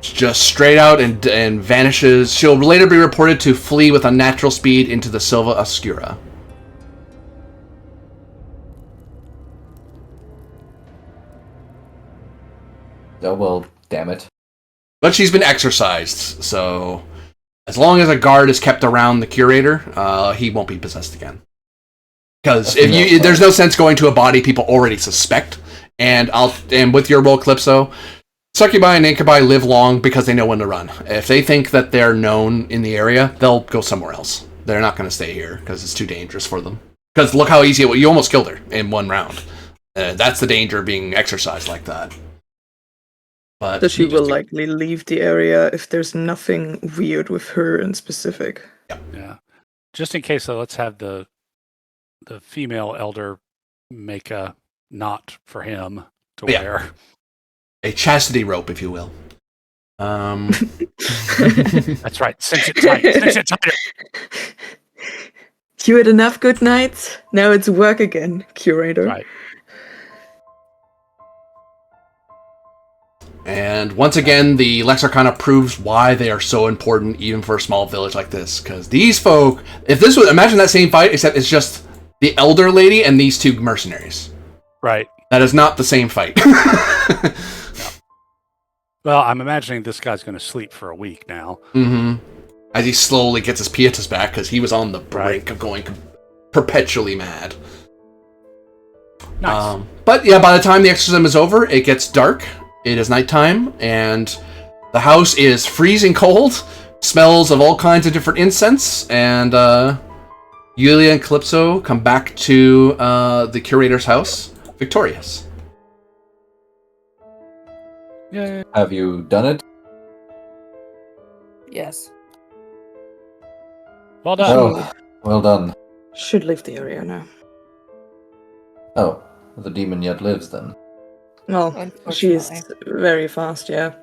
Just straight out and vanishes. She'll later be reported to flee with unnatural speed into the Silva Oscura. Oh, well, damn it. But she's been exorcised, so as long as a guard is kept around the curator, he won't be possessed again. Because there's no sense going to a body people already suspect. And with your role, Calypso, Succubi and Incubi live long because they know when to run. If they think that they're known in the area, they'll go somewhere else. They're not going to stay here because it's too dangerous for them. Because look how easy you almost killed her in 1 round. That's the danger of being exercised like that. But So she will likely leave the area if there's nothing weird with her in specific. Yeah. Just in case, though, let's have the female elder make a knot for him to wear. A chastity rope, if you will. That's right. Cinch it tight. Cinch it tighter. You had enough good nights. Now it's work again, curator. Right. And once again, the Lex Arcana proves why they are so important, even for a small village like this. Because these folk, imagine that same fight, except it's just the elder lady and these 2 mercenaries. Right. That is not the same fight. No. Well, I'm imagining this guy's going to sleep for a week now. Mm-hmm. As he slowly gets his pietas back, because he was on the brink of going perpetually mad. Nice. But yeah, by the time the exorcism is over, it gets dark. It is nighttime, and the house is freezing cold. Smells of all kinds of different incense, and Yulia and Calypso come back to the curator's house, victorious. Yeah. Have you done it? Yes. Well done. Oh, well done. Should leave the area now. Oh, the demon yet lives then. Well, she's very fast, yeah.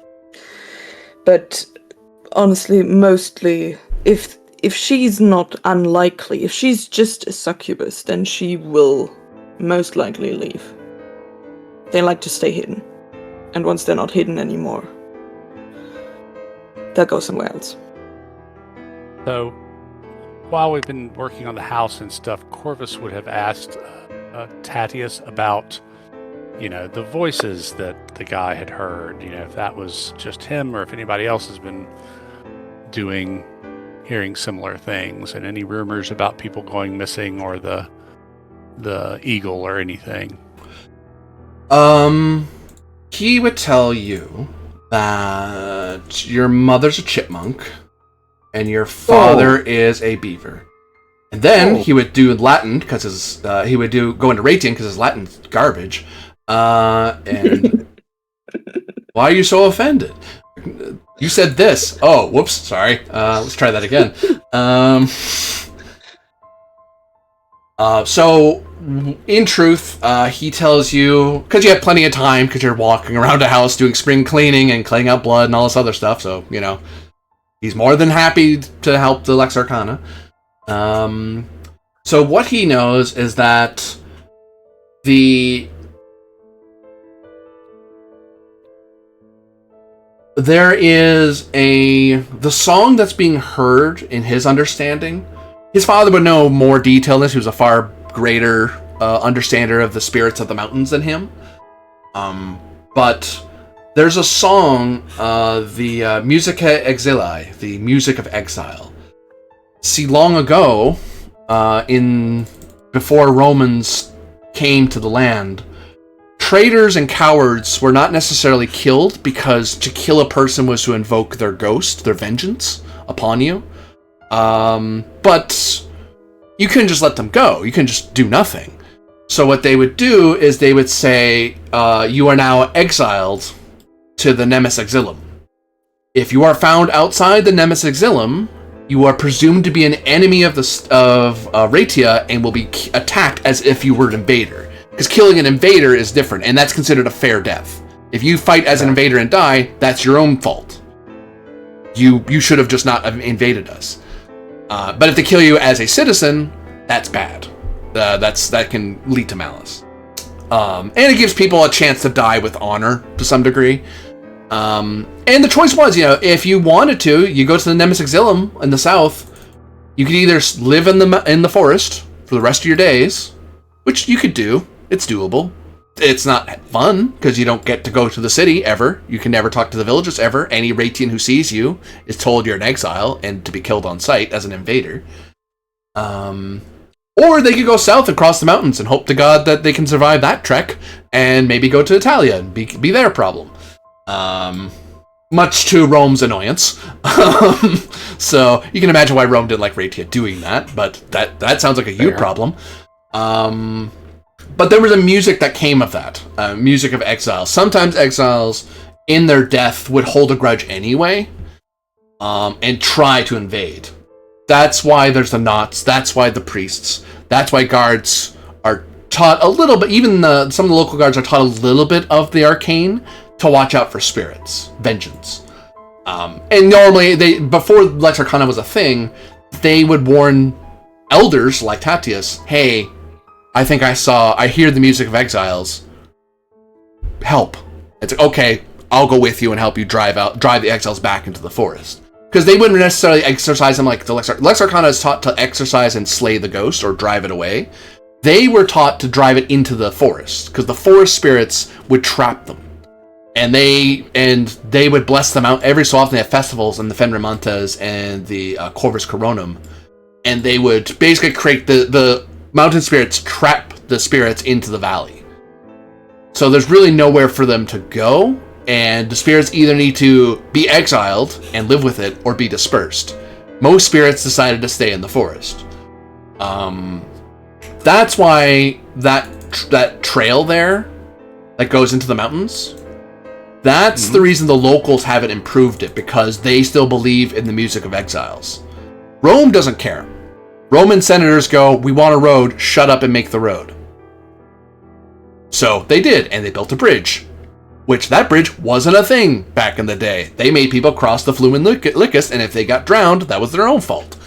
But honestly, mostly, if she's not unlikely, if she's just a succubus, then she will most likely leave. They like to stay hidden. And once they're not hidden anymore, they'll go somewhere else. So, while we've been working on the house and stuff, Corvus would have asked Tatius about, the voices that the guy had heard, if that was just him or if anybody else has been hearing similar things, and any rumors about people going missing or the eagle or anything. He would tell you that your mother's a chipmunk and your father is a beaver. And then he would do Latin because go into Ratian because his Latin's garbage. And why are you so offended? You said this. Oh, whoops, sorry. Let's try that again. So, in truth, he tells you, because you have plenty of time, because you're walking around a house doing spring cleaning and cleaning out blood and all this other stuff, so, he's more than happy to help the Lex Arcana. So what he knows is that there is the song that's being heard in his understanding. His father would know more detail on this. He was a far greater understander of the spirits of the mountains than him. But there's a song, the Musica Exili, the music of exile. See, long ago, before Romans came to the land, traitors and cowards were not necessarily killed because to kill a person was to invoke their ghost, their vengeance upon you. But you couldn't just let them go. You couldn't just do nothing. So what they would do is they would say, you are now exiled to the Nemes Exilium. If you are found outside the Nemes Exilium, you are presumed to be an enemy of Ratia and will be attacked as if you were an invader. Because killing an invader is different, and that's considered a fair death. If you fight as an invader and die, that's your own fault. You should have just not invaded us. But if they kill you as a citizen, that's bad. That can lead to malice. And it gives people a chance to die with honor to some degree. And the choice was, if you wanted to, you go to the Nemes Exilium in the south. You could either live in the forest for the rest of your days, which you could do. It's doable. It's not fun because you don't get to go to the city ever. You can never talk to the villagers ever. Any Ratian who sees you is told you're an exile and to be killed on sight as an invader. Or they could go south across the mountains and hope to God that they can survive that trek and maybe go to Italia and be their problem. Much to Rome's annoyance. So you can imagine why Rome didn't like Ratia doing that, but that sounds like a you problem. But there was a music that came of that. Music of exile. Sometimes exiles, in their death, would hold a grudge anyway, and try to invade. That's why there's the knots. That's why the priests. That's why guards are taught a little bit. Even some of the local guards are taught a little bit of the arcane to watch out for spirits, vengeance. And normally, before Lex Arcana was a thing, they would warn elders like Tatius, hey, I hear the music of exiles. Help. It's like, okay, I'll go with you and help you drive the exiles back into the forest. Because they wouldn't necessarily exorcise them like the Lex Arcana is taught to exorcise and slay the ghost or drive it away. They were taught to drive it into the forest because the forest spirits would trap them. And they would bless them out every so often. They have festivals in the Fenrimontes and the Corvus Coronum. And they would basically create the mountain spirits trap the spirits into the valley. So there's really nowhere for them to go. And the spirits either need to be exiled and live with it or be dispersed. Most spirits decided to stay in the forest. That's why that trail there that goes into the mountains, that's the reason the locals haven't improved it, because they still believe in the music of exiles. Rome doesn't care. Roman senators go, we want a road, shut up and make the road. So they did, and they built a bridge. Which that bridge wasn't a thing back in the day. They made people cross the Flumen Licus, and if they got drowned, that was their own fault.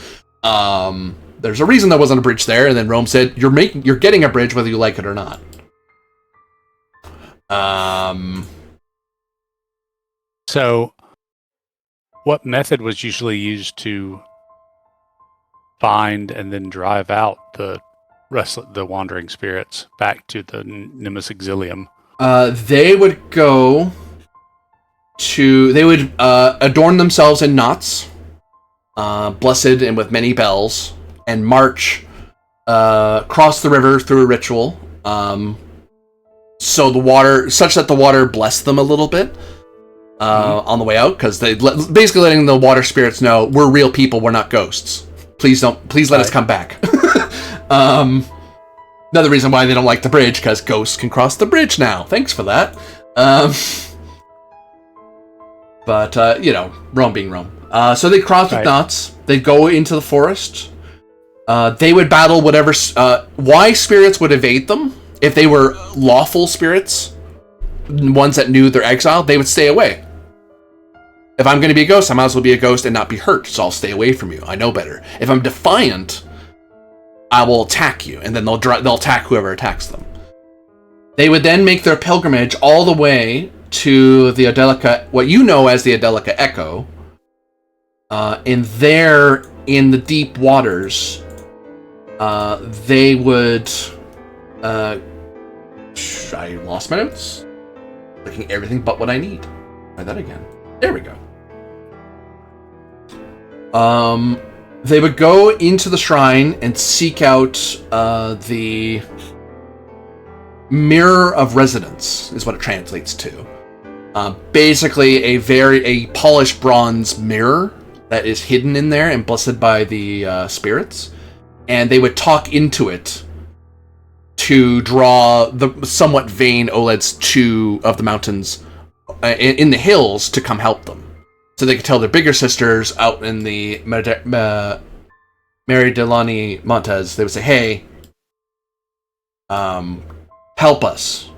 There's a reason there wasn't a bridge there, and then Rome said, you're getting a bridge whether you like it or not. So, what method was usually used to find and then drive out the wandering spirits back to the Nemes Exilium? They would adorn themselves in knots, blessed and with many bells, and march, cross the river through a ritual, such that the water blessed them a little bit, on the way out, because they basically letting the water spirits know, we're real people, we're not ghosts. Please let us come back. Another reason why they don't like the bridge, because ghosts can cross the bridge now. Thanks for that. But Rome being Rome. So they cross with knots. They go into the forest. They would battle whatever... why spirits would evade them, if they were lawful spirits, ones that knew their exile, they would stay away. If I'm going to be a ghost, I might as well be a ghost and not be hurt, so I'll stay away from you. I know better. If I'm defiant, I will attack you, and then they'll attack whoever attacks them. They would then make their pilgrimage all the way to the Adelica, what you know as the Adelica Echo, and there, in the deep waters, they would... I lost my notes. Looking everything but what I need. Try that again. There we go. They would go into the shrine and seek out the Mirror of Residence, is what it translates to. Basically, a polished bronze mirror that is hidden in there and blessed by the spirits, and they would talk into it to draw the somewhat vain Oleds of the mountains in the hills to come help them. So they could tell their bigger sisters out in the Meridelani Montes, they would say, hey, help us.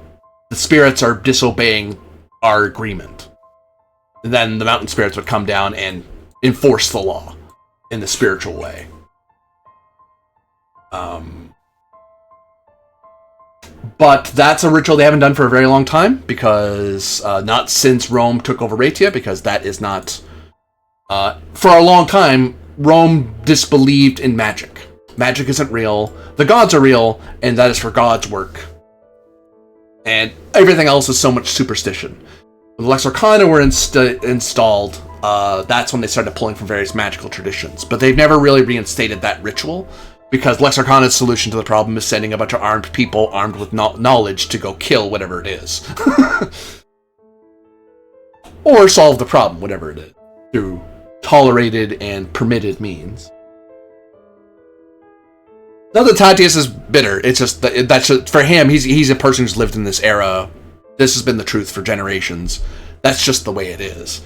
The spirits are disobeying our agreement. And then the mountain spirits would come down and enforce the law in the spiritual way. But that's a ritual they haven't done for a very long time, because not since Rome took over Raetia, because that is not... for a long time, Rome disbelieved in magic. Magic isn't real. The gods are real, and that is for God's work. And everything else is so much superstition. When the Lex Arcana were installed, that's when they started pulling from various magical traditions. But they've never really reinstated that ritual, because Lex Arcana's solution to the problem is sending a bunch of armed people armed with knowledge to go kill whatever it is. Or solve the problem, whatever it is, through tolerated and permitted means. Not that Tatius is bitter, it's just that's just, for him, he's a person who's lived in this era. This has been the truth for generations. That's just the way it is.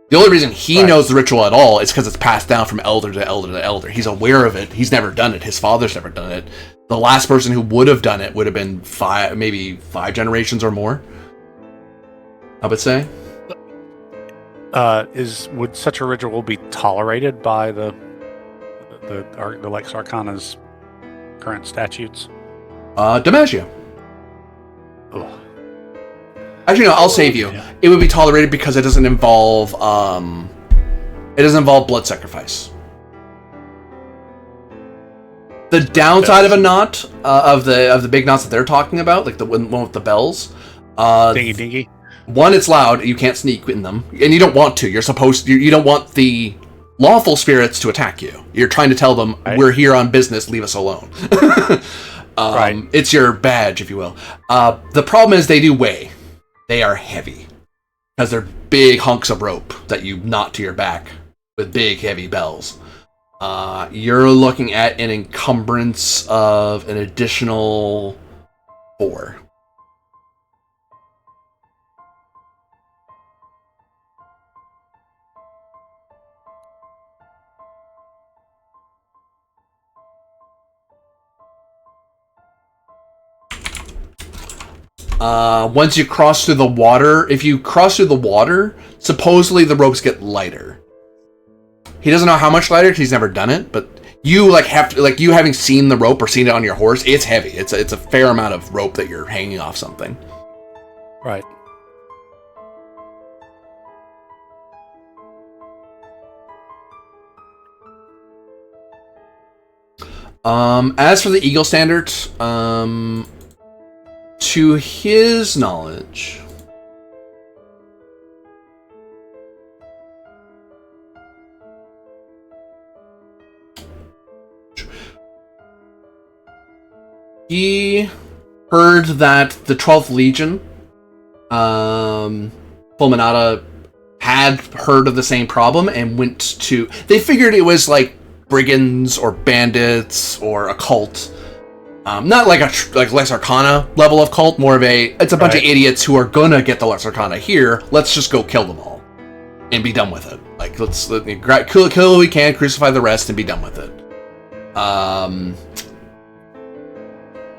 The only reason he knows the ritual at all is because it's passed down from elder to elder to elder. He's aware of it. He's never done it. His father's never done it. The last person who would have done it would have been maybe five generations or more, I would say. Would such a ritual be tolerated by the Lex Arcana's current statutes? Damagia. Ugh. Actually, no, I'll save you. Yeah. It would be tolerated because it doesn't involve blood sacrifice. The downside of a knot, of the big knots that they're talking about, like the one with the bells, dingy. One, it's loud. You can't sneak in them, and you don't want to. You're supposed to. You don't want the lawful spirits to attack you. You're trying to tell them, we're here on business. Leave us alone. It's your badge, if you will. The problem is they do weigh. They are heavy because they're big hunks of rope that you knot to your back with big, heavy bells. You're looking at an encumbrance of an additional 4. Once you cross through the water, if you cross through the water, supposedly the ropes get lighter. He doesn't know how much lighter, because he's never done it, but you have to, you having seen the rope or seen it on your horse, it's heavy. It's a fair amount of rope that you're hanging off something. Right. As for the Eagle Standard, to his knowledge, he heard that the 12th Legion, Fulminata, had heard of the same problem and went to... They figured it was like brigands or bandits or a cult. Not like Lex Arcana level of cult, more of it's a bunch of idiots who are gonna get the Lex Arcana here. Let's just go kill them all and be done with it. Let's kill who we can, crucify the rest, and be done with it.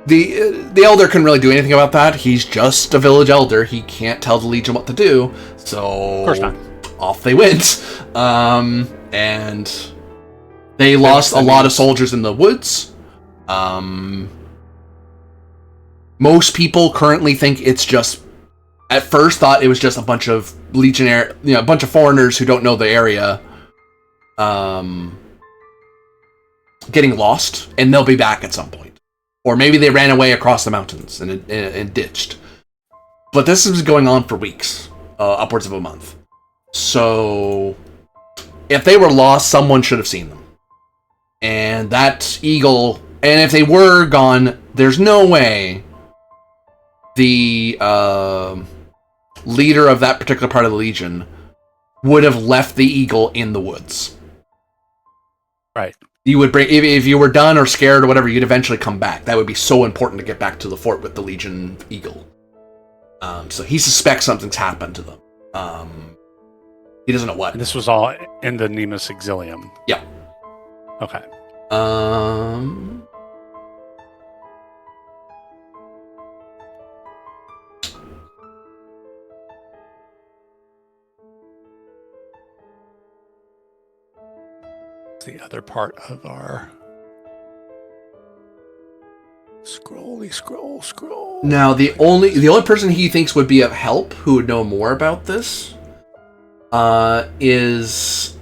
The elder couldn't really do anything about that. He's just a village elder. He can't tell the Legion what to do. So of course not. Off they went, and they lost a lot of soldiers in the woods. Most people currently think it's just, at first thought it was just a bunch of legionnaire, a bunch of foreigners who don't know the area, getting lost, and they'll be back at some point. Or maybe they ran away across the mountains and ditched. But this is going on for weeks, upwards of a month. So, if they were lost, someone should have seen them. And that eagle, and if they were gone, there's no way the leader of that particular part of the Legion would have left the eagle in the woods. Right. You would bring if you were done or scared or whatever, you'd eventually come back. That would be so important to get back to the fort with the Legion Eagle. So he suspects something's happened to them. He doesn't know what. And this was all in the Nemus Exilium. Yeah. Okay. The other part of our scroll. Now the only person he thinks would be of help, who would know more about this, is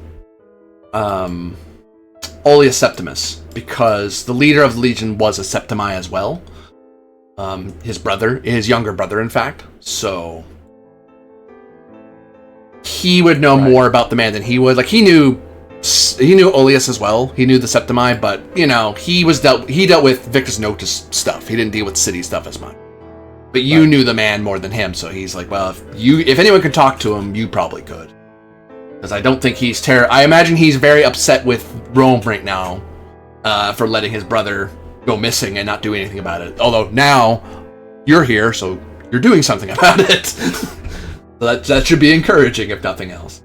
Oleus Septimus, because the leader of the Legion was a Septimi as well. His younger brother, in fact. So he would know more about the man than he would. Like he knew Oleus as well. He knew the Septimi, but he dealt with Victus Noctis stuff. He didn't deal with city stuff as much. But you knew the man more than him, so he's like, well, if anyone could talk to him, you probably could. Because I don't think he's I imagine he's very upset with Rome right now for letting his brother go missing and not do anything about it. Although now you're here, so you're doing something about it. So that should be encouraging, if nothing else.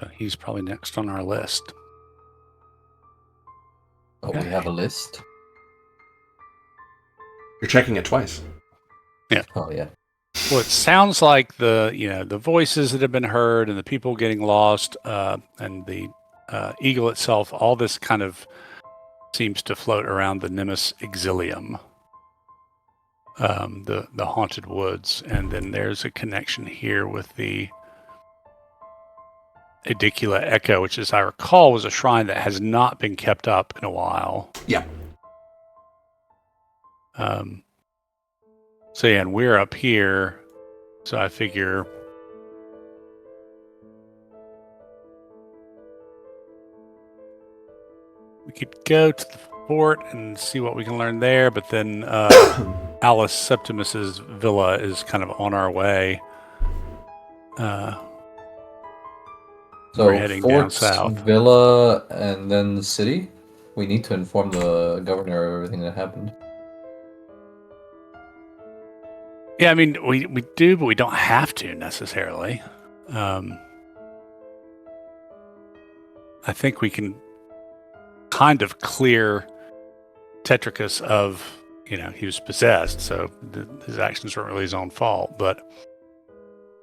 So he's probably next on our list. Oh, we have a list? You're checking it twice. Yeah. Oh, yeah. Well, it sounds like the voices that have been heard and the people getting lost and the eagle itself, all this kind of seems to float around the Nemus Exilium, the haunted woods. And then there's a connection here with the Edicula Echo, which, as I recall, was a shrine that has not been kept up in a while. Yeah. So yeah, and we're up here, so I figure we could go to the fort and see what we can learn there, but then Alice Septimus's villa is kind of on our way. So we're heading down south. Villa, and then the city. We need to inform the governor of everything that happened. Yeah, I mean, we do, but we don't have to necessarily. I think we can kind of clear Tetricus of, he was possessed, so his actions weren't really his own fault, but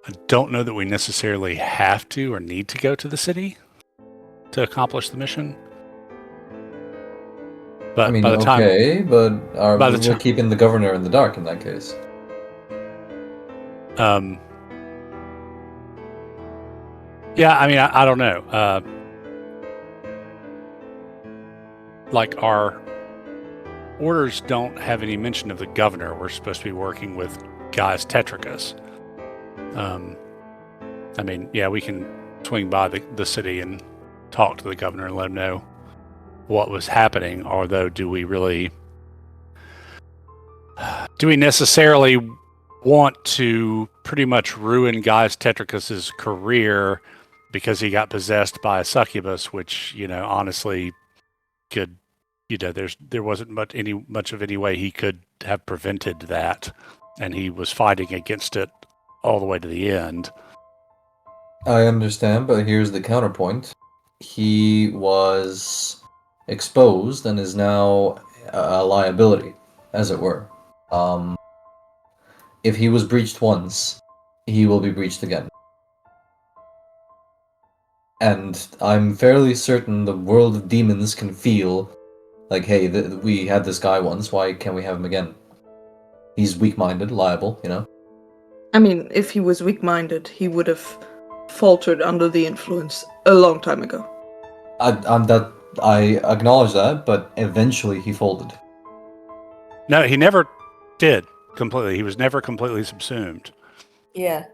I don't know that we necessarily have to or need to go to the city to accomplish the mission. But I mean, by the time, but we're keeping the governor in the dark in that case. Yeah, I mean, I don't know. Like, our orders don't have any mention of the governor. We're supposed to be working with Gaius Tetricus. I mean, yeah, we can swing by the city and talk to the governor and let him know what was happening. Although, do we necessarily want to pretty much ruin Gaius Tetricus's career because he got possessed by a succubus, which, honestly could, there wasn't much of any way he could have prevented that, and he was fighting against it all the way to the end. I understand, but here's the counterpoint. He was exposed and is now a liability, as it were. If he was breached once, he will be breached again. And I'm fairly certain the world of demons can feel like, hey, we had this guy once, why can't we have him again? He's weak-minded, liable, I mean, if he was weak-minded, he would have faltered under the influence a long time ago. I acknowledge that, but eventually he folded. No, he never did completely. He was never completely subsumed. Yeah.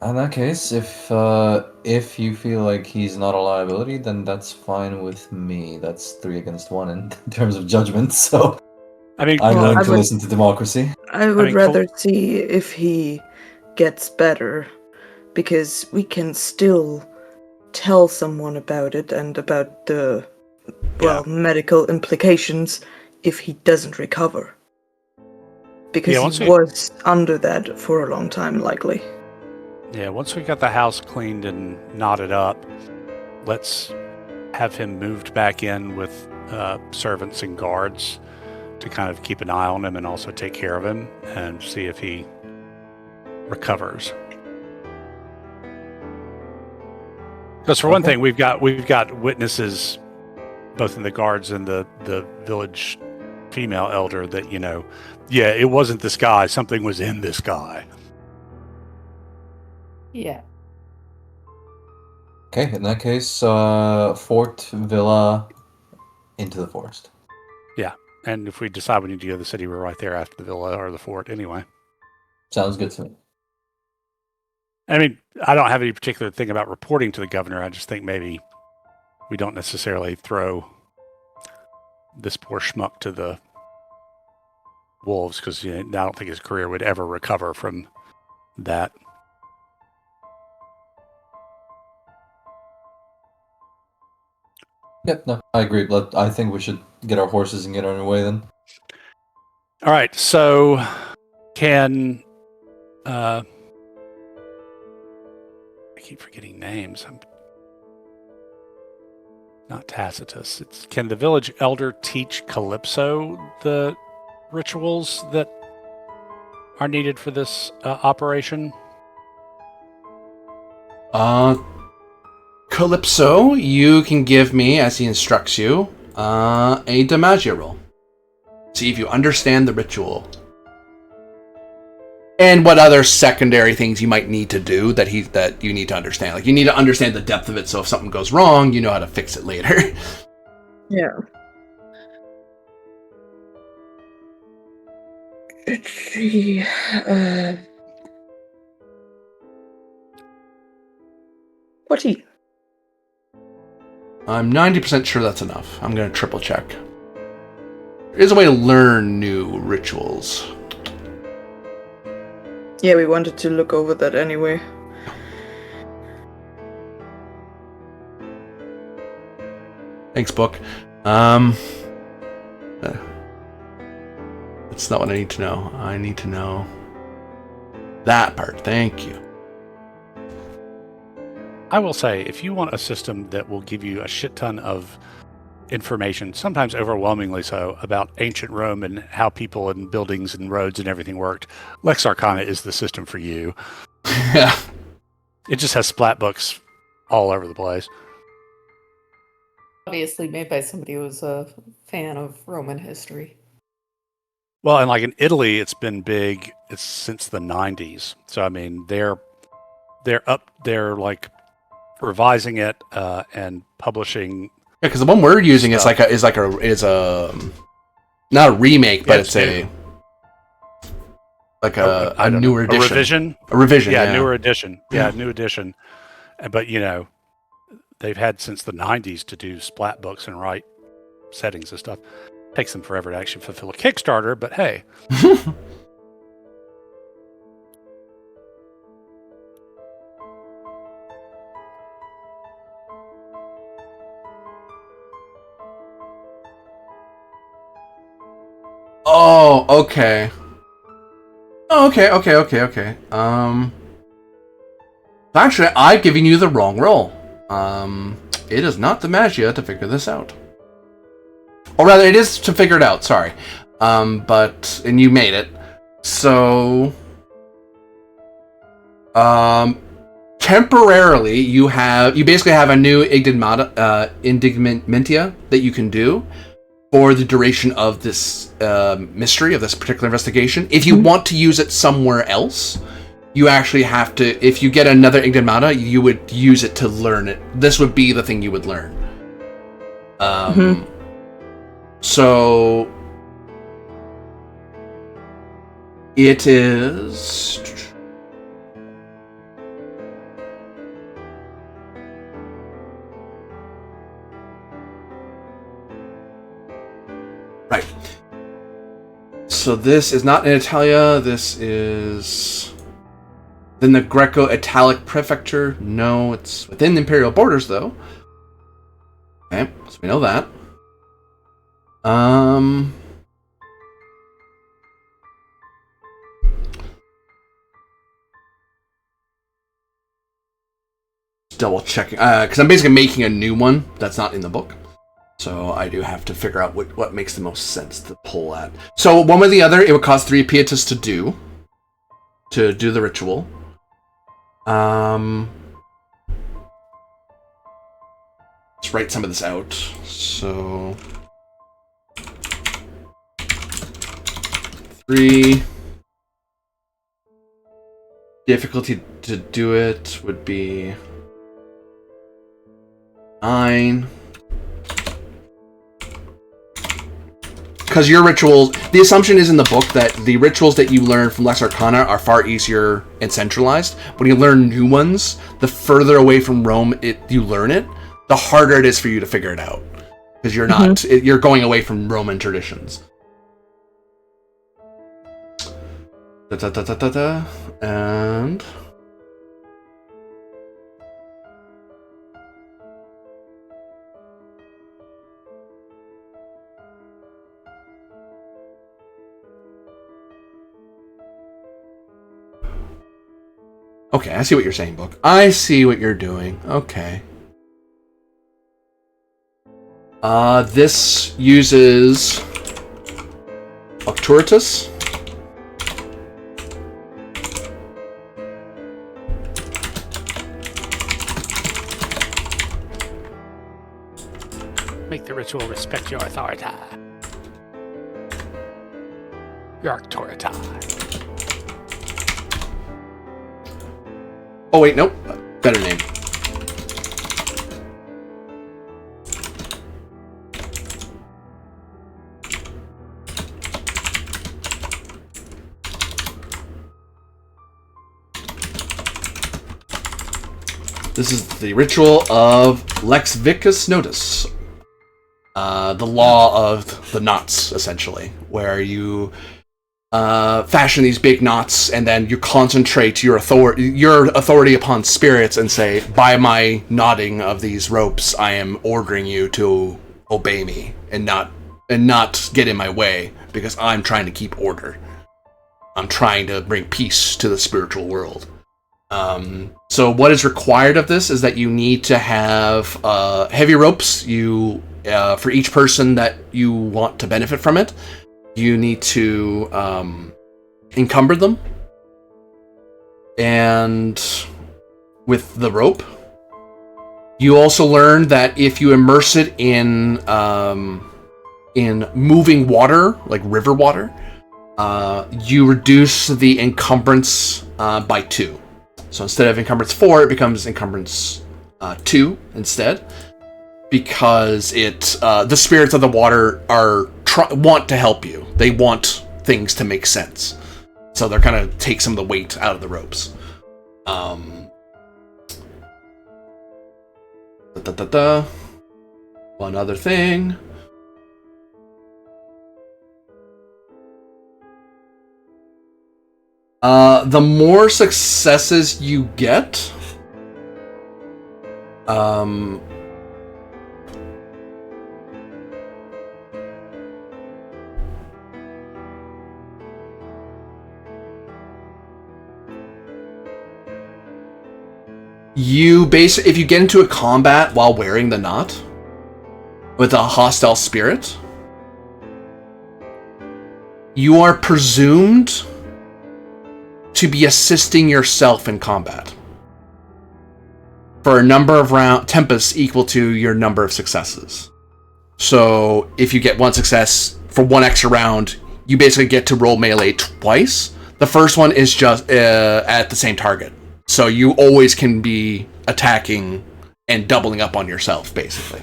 In that case, if you feel like he's not a liability, then that's fine with me. That's 3 against 1 in terms of judgment, so I mean, I'm willing to listen to democracy. I would rather see if he gets better because we can still tell someone about it and about the, medical implications if he doesn't recover. Because he was under that for a long time, likely. Yeah, once we got the house cleaned and knotted up, let's have him moved back in with servants and guards to kind of keep an eye on him and also take care of him and see if he recovers. Because for one thing, we've got witnesses, both in the guards and the village female elder, that, you know, yeah, it wasn't this guy. Something was in this guy. Yeah. Okay, in that case, fort, villa, into the forest. Yeah, and if we decide we need to go to the city, we're right there after the villa or the fort anyway. Sounds good to me. I mean, I don't have any particular thing about reporting to the governor. I just think maybe we don't necessarily throw this poor schmuck to the wolves, because, you know, I don't think his career would ever recover from that. Yep, no, I agree. I think we should get our horses and get on our way then. All right, so can I keep forgetting names. I'm not Tacitus. Can the village elder teach Calypso the rituals that are needed for this operation? Calypso, you can give me, as he instructs you, a Demagia roll. See if you understand the ritual. And what other secondary things you might need to do that you need to understand. Like, you need to understand the depth of it, so if something goes wrong, you know how to fix it later. Yeah. Let's see. 40. I'm 90% sure that's enough. I'm going to triple check. There is a way to learn new rituals. Yeah, we wanted to look over that anyway. Thanks, book. That's not what I need to know. I need to know that part. Thank you. I will say, if you want a system that will give you a shit ton of information, sometimes overwhelmingly so, about ancient Rome and how people and buildings and roads and everything worked, Lex Arcana is the system for you. Yeah. It just has splat books all over the place. Obviously made by somebody who was a fan of Roman history. Well, and like in Italy, it's been big. It's since the 90s. So I mean, they're like revising it and publishing. Yeah, because the one we're using is a not a remake, but it's a newer edition. A revision. A revision. Yeah, Yeah. newer edition. Yeah, new edition. But you know, they've had since the 90s to do splat books and write settings and stuff. Takes them forever to actually fulfill a Kickstarter, but hey. Oh, okay. Oh, okay. Actually, I've given you the wrong roll. It is not the magia to figure this out. Or rather, it is to figure it out, sorry. And you made it. So, temporarily, you basically have a new Indigmentia that you can do for the duration of this mystery, of this particular investigation. If you want to use it somewhere else, you actually have to, if you get another Ignomata, you would use it to learn it. This would be the thing you would learn. So, it is... Right. So this is not in Italia, this is Then the Greco-Italic Prefecture. No, it's within the imperial borders, though. Okay, so we know that. Double checking, because I'm basically making a new one that's not in the book. So I do have to figure out what makes the most sense to pull at. So one way or the other, it would cost 3 pietas to do the ritual. Let's write some of this out. So 3. Difficulty to do it would be 9. Because your rituals, the assumption is in the book that the rituals that you learn from Lex Arcana are far easier and centralized. When you learn new ones, the further away from Rome you learn it, the harder it is for you to figure it out. Because you're not, you're going away from Roman traditions. And... Okay, I see what you're saying, book. I see what you're doing. Okay. This uses Octoritus. Make the ritual respect your authority. Your authority. Oh wait, nope. Better name. This is the ritual of Lex Vicus Notus. The law of the knots, essentially, where you fashion these big knots, and then you concentrate your authority upon spirits and say, by my knotting of these ropes, I am ordering you to obey me and not get in my way, because I'm trying to keep order. I'm trying to bring peace to the spiritual world. So what is required of this is that you need to have heavy ropes. You for each person that you want to benefit from it, you need to encumber them. And with the rope, you also learn that if you immerse it in moving water, like river water, you reduce the encumbrance by 2. So instead of encumbrance 4, it becomes encumbrance 2 instead, because the spirits of the water want to help you. They want things to make sense, so they're kind of take some of the weight out of the ropes. One other thing. The more successes you get, if you get into a combat while wearing the knot with a hostile spirit, you are presumed to be assisting yourself in combat for a number of tempests equal to your number of successes. So if you get 1 success for 1 extra round, you basically get to roll melee twice. The first one is just at the same target, so you always can be attacking and doubling up on yourself, basically.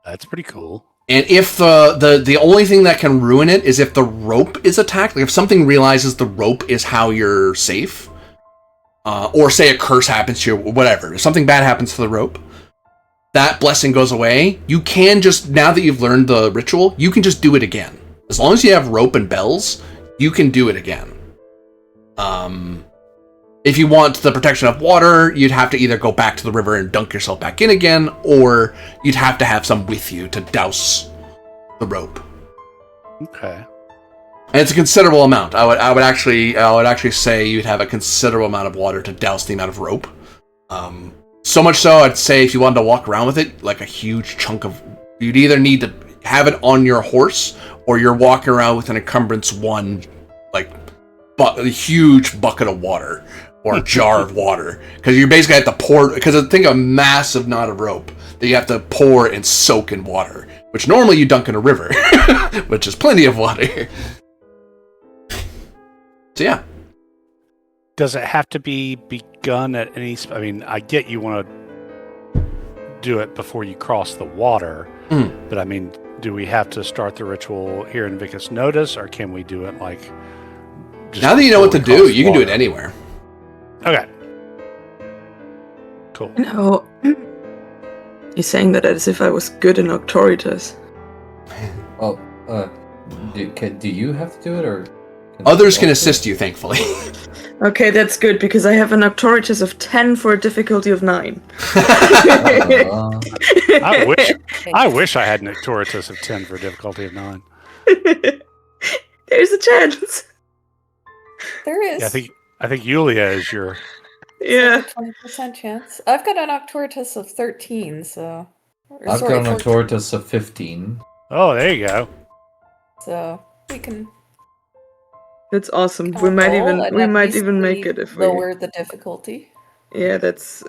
That's pretty cool. And if the only thing that can ruin it is if the rope is attacked, like if something realizes the rope is how you're safe, or say a curse happens to you, whatever, if something bad happens to the rope, that blessing goes away, you can just, now that you've learned the ritual, you can just do it again. As long as you have rope and bells, you can do it again. If you want the protection of water, you'd have to either go back to the river and dunk yourself back in again, or you'd have to have some with you to douse the rope. Okay. And it's a considerable amount. I would actually say you'd have a considerable amount of water to douse the amount of rope. So much so, I'd say if you wanted to walk around with it, like a huge chunk of, you'd either need to have it on your horse, or you're walking around with an encumbrance one, like a huge bucket of water or a jar of water, because you basically have to pour. Because I think a massive knot of rope that you have to pour and soak in water, which normally you dunk in a river, which is plenty of water. So yeah. Does it have to be begun at any... I mean, I get you want to do it before you cross the water, but I mean, do we have to start the ritual here in Vicus Notice, or can we do it like... just now that you know what to do, you can do it water? anywhere. Okay. Cool. No. You're saying that as if I was good in Octoritas. Oh, do you have to do it, or... Others can assist you, thankfully. Okay, that's good, because I have an Octoritas of 10 for a difficulty of 9. I wish I had an Octoritas of 10 for a difficulty of 9. There's a chance. There is. Yeah, I think Yulia is your... Yeah. 20% chance. I've got an Octoritas of 13, so... I've got an Octoritas of 15. Oh, there you go. So, we can... That's awesome. We might even make it if we lower the difficulty. Yeah, that's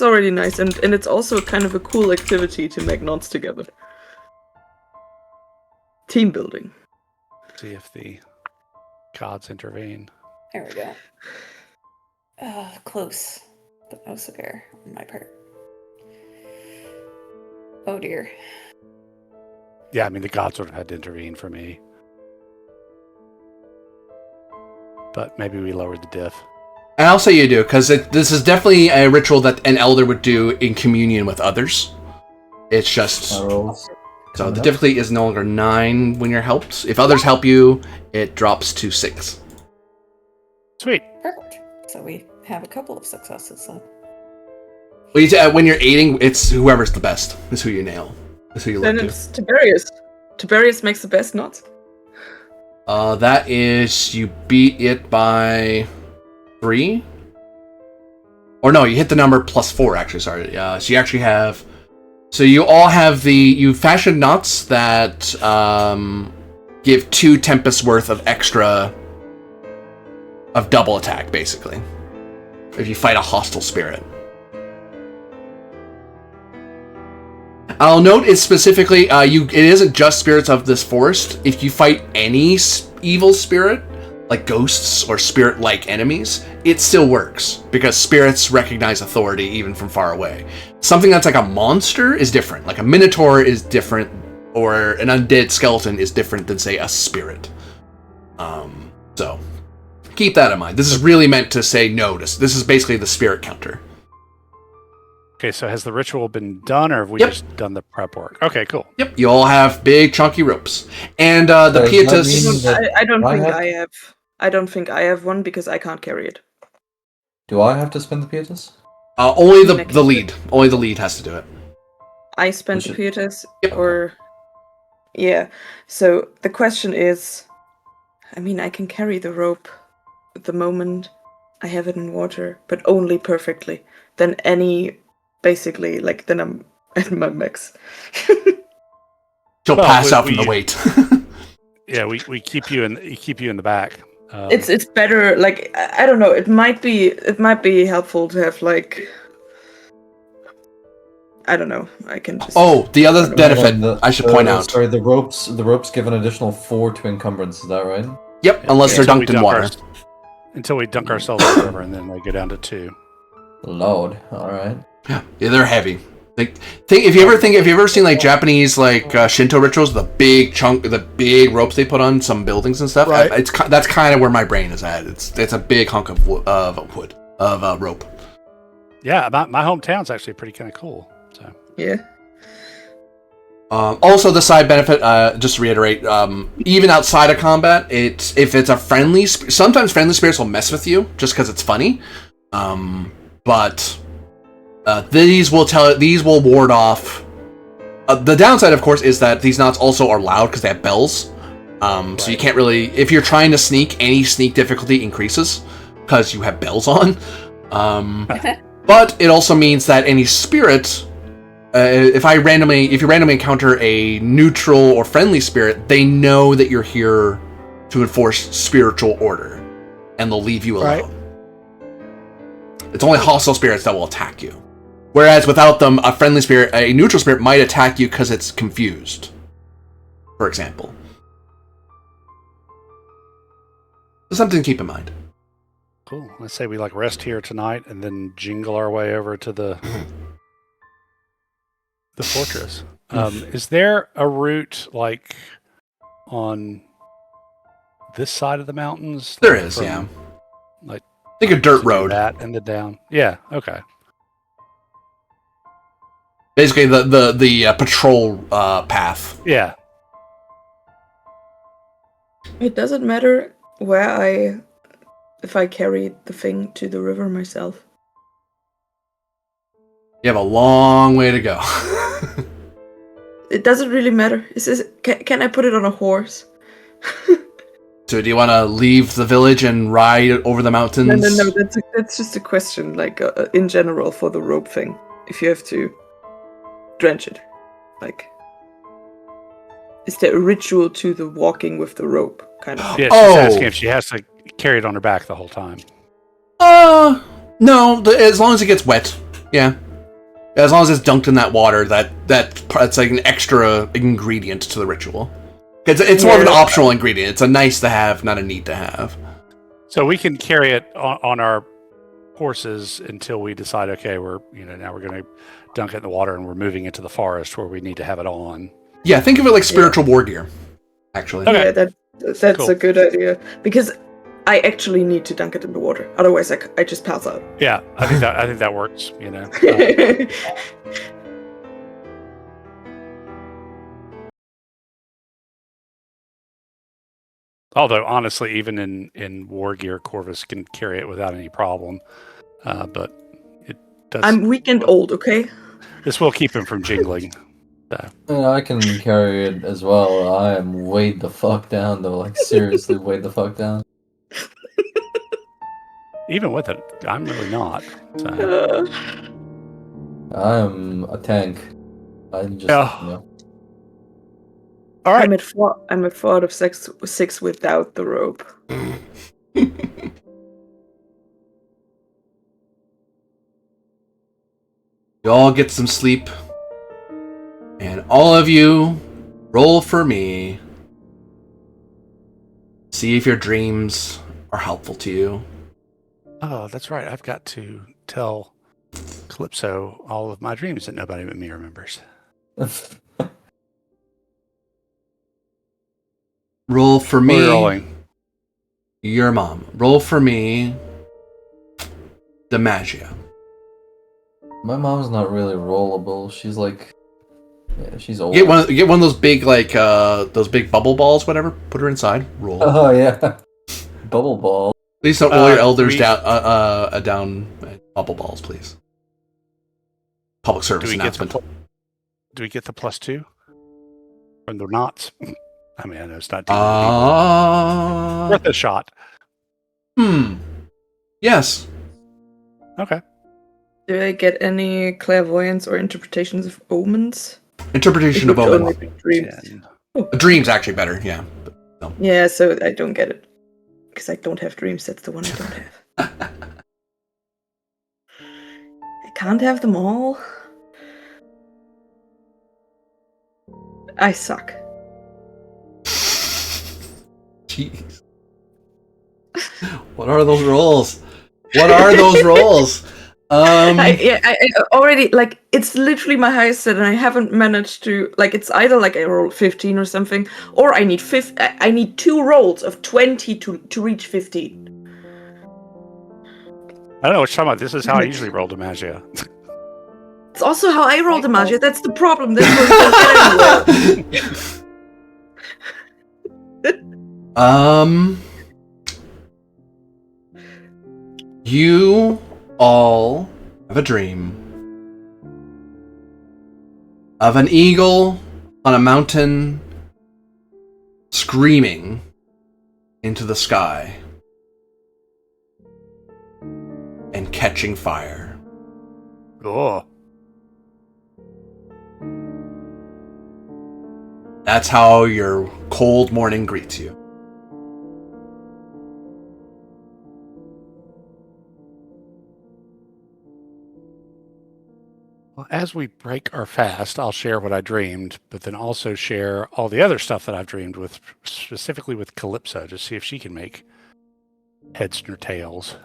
already nice, and it's also kind of a cool activity to make knots together. Team building. See if the gods intervene. There we go. Close, but no cigar on my part. Oh dear. Yeah, I mean, the gods would have had to intervene for me. But maybe we lowered the diff. And I'll say you do, because this is definitely a ritual that an elder would do in communion with others. It's just... So the difficulty is no longer 9 when you're helped. If others help you, it drops to 6. Sweet. Perfect. So we have a couple of successes then. Well, when you're aiding, it's whoever's the best. Is who you nail. Is who you Then look it's Tiberius. Tiberius makes the best knots. That is, you beat it by 3? Or no, you hit the number plus 4, actually, sorry. So you actually have... So you all have you fashion knots that give 2 Tempest worth of extra... of double attack, basically. If you fight a hostile spirit. I'll note it's specifically, it isn't just spirits of this forest. If you fight any evil spirit, like ghosts or spirit-like enemies, it still works, because spirits recognize authority even from far away. Something that's like a monster is different. Like a minotaur is different, or an undead skeleton is different than, say, a spirit. So, keep that in mind. This is really meant to say notice. This is basically the spirit counter. Okay, so has the ritual been done, or have we just done the prep work? Okay, cool. Yep, you all have big chunky ropes, and the pietas. I don't think I have one because I can't carry it. Do I have to spend the pietas? Only the lead. Only the lead has to do it. I spent the pietas, or yeah. So the question is, I mean, I can carry the rope at the moment I have it in water, but only perfectly. Then basically, like, then I'm at my max. She'll pass out from the weight. Yeah, we keep you in the back. It's better. Like, I don't know. It might be helpful to have, like, I don't know. I can just. Oh, the other benefit I should point out. Sorry, the ropes give an additional 4 to encumbrance. Is that right? Yep, unless they're dunked in water. Until we dunk ourselves in the river, and then they go down to 2. Lord, all right. Yeah, they're heavy. Like, if you ever seen like Japanese like Shinto rituals, the big ropes they put on some buildings and stuff. Right. That's kind of where my brain is at. It's a big hunk of rope. Yeah, my hometown's actually pretty kind of cool. So Yeah. Also, the side benefit, just to reiterate, even outside of combat, if it's a friendly, sometimes friendly spirits will mess with you just because it's funny. But these will ward off. The downside, of course, is that these knots also are loud because they have bells. So you can't really, if you're trying to sneak, any sneak difficulty increases because you have bells on. But it also means that any spirit, if you randomly encounter a neutral or friendly spirit, they know that you're here to enforce spiritual order, and they'll leave you alone. Right. It's only hostile spirits that will attack you. Whereas without them, a neutral spirit might attack you because it's confused, for example. So something to keep in mind. Cool. Let's say we rest here tonight and then jingle our way over to the fortress. Is there a route on this side of the mountains? There is, yeah. Think a dirt road. That and the down. Yeah. Okay. Basically, the patrol path. Yeah. It doesn't matter if I carry the thing to the river myself. You have a long way to go. It doesn't really matter. Can I put it on a horse? So do you want to leave the village and ride over the mountains? No. That's just a question, in general for the rope thing. If you have to drench it, is there a ritual to the walking with the rope kind of? Yeah, she's asking if she has to carry it on her back the whole time. No. As long as it gets wet, yeah. As long as it's dunked in that water, that's like an extra ingredient to the ritual. It's more of an optional ingredient. It's a nice to have, not a need to have. So we can carry it on our horses until we decide, okay, now we're going to dunk it in the water and we're moving into the forest where we need to have it on. Yeah, think of it like spiritual war gear, actually. Okay. Yeah, that's cool. A good idea. Because I actually need to dunk it in the water. Otherwise, I just pass out. Yeah, I think that works, Although, honestly, even in war gear, Corvus can carry it without any problem. But it does... I'm weak and old, okay? This will keep him from jingling. Yeah, I can carry it as well. I am weighed the fuck down, though. Seriously weighed the fuck down. Even with it, I'm really not. So. I'm a tank. I'm just, All right. I'm at 4 out of 6 without the rope. You all get some sleep. And all of you, roll for me. See if your dreams are helpful to you. Oh, that's right. I've got to tell Calypso all of my dreams that nobody but me remembers. Roll for me. Rolling. Your mom. Roll for me. The Magia. My mom's not really rollable. She's she's old. Get one of those big those big bubble balls, whatever. Put her inside. Roll. Oh yeah, bubble ball. Please don't roll your elders down bubble balls, please. Public service announcement. Do we get the +2 from the knots? I mean, I know it's not worth a shot. Yes. Okay. Do I get any clairvoyance or interpretations of omens? Interpretation of omens. Dreams. Dreams actually better, yeah. But, no. Yeah, so I don't get it. Because I don't have dreams, that's the one I don't have. I can't have them all. I suck. Jeez. What are those rolls? I already, it's literally my highest set, and I haven't managed to, it's either I roll 15 or something, or I need 2 rolls of 20 to reach 15. I don't know what you're talking about. This is how I usually roll the Magia. It's also how I roll the magia. That's the problem. That's where we don't get anywhere. You all have a dream of an eagle on a mountain screaming into the sky and catching fire. Oh. That's how your cold morning greets you. Well, as we break our fast, I'll share what I dreamed, but then also share all the other stuff that I've dreamed with, specifically with Calypso, to see if she can make heads or tails.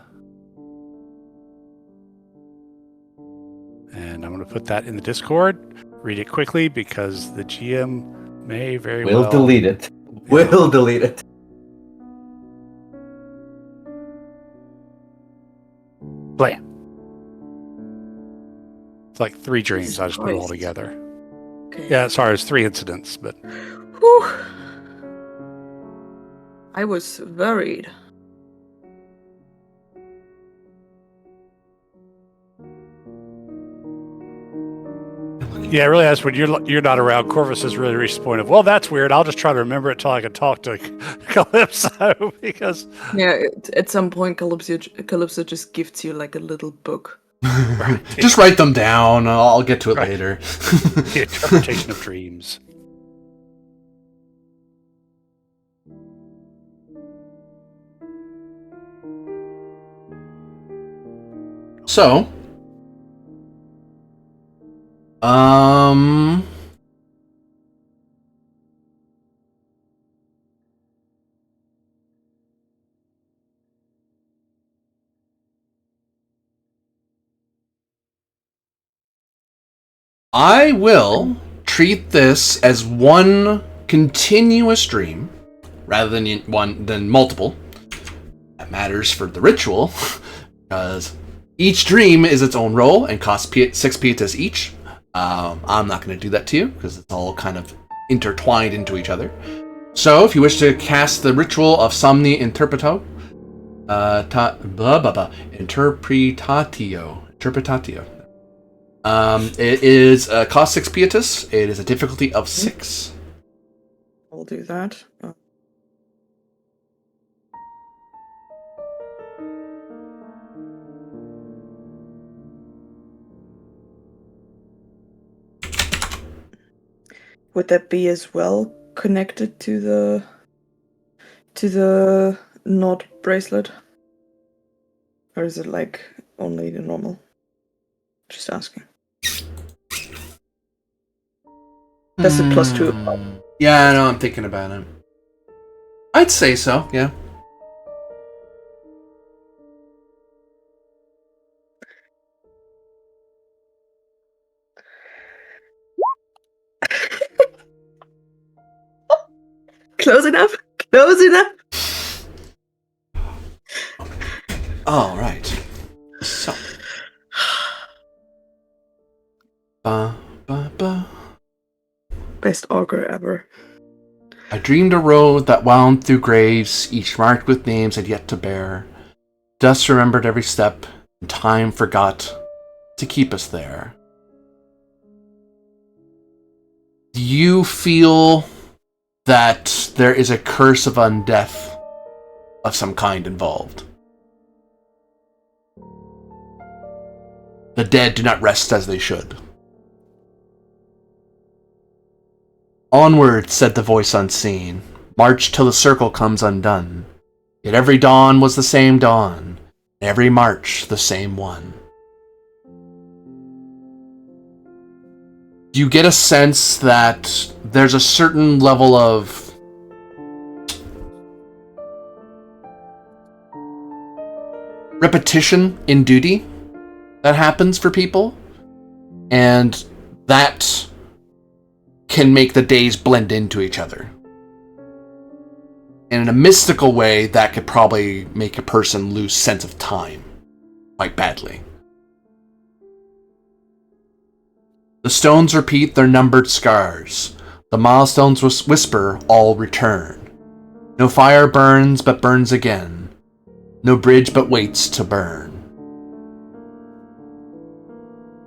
And I'm going to put that in the Discord. Read it quickly because the GM may very well... We'll delete it. We'll delete it. Plan. It's like 3 dreams. I just put it all together. Okay. Yeah, sorry, it's 3 incidents, but... Whew. I was worried. Yeah, it really is. When you're not around, Corvus is really reached the point of, well, that's weird. I'll just try to remember it till I can talk to Calypso, because... Yeah, at some point, Calypso just gives you like a little book. Right. Just write them down. I'll get to it later. The interpretation of dreams. So, I will treat this as one continuous dream, rather than multiple. That matters for the ritual, because each dream is its own roll and costs 6 pietas each. I'm not going to do that to you, because it's all kind of intertwined into each other. So, if you wish to cast the ritual of Somni Interpretatio, it is cost 6 pietas. It is a difficulty of 6. I'll do that. Would that be as well connected to the knot bracelet? Or is it like only the normal? Just asking. That's a +2. Yeah, I know, I'm thinking about it. I'd say so, yeah. Close enough? Close enough? All right. So. Best augur ever. I dreamed a road that wound through graves, each marked with names I'd yet to bear. Dust remembered every step, and time forgot to keep us there. Do you feel that there is a curse of undeath of some kind involved? The dead do not rest as they should. Onward, said the voice unseen, march till the circle comes undone. Yet every dawn was the same dawn, every march the same one. Do you get a sense that there's a certain level of repetition in duty that happens for people? And that can make the days blend into each other. And in a mystical way, that could probably make a person lose sense of time quite badly. The stones repeat their numbered scars. The milestones whisper, all return. No fire burns but burns again. No bridge but waits to burn.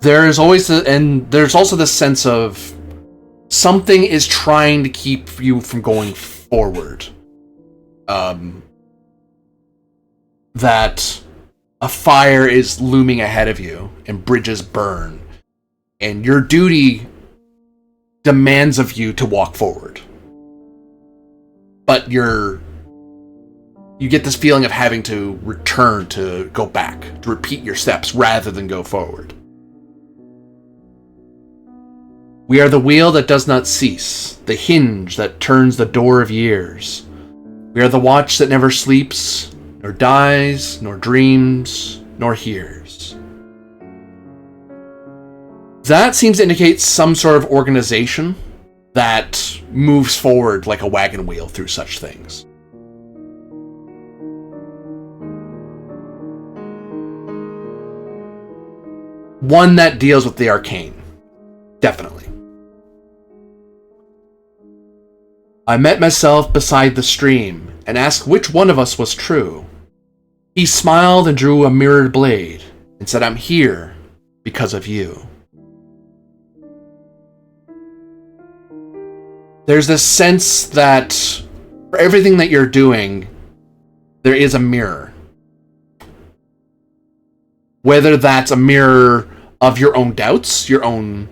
There's also this sense of something is trying to keep you from going forward. That a fire is looming ahead of you and bridges burn. And your duty demands of you to walk forward. But you get this feeling of having to return, to go back, to repeat your steps rather than go forward. We are the wheel that does not cease, the hinge that turns the door of years. We are the watch that never sleeps, nor dies, nor dreams, nor hears. That seems to indicate some sort of organization that moves forward like a wagon wheel through such things. One that deals with the arcane. Definitely. I met myself beside the stream and asked which one of us was true. He smiled and drew a mirrored blade and said, I'm here because of you. There's this sense that for everything that you're doing, there is a mirror. Whether that's a mirror of your own doubts, your own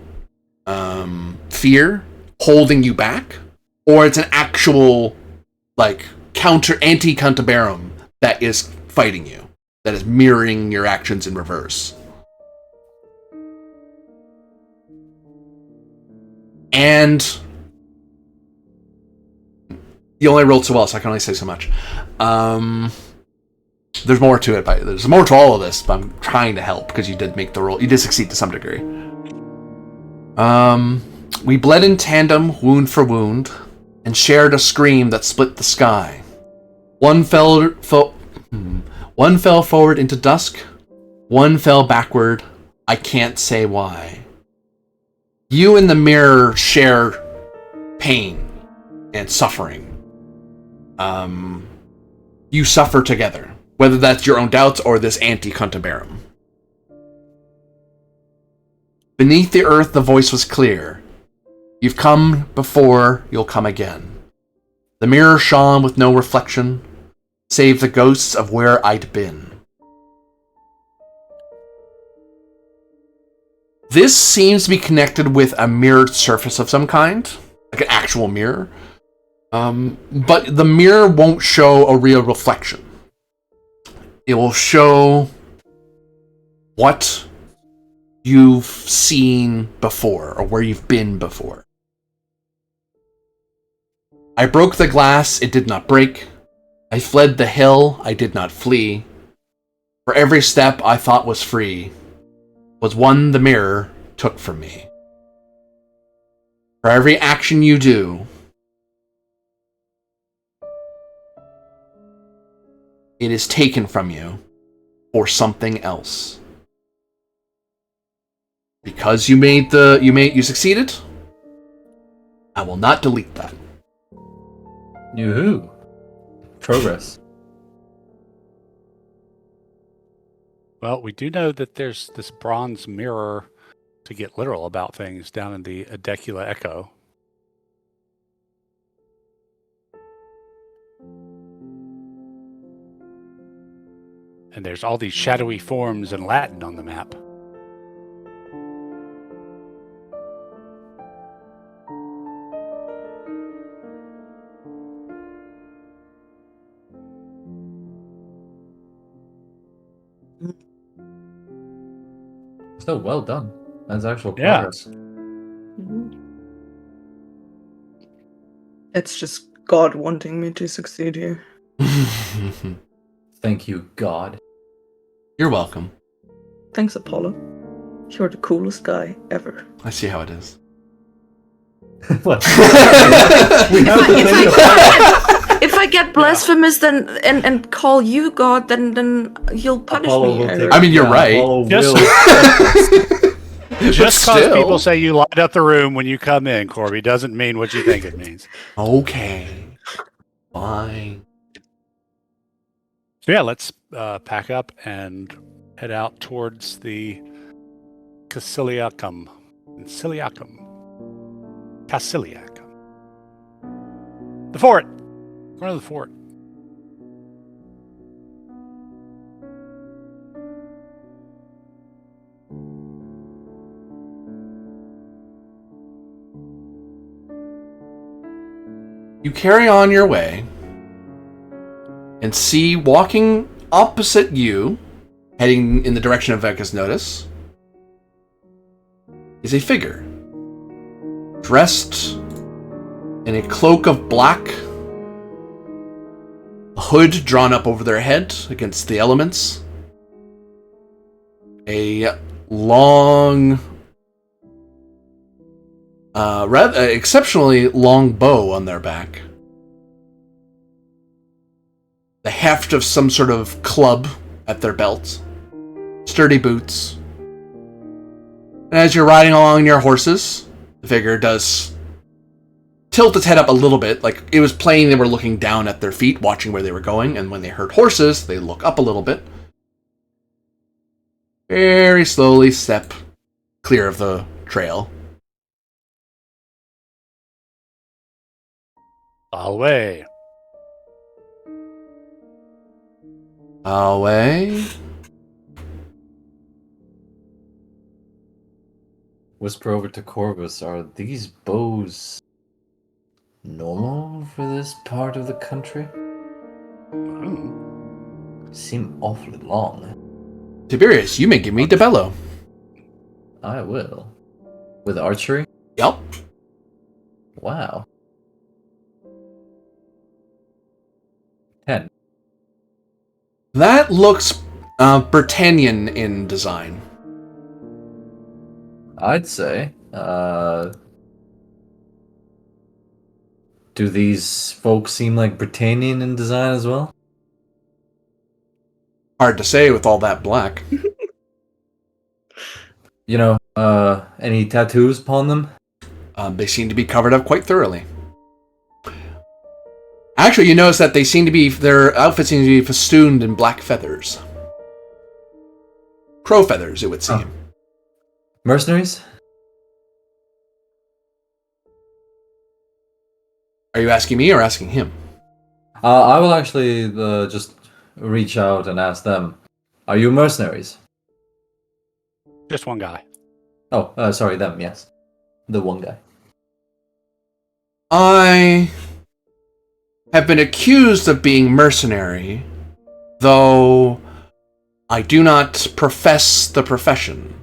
fear, holding you back, or it's an actual, anti-counterbarum that is fighting you, that is mirroring your actions in reverse. And you only rolled so well, so I can only say so much. There's more to it, but there's more to all of this, but I'm trying to help because you did make the roll. You did succeed to some degree. We bled in tandem, wound for wound, and shared a scream that split the sky. One fell forward into dusk, one fell backward. I can't say why. You and the mirror share pain and suffering. You suffer together, whether that's your own doubts or this anti-counterbarum. Beneath the earth, the voice was clear. You've come before, you'll come again. The mirror shone with no reflection, save the ghosts of where I'd been. This seems to be connected with a mirrored surface of some kind, like an actual mirror. But the mirror won't show a real reflection. It will show what you've seen before, or where you've been before. I broke the glass, it did not break. I fled the hill, I did not flee. For every step I thought was free was one the mirror took from me. For every action you do, it is taken from you for something else. Because you succeeded, I will not delete that. Yoo-hoo. Progress. Well, we do know that there's this bronze mirror, to get literal about things, down in the Adecula Echo. And there's all these shadowy forms in Latin on the map. So well done. That's actual progress. It's just God wanting me to succeed here. Thank you, God. You're welcome. Thanks, Apollo. You're the coolest guy ever. I see how it is. What? If I get blasphemous then and call you God, then you'll punish Apollo me. will take- I mean, you're right. Apollo Yes. will- Just because people say you light up the room when you come in, Corby, doesn't mean what you think it means. Okay. Fine. So yeah, let's pack up and head out towards the Casiliacum. The fort. Go to the fort. You carry on your way and see walking opposite you, heading in the direction of Veka's notice, is a figure dressed in a cloak of black, a hood drawn up over their head against the elements, a long, rather exceptionally long bow on their back, the heft of some sort of club at their belt, sturdy boots. And as you're riding along your horses, the figure does tilt its head up a little bit, like it was plain they were looking down at their feet, watching where they were going, and when they heard horses, they look up a little bit. Very slowly step clear of the trail. Away. Away. Whisper over to Corvus, are these bows normal for this part of the country? Seem awfully long. Tiberius, you may give me Debello. I will. With archery? Yep. Wow. 10. That looks Britannian in design. I'd say. Do these folks seem like Britannian in design as well? Hard to say with all that black. You know, any tattoos upon them? They seem to be covered up quite thoroughly. Actually, you notice that their outfits seem to be festooned in black feathers. Crow feathers, it would seem. Mercenaries? Are you asking me or asking him? I will actually just reach out and ask them. Are you mercenaries? Just one guy. Oh, sorry, them, yes. The one guy. I have been accused of being mercenary, though I do not profess the profession.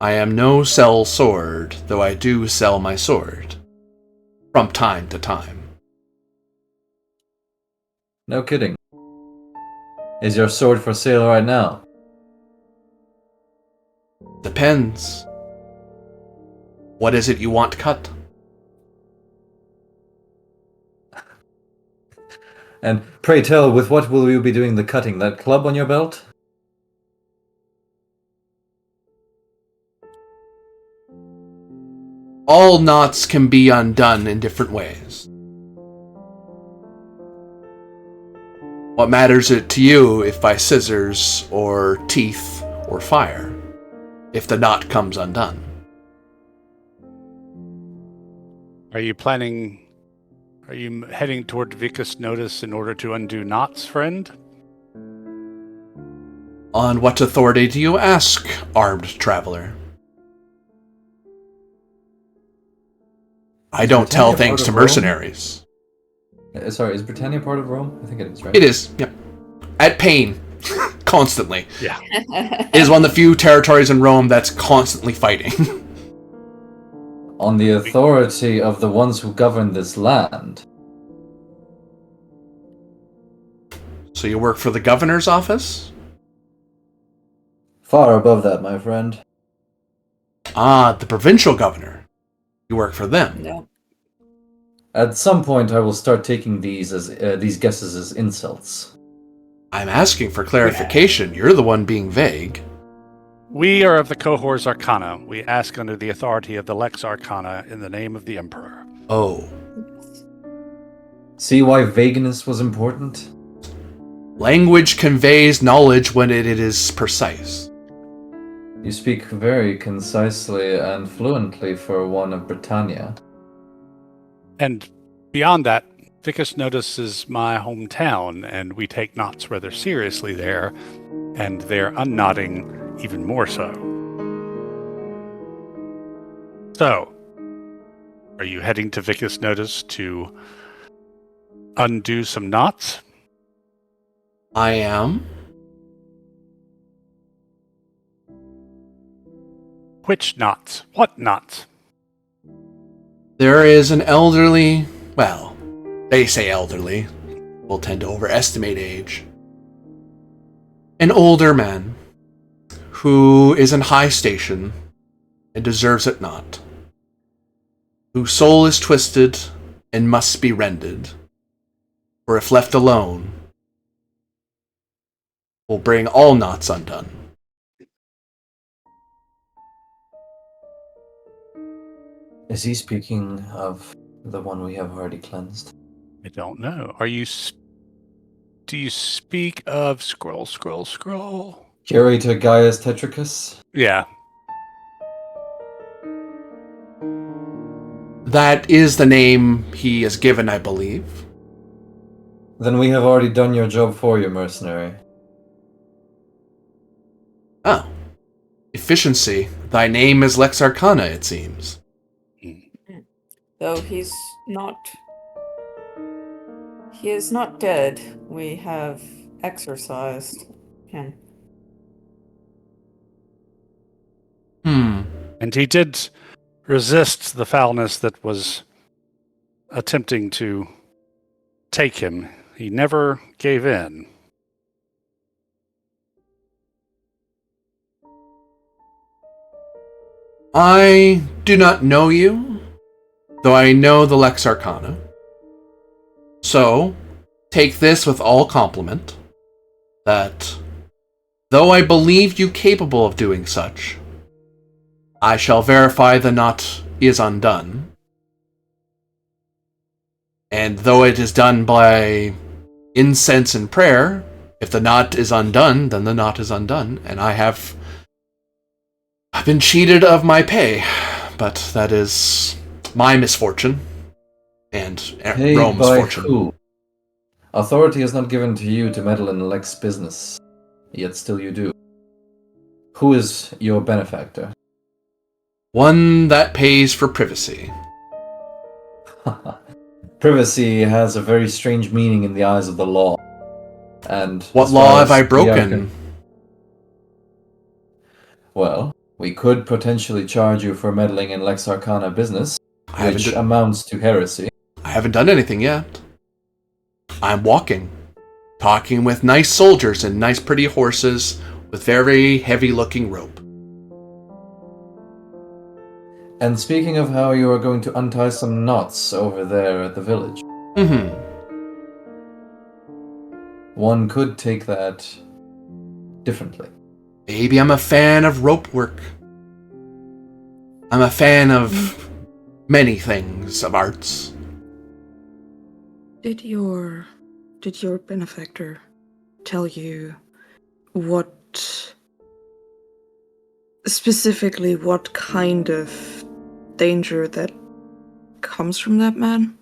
I am no sell sword, though I do sell my sword. From time to time. No kidding. Is your sword for sale right now? Depends. What is it you want cut? And pray tell, with what will you be doing the cutting? That club on your belt? All knots can be undone in different ways. What matters it to you if by scissors or teeth or fire, if the knot comes undone? Are you heading toward Vicus Notice in order to undo knots, friend? On what authority do you ask, armed traveler? I don't tell things to mercenaries. Sorry, is Britannia part of Rome? I think it is, right? It is, yep. At pain. Constantly. Yeah. It is one of the few territories in Rome that's constantly fighting. On the authority of the ones who govern this land. So you work for the governor's office? Far above that, my friend. Ah, the provincial governor. You work for them. No. At some point, I will start taking these guesses as insults. I'm asking for clarification. You're the one being vague. We are of the cohorts Arcana. We ask under the authority of the Lex Arcana in the name of the Emperor. Oh. See why vagueness was important? Language conveys knowledge when it is precise. You speak very concisely and fluently for one of Britannia. And beyond that, Vicus Notus is my hometown, and we take knots rather seriously there, and they're unknotting even more so. So, are you heading to Vicus Notus to undo some knots? I am. Which knots? What knots? There is an elderly, well, they say elderly. We'll tend to overestimate age. An older man who is in high station and deserves it not. Whose soul is twisted and must be rended. For if left alone, will bring all knots undone. Is he speaking of the one we have already cleansed? I don't know. Do you speak of scroll? Curator Gaius Tetricus? Yeah. That is the name he is given, I believe. Then we have already done your job for you, mercenary. Oh. Efficiency. Thy name is Lex Arcana, it seems. Though he is not dead. We have exorcised him. And he did resist the foulness that was attempting to take him. He never gave in. I do not know you, though I know the Lex Arcana. So, take this with all compliment, that, though I believe you capable of doing such, I shall verify the knot is undone. And though it is done by incense and prayer, if the knot is undone, then the knot is undone, and I've been cheated of my pay, but that is my misfortune, and Paid Rome's by fortune. who? Authority is not given to you to meddle in Lex business, yet still you do. Who is your benefactor? One that pays for privacy. Privacy has a very strange meaning in the eyes of the law. And What as law far have I as the broken? Well, we could potentially charge you for meddling in Lex Arcana business, which amounts to heresy. I haven't done anything yet. I'm walking, talking with nice soldiers and nice pretty horses with very heavy-looking rope. And speaking of how you are going to untie some knots over there at the village, one could take that differently. Maybe I'm a fan of rope work. I'm a fan of many things, of arts. Did your benefactor tell you specifically what kind of danger that comes from that man?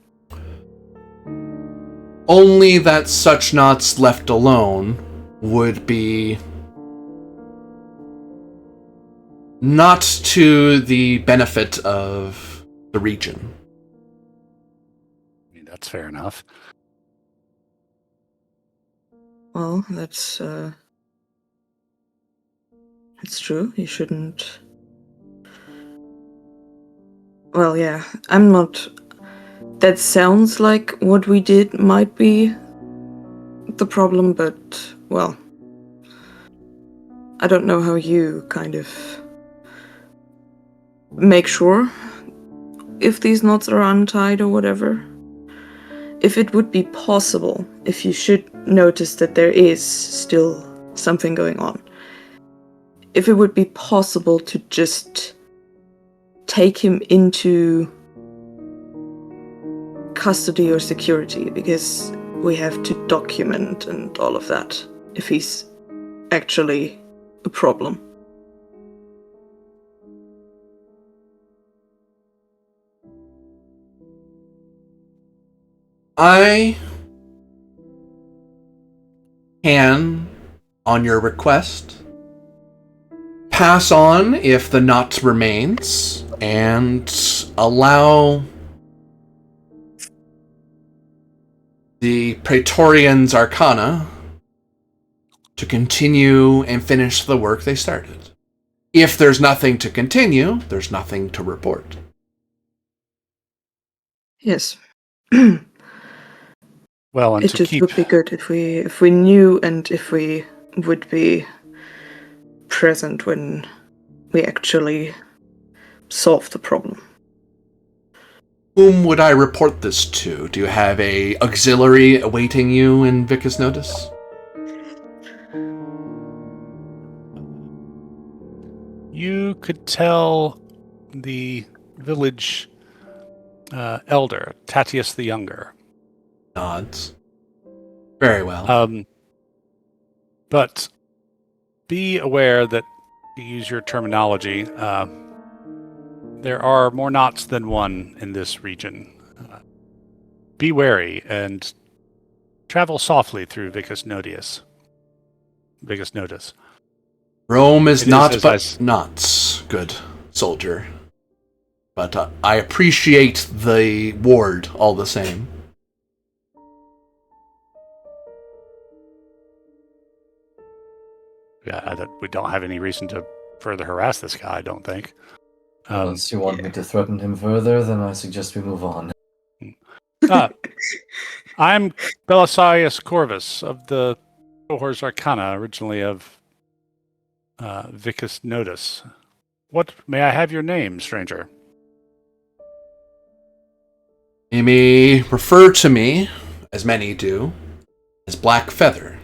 Only that such knots left alone would be not to the benefit of the region. I mean, that's fair enough. Well, that's true. You shouldn't. Well, yeah, I'm not. That sounds like what we did might be the problem, but, well, I don't know how you kind of make sure if these knots are untied or whatever. If it would be possible, if you should notice that there is still something going on, if it would be possible to just take him into custody or security, because we have to document and all of that if he's actually a problem. I can, on your request, pass on if the knot remains and allow the Praetorians' Arcana to continue and finish the work they started. If there's nothing to continue, there's nothing to report. Yes. Well, and It to just keep would be good if we knew and if we would be present when we actually solve the problem. Whom would I report this to? Do you have a auxiliary awaiting you in Vicus Notice? you could tell the village elder, Tatius the Younger. Nods. Very well. But be aware that, to use your terminology, there are more knots than one in this region. Be wary and travel softly through Vicus Notice. Rome is It not is, but knots, good soldier. But I appreciate the ward all the same. Yeah, we don't have any reason to further harass this guy, I don't think. Unless you want me to threaten him further, then I suggest we move on. I'm Belisarius Corvus of the Susurros Arcana, originally of Vicus Notice. What may I have your name, stranger? You may refer to me, as many do, as Black Feather.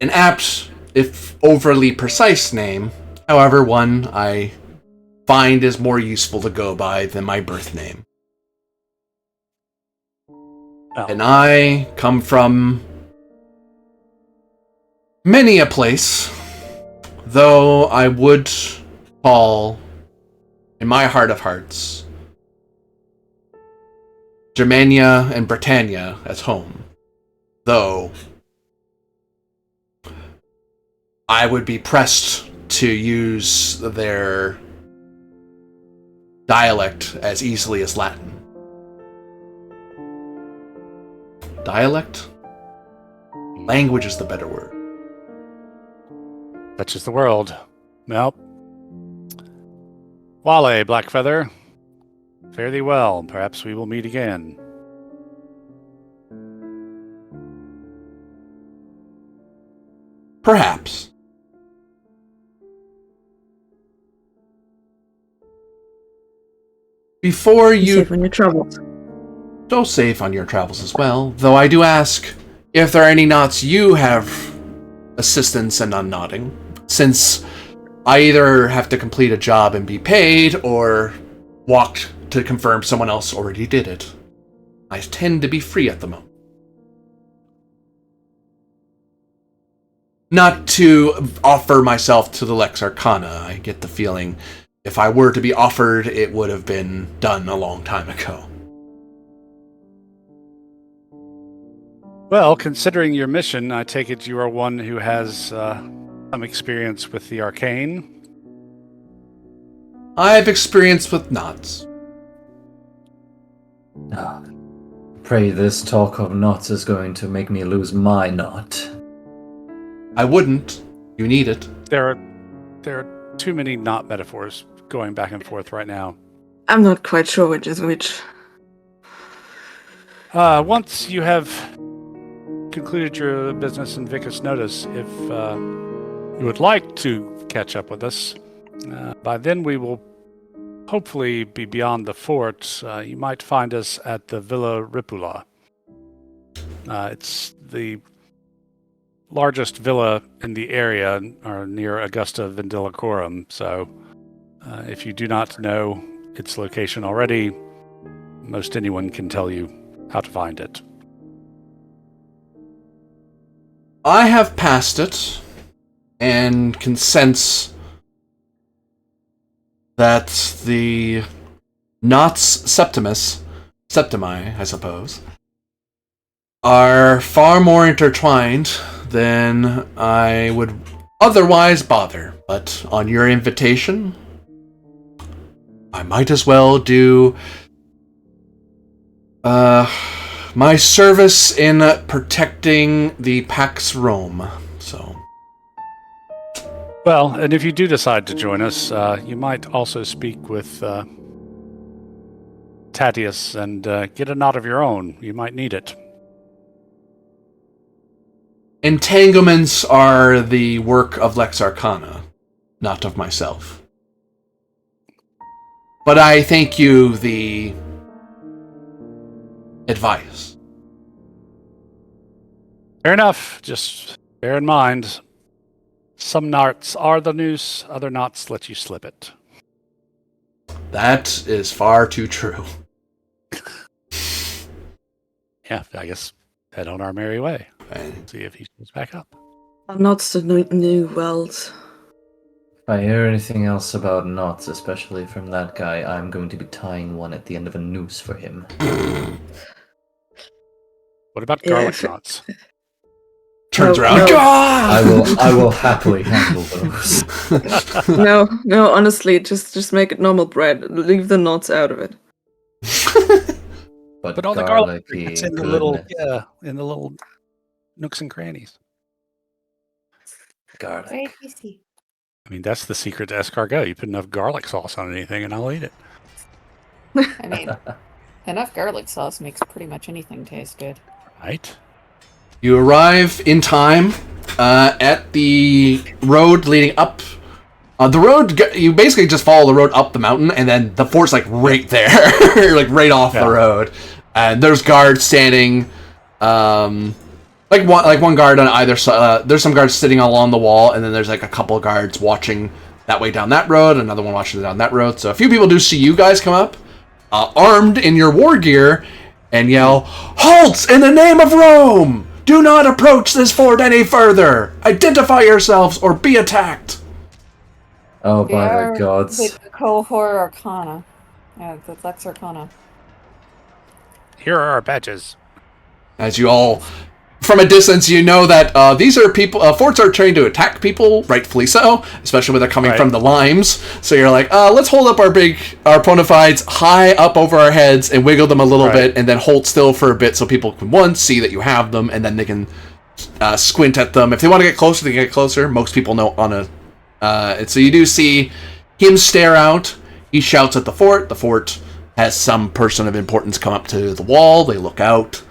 An apt, if overly precise name, however, one I find is more useful to go by than my birth name. Oh. And I come from many a place, though I would call, in my heart of hearts, Germania and Britannia as home. Though I would be pressed to use their dialect as easily as Latin. Dialect? Language is the better word. Such is the world. Well, Wale, Blackfeather, fare thee well. Perhaps we will meet again. Perhaps. Before Be you safe on your travels. go safe on your travels as well, though I do ask if there are any knots you have assistance in unknotting, since I either have to complete a job and be paid, or walk to confirm someone else already did it. I tend to be free at the moment. Not to offer myself to the Lex Arcana. I get the feeling if I were to be offered, it would have been done a long time ago. Well, considering your mission, I take it you are one who has some experience with the arcane. I have experience with knots. Pray this talk of knots is going to make me lose my knot. I wouldn't. You need it. There are too many knot metaphors going back and forth right now. I'm not quite sure which is which. Once you have concluded your business in Vicus Notice, if you would like to catch up with us, by then we will hopefully be beyond the fort. You might find us at the Villa Ripula. It's the largest villa in the area are near Augusta Vindilocorum, so if you do not know its location already, most anyone can tell you how to find it. I have passed it, and can sense that the knots septimi, I suppose, are far more intertwined than I would otherwise bother. But on your invitation, I might as well do my service in protecting the Pax Rome. So, Well, and if you do decide to join us, you might also speak with Tatius and get a knot of your own. You might need it. entanglements are the work of Lex Arcana, not of myself. But I thank you the advice. Fair enough. Just bear in mind, some knots are the noose, other knots let you slip it. That is far too true. Yeah, I guess head on our merry way. And See if he comes back up. Knots the new world. If I hear anything else about knots, especially from that guy, I'm going to be tying one at the end of a noose for him. What about Yeah, garlic if- knots? turns No, around. no. "Ah!" I will happily handle those. No, honestly, just make it normal bread. Leave the knots out of it. But all the garlic garlicky it's in the little nooks and crannies. garlic. Very tasty. I mean, that's the secret to escargot. You put enough garlic sauce on anything, and I'll eat it. I mean, enough garlic sauce makes pretty much anything taste good. Right? You arrive in time at the road leading up. The road, you basically just follow the road up the mountain, and then the fort's like right there, like right off the road. And there's guards standing, like one guard on either side. There's some guards sitting along the wall, and then there's like a couple of guards watching that way down that road, another one watching down that road. So a few people do see you guys come up, armed in your war gear, and yell, "Halt in the name of Rome! Do not approach this fort any further! Identify yourselves or be attacked!" Oh, We by are the gods. the cohort Arcana. The Lex Arcana. Here are our badges. As you all, from a distance, you know that these are people. Forts are trained to attack people, rightfully so, especially when they're coming from the limes. So you're like, let's hold up our bona fides high up over our heads and wiggle them a little bit, and then hold still for a bit so people can see that you have them, and then they can squint at them. If they want to get closer, they can get closer. Most people know on a. And so you do see him stare out. He shouts at the fort. The fort has some person of importance come up to the wall. They look out,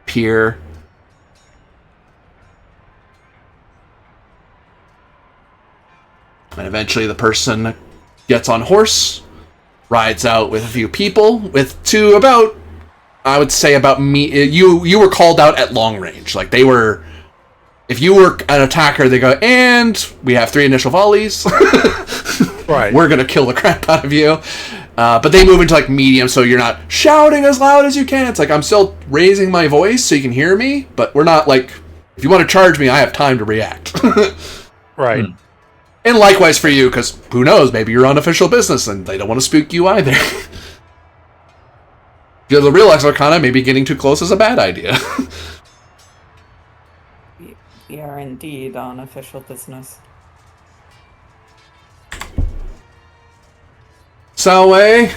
peer. And eventually the person gets on horse, rides out with a few people, to about, I would say about me. You were called out at long range. Like they were, if you were an attacker, they go, and we have 3 initial volleys. Right. We're going to kill the crap out of you. But they move into like medium, so you're not shouting as loud as you can. It's like I'm still raising my voice so you can hear me, but we're not like, if you want to charge me, I have time to react. Right. And likewise for you, because who knows, maybe you're on official business and they don't want to spook you either. If you're the real Lex Arcana, maybe getting too close is a bad idea. We are indeed on official business. Salwe,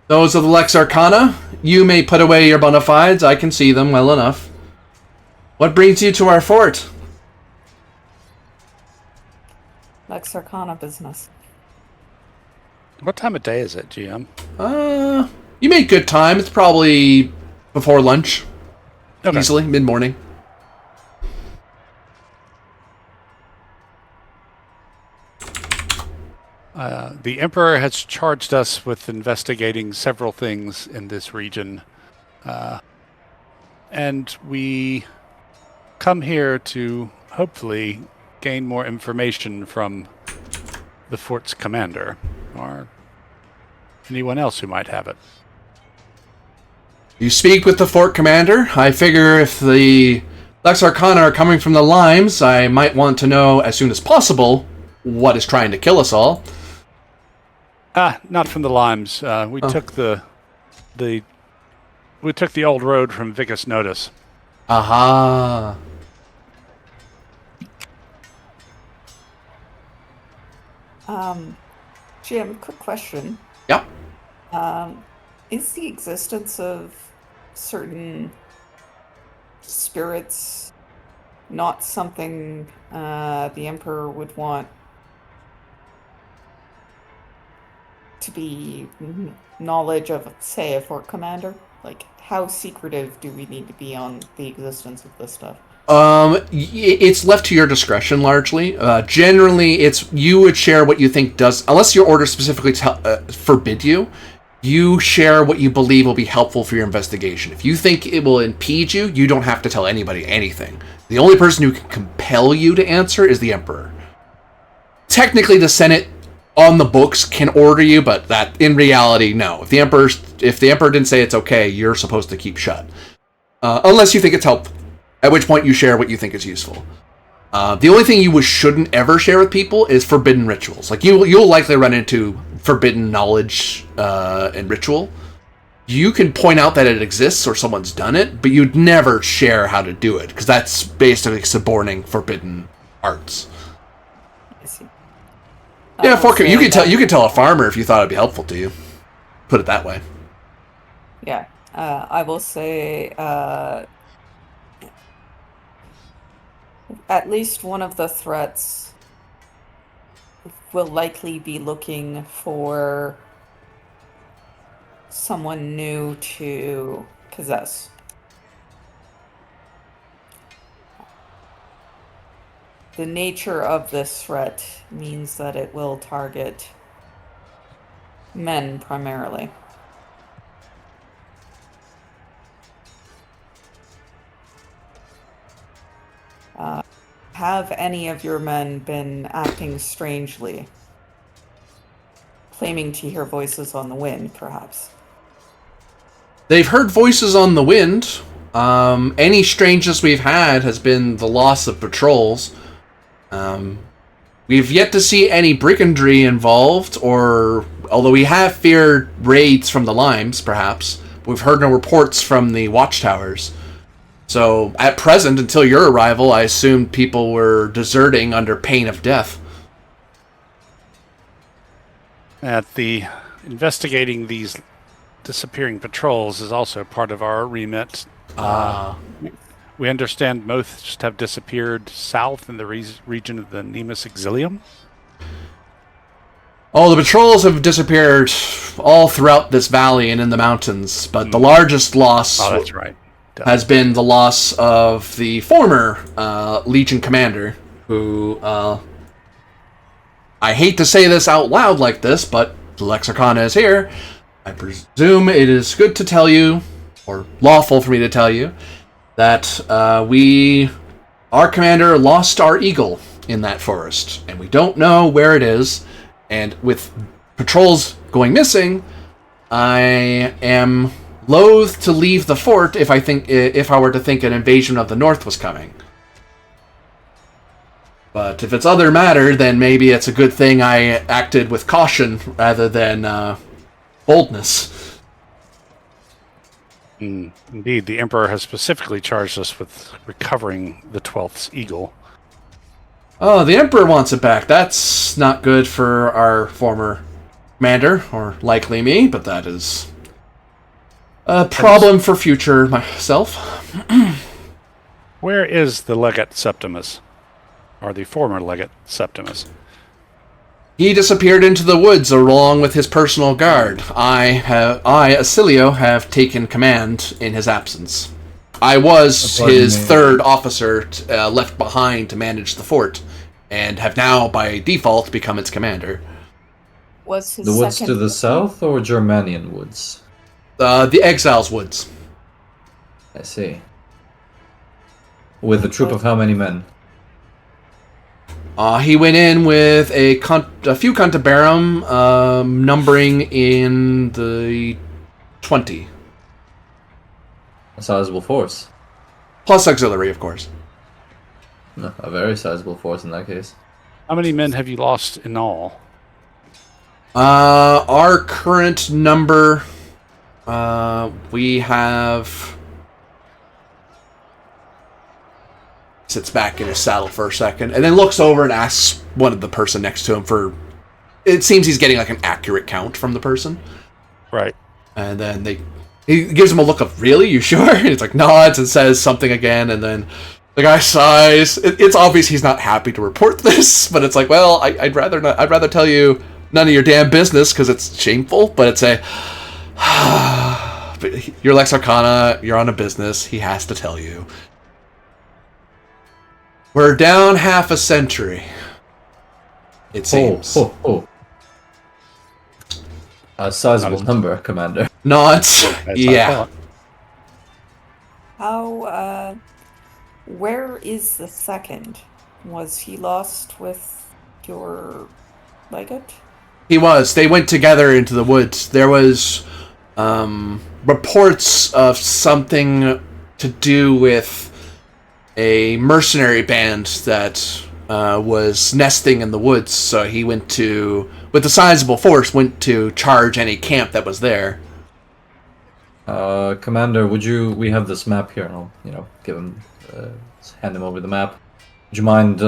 those are the Lex Arcana. You may put away your bona fides. I can see them well enough. What brings you to our fort? Lex Arcana business. What time of day is it, GM? You make good time. It's probably before lunch. Okay. Easily, mid-morning. The Emperor has charged us with investigating several things in this region. And we come here to hopefully gain more information from the fort's commander, or anyone else who might have it. You speak with the fort commander. I figure if the Lex Arcana are coming from the Limes, I might want to know as soon as possible what is trying to kill us all. Not from the Limes. We took the old road from Vicus Notus. Aha. Jim, quick question. Yep. Is the existence of certain spirits not something the Emperor would want to be knowledge of, say, a fort commander? Like, how secretive do we need to be on the existence of this stuff? It's left to your discretion largely. Generally, it's you would share what you think does, unless your order specifically forbid you. You share what you believe will be helpful for your investigation. If you think it will impede you, you don't have to tell anybody anything. The only person who can compel you to answer is the Emperor. Technically, the Senate on the books can order you, but that in reality, no. If the Emperor didn't say it's okay, you're supposed to keep shut, unless you think it's helpful. At which point you share what you think is useful. The only thing you shouldn't ever share with people is forbidden rituals. Like you'll likely run into forbidden knowledge and ritual. You can point out that it exists or someone's done it, but you'd never share how to do it because that's basically suborning forbidden arts. I see. Yeah, you could tell a farmer if you thought it'd be helpful to you. Put it that way. Yeah, I will say at least one of the threats will likely be looking for someone new to possess. The nature of this threat means that it will target men primarily. Have any of your men been acting strangely? Claiming to hear voices on the wind, perhaps? They've heard voices on the wind. Any strangeness we've had has been the loss of patrols. We've yet to see any brigandry involved, or although we have feared raids from the Limes, perhaps, we've heard no reports from the watchtowers. So, at present, until your arrival, I assumed people were deserting under pain of death. At the investigating these disappearing patrols is also part of our remit. We understand most have disappeared south in the region of the Nemus Exilium. Oh, the patrols have disappeared all throughout this valley and in the mountains, but the largest loss that's right. has been the loss of the former Legion commander, who, I hate to say this out loud like this, but the Lex Arcana is here. I presume it is good to tell you, or lawful for me to tell you, that our commander lost our eagle in that forest, and we don't know where it is, and with patrols going missing, I am loath to leave the fort if I were to think an invasion of the north was coming. But if it's other matter, then maybe it's a good thing I acted with caution rather than boldness. Indeed, the Emperor has specifically charged us with recovering the 12th eagle. Oh, the Emperor wants it back. That's not good for our former commander, or likely me, but that is a problem for future myself. Where is the Legate Septimus? Or the former Legate Septimus? He disappeared into the woods along with his personal guard. I, Acilio, have taken command in his absence. I was his third officer left behind to manage the fort, and have now, by default, become its commander. Was his The woods to the south or Germanian woods? The Exiles Woods. I see. With a troop of how many men? He went in with a few Cantabarum, numbering in the 20. A sizable force. Plus auxiliary, of course. No, a very sizable force in that case. How many men have you lost in all? Our current number, we have... Sits back in his saddle for a second, and then looks over and asks one of the person next to him for... It seems he's getting like an accurate count from the person. Right. And then he gives him a look of, really? You sure? And it's like, nods and says something again, and then the guy sighs. It's obvious he's not happy to report this, but it's like, well, I'd rather not. I'd rather tell you none of your damn business because it's shameful. But it's a, but you're Lex Arcana. You're on a business. He has to tell you. We're down half a century. It seems. A sizable number, Commander. Nods. Yeah. How, where is the second? Was he lost with your legate? He was. They went together into the woods. There was reports of something to do with a mercenary band that was nesting in the woods. So he went to, with a sizable force, went to charge any camp that was there. Commander, we have this map here, and I'll, give him, hand him over the map. Would you mind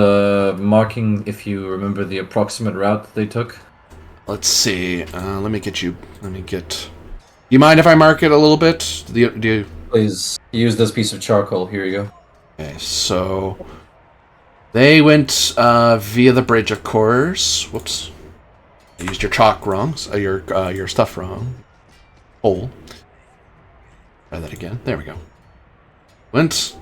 marking if you remember the approximate route that they took? Let's see. Let me get. You mind if I mark it a little bit? Do you... Please use this piece of charcoal. Here you go. Okay, so they went via the bridge, of course. Whoops, I used your chalk wrong. Your stuff wrong. Hole. Try that again. There we go. Went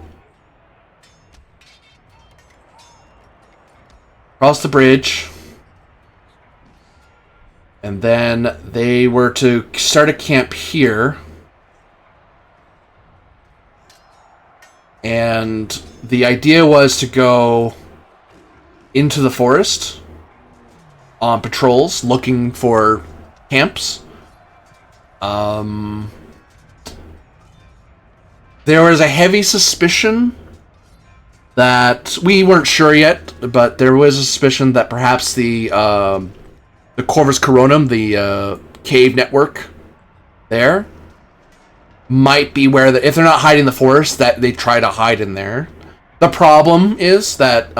across the bridge, and then they were to start a camp here. And the idea was to go into the forest on patrols, looking for camps. There was a heavy suspicion that we weren't sure yet, but there was a suspicion that perhaps the Corvus Coronum, the cave network there, might be where if they're not hiding in the forest, that they try to hide in there. The problem is that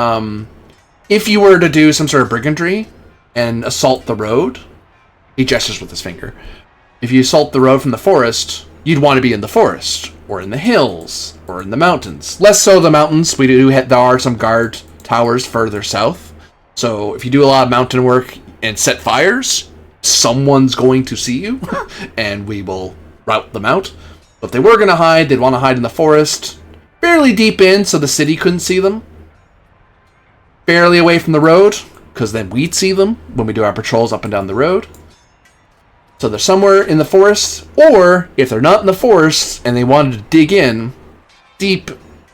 if you were to do some sort of brigandry and assault the road, he gestures with his finger. If you assault the road from the forest, you'd want to be in the forest, or in the hills, or in the mountains. Less so the mountains. There are some guard towers further south. So if you do a lot of mountain work and set fires, someone's going to see you, and we will rout them out. But if they were going to hide, they'd want to hide in the forest, fairly deep in so the city couldn't see them. Fairly away from the road, because then we'd see them when we do our patrols up and down the road. So they're somewhere in the forest, or if they're not in the forest and they wanted to dig in deep,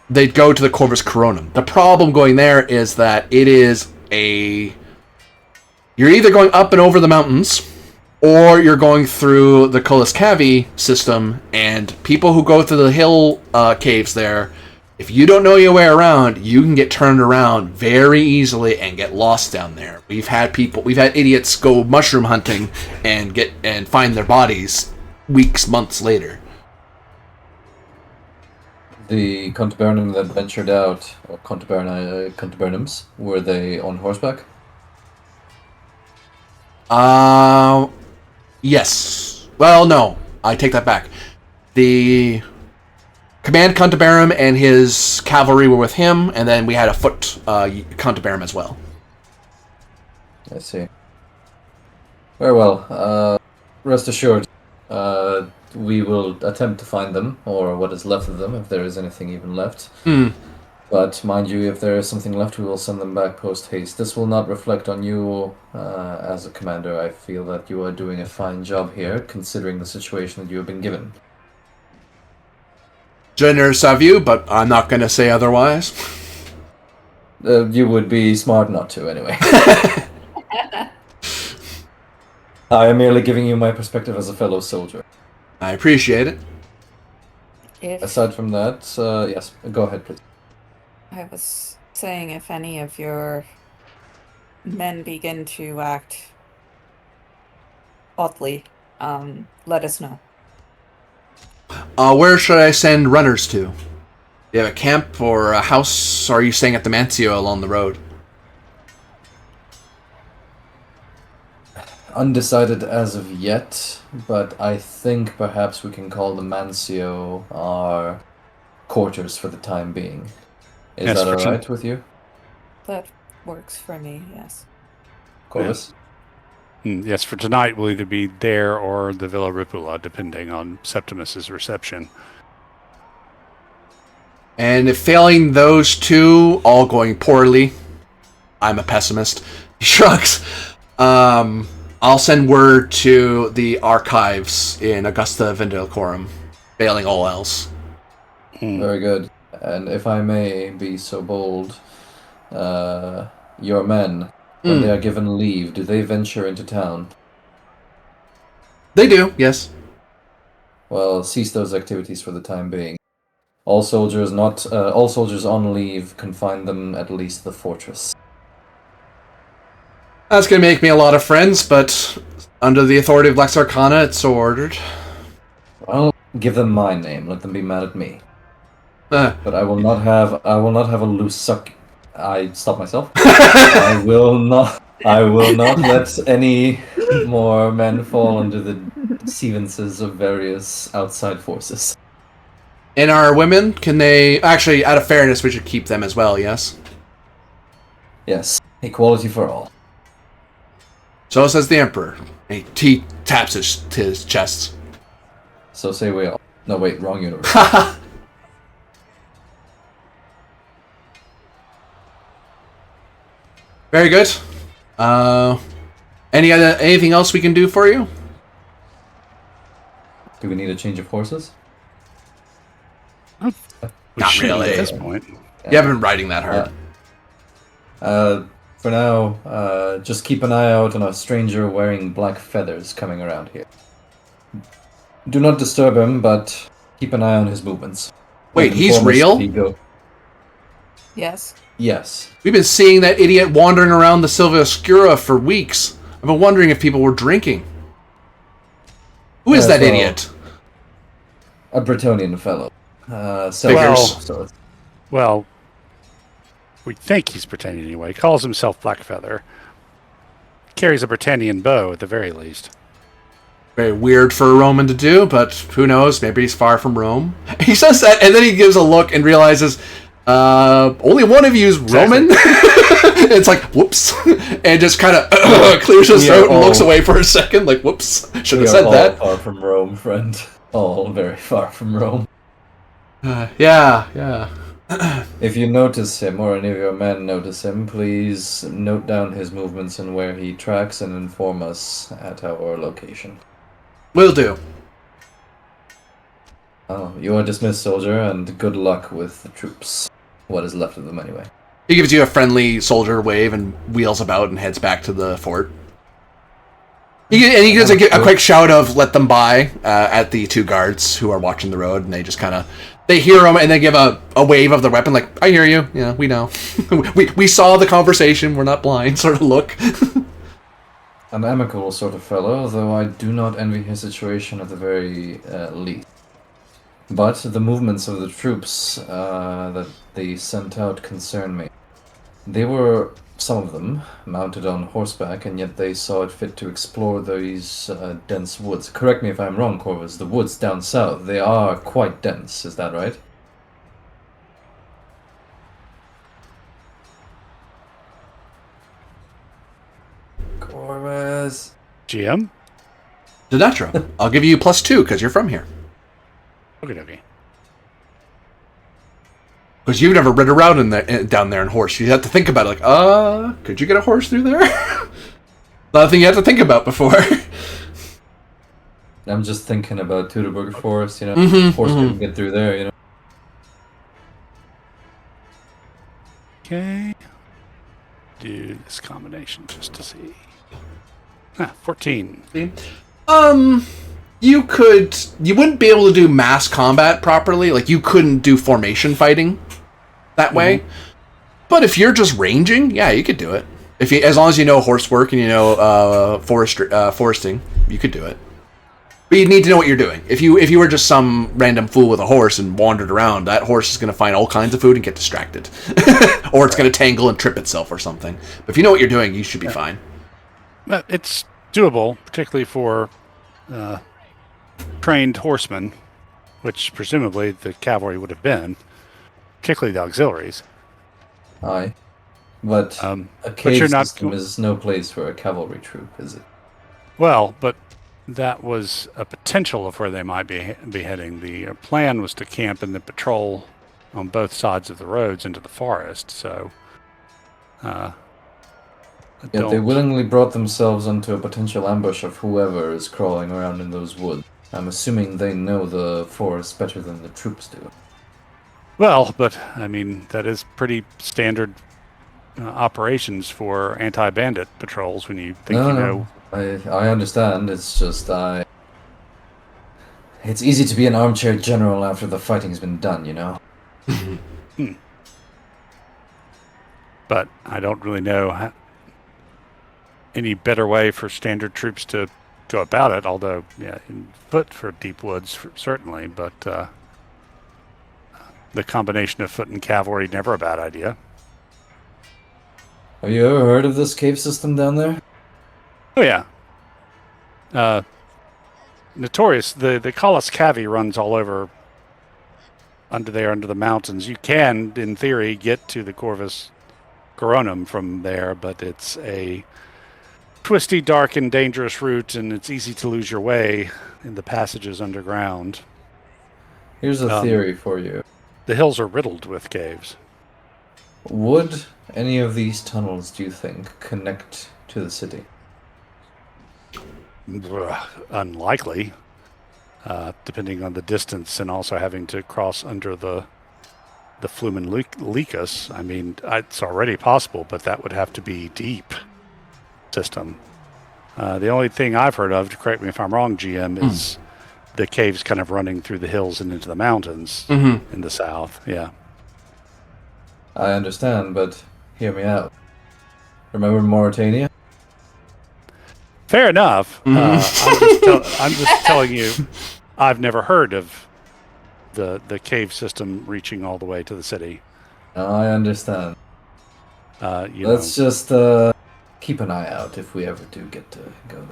they'd go to the Corvus Coronum. The problem going there is that it is you're either going up and over the mountains, or you're going through the Kuliskavi system, and people who go through the hill caves there, if you don't know your way around, you can get turned around very easily and get lost down there. We've had idiots go mushroom hunting and find their bodies weeks, months later. The Contubernum that ventured out, or Contubernums, were they on horseback? Yes. Well, no. I take that back. The Command Cantabarum and his cavalry were with him, and then we had a foot Cantabarum as well. I see. Very well. Rest assured, we will attempt to find them, or what is left of them, if there is anything even left. But mind you, if there is something left, we will send them back post-haste. This will not reflect on you as a commander. I feel that you are doing a fine job here, considering the situation that you have been given. Generous of you, but I'm not going to say otherwise. You would be smart not to, anyway. I am merely giving you my perspective as a fellow soldier. I appreciate it. Aside from that, yes, go ahead, please. I was saying if any of your men begin to act oddly, let us know. Where should I send runners to? Do you have a camp or a house, or are you staying at the Mancio along the road? Undecided as of yet, but I think perhaps we can call the Mancio our quarters for the time being. Is Yes, that for alright with you, That works for me, yes. Corvus? Yes, for tonight we'll either be there or the Villa Ripula, depending on Septimus's reception. And if failing those two, all going poorly, I'm a pessimist. He shrugs. I'll send word to the archives in Augusta Vindicorum, failing all else. Very good. And if I may be so bold, your men, when they are given leave, do they venture into town? They do, yes. Well, cease those activities for the time being. All soldiers on leave, confine them at least the fortress. That's going to make me a lot of friends, but under the authority of Lex Arcana, it's so ordered. Well, give them my name. Let them be mad at me. Uh, But I will not have a loose suck. I stop myself. I will not let any more men fall under the deceivances of various outside forces. and our women, can they... Actually, out of fairness, we should keep them as well, yes? Yes, equality for all. So says the Emperor. He taps his chest. So say we all. No, wait, wrong universe. Very good. Anything else we can do for you? Do we need a change of horses? We Not should really. at this point. You haven't been riding that hard. For now, just keep an eye out on a stranger wearing black feathers coming around here. Do not disturb him, but keep an eye on his movements. Wait, And he's inform us real? if he go- Yes. Yes. We've been seeing that idiot wandering around the Silva Oscura for weeks. I've been wondering if people were drinking. Who is that well, idiot? A Bretonnian fellow. Figures. Well, we think he's pretending anyway. He calls himself Blackfeather. Carries a Britannian bow at the very least. Very weird for a Roman to do, but who knows? Maybe he's far from Rome. He says that, and then he gives a look and realizes only one of you is Roman. It's like, whoops. And just kind of clears his throat and looks away for a second, like, whoops. Should have said that. Far from Rome, friend. All very far from Rome. Yeah. If you notice him, or any of your men notice him, please note down his movements and where he tracks and inform us at our location. Will do. Oh, you are dismissed, soldier, and good luck with the troops. What is left of them, anyway. He gives you a friendly soldier wave and wheels about and heads back to the fort. He gives a quick shout of "let them by" at the two guards who are watching the road, and they just kind of hear him and they give a wave of their weapon, like, "I hear you. Yeah, we know. we saw the conversation. We're not blind." Sort of look. An amicable sort of fellow, though I do not envy his situation at the very least. But the movements of the troops that they sent out concern me. They were, some of them, mounted on horseback, and yet they saw it fit to explore these dense woods. Correct me if I'm wrong, Corvus, the woods down south, they are quite dense, is that right? Corvus! GM? Denetro, I'll give you +2 because you're from here. Okay. Because you've never ridden around down there in horse. You have to think about it, like, could you get a horse through there? Nothing you have to think about before. I'm just thinking about Teutoburger Forest, you know, horse can get through there, you know. Okay. Do this combination just to see. 14. You wouldn't be able to do mass combat properly. Like, you couldn't do formation fighting that way. But if you're just ranging, yeah, you could do it. As long as you know horse work and you know foresting, you could do it. But you need to know what you're doing. If you were just some random fool with a horse and wandered around, that horse is going to find all kinds of food and get distracted. Or it's going to tangle and trip itself or something. But if you know what you're doing, you should be fine. It's doable, particularly for trained horsemen, which presumably the cavalry would have been, particularly the auxiliaries. Aye. But a cave system is no place for a cavalry troop, is it? Well, but that was a potential of where they might be heading. The plan was to camp in the patrol on both sides of the roads into the forest, so... they willingly brought themselves into a potential ambush of whoever is crawling around in those woods. I'm assuming they know the forest better than the troops do. Well, but, I mean, that is pretty standard operations for anti-bandit patrols when you think you know... I understand, it's just it's easy to be an armchair general after the fighting's been done, you know? But I don't really know any better way for standard troops to go about it, although, yeah, in foot for deep woods, certainly, but the combination of foot and cavalry, never a bad idea. Have you ever heard of this cave system down there? Oh, yeah. Notorious. The Kalas Cavi runs all over under the mountains. You can, in theory, get to the Corvus Coronum from there, but it's a twisty, dark, and dangerous route, and it's easy to lose your way in the passages underground. Here's a theory for you. The hills are riddled with caves. Would any of these tunnels, do you think, connect to the city? Unlikely, depending on the distance and also having to cross under the Flumen Licus. I mean, it's already possible, but that would have to be deep system. The only thing I've heard of, correct me if I'm wrong, GM, is the caves kind of running through the hills and into the mountains in the south. Yeah. I understand, but hear me out. Remember Mauritania? Fair enough. I'm just telling you, I've never heard of the cave system reaching all the way to the city. I understand. Let's just keep an eye out if we ever do get to go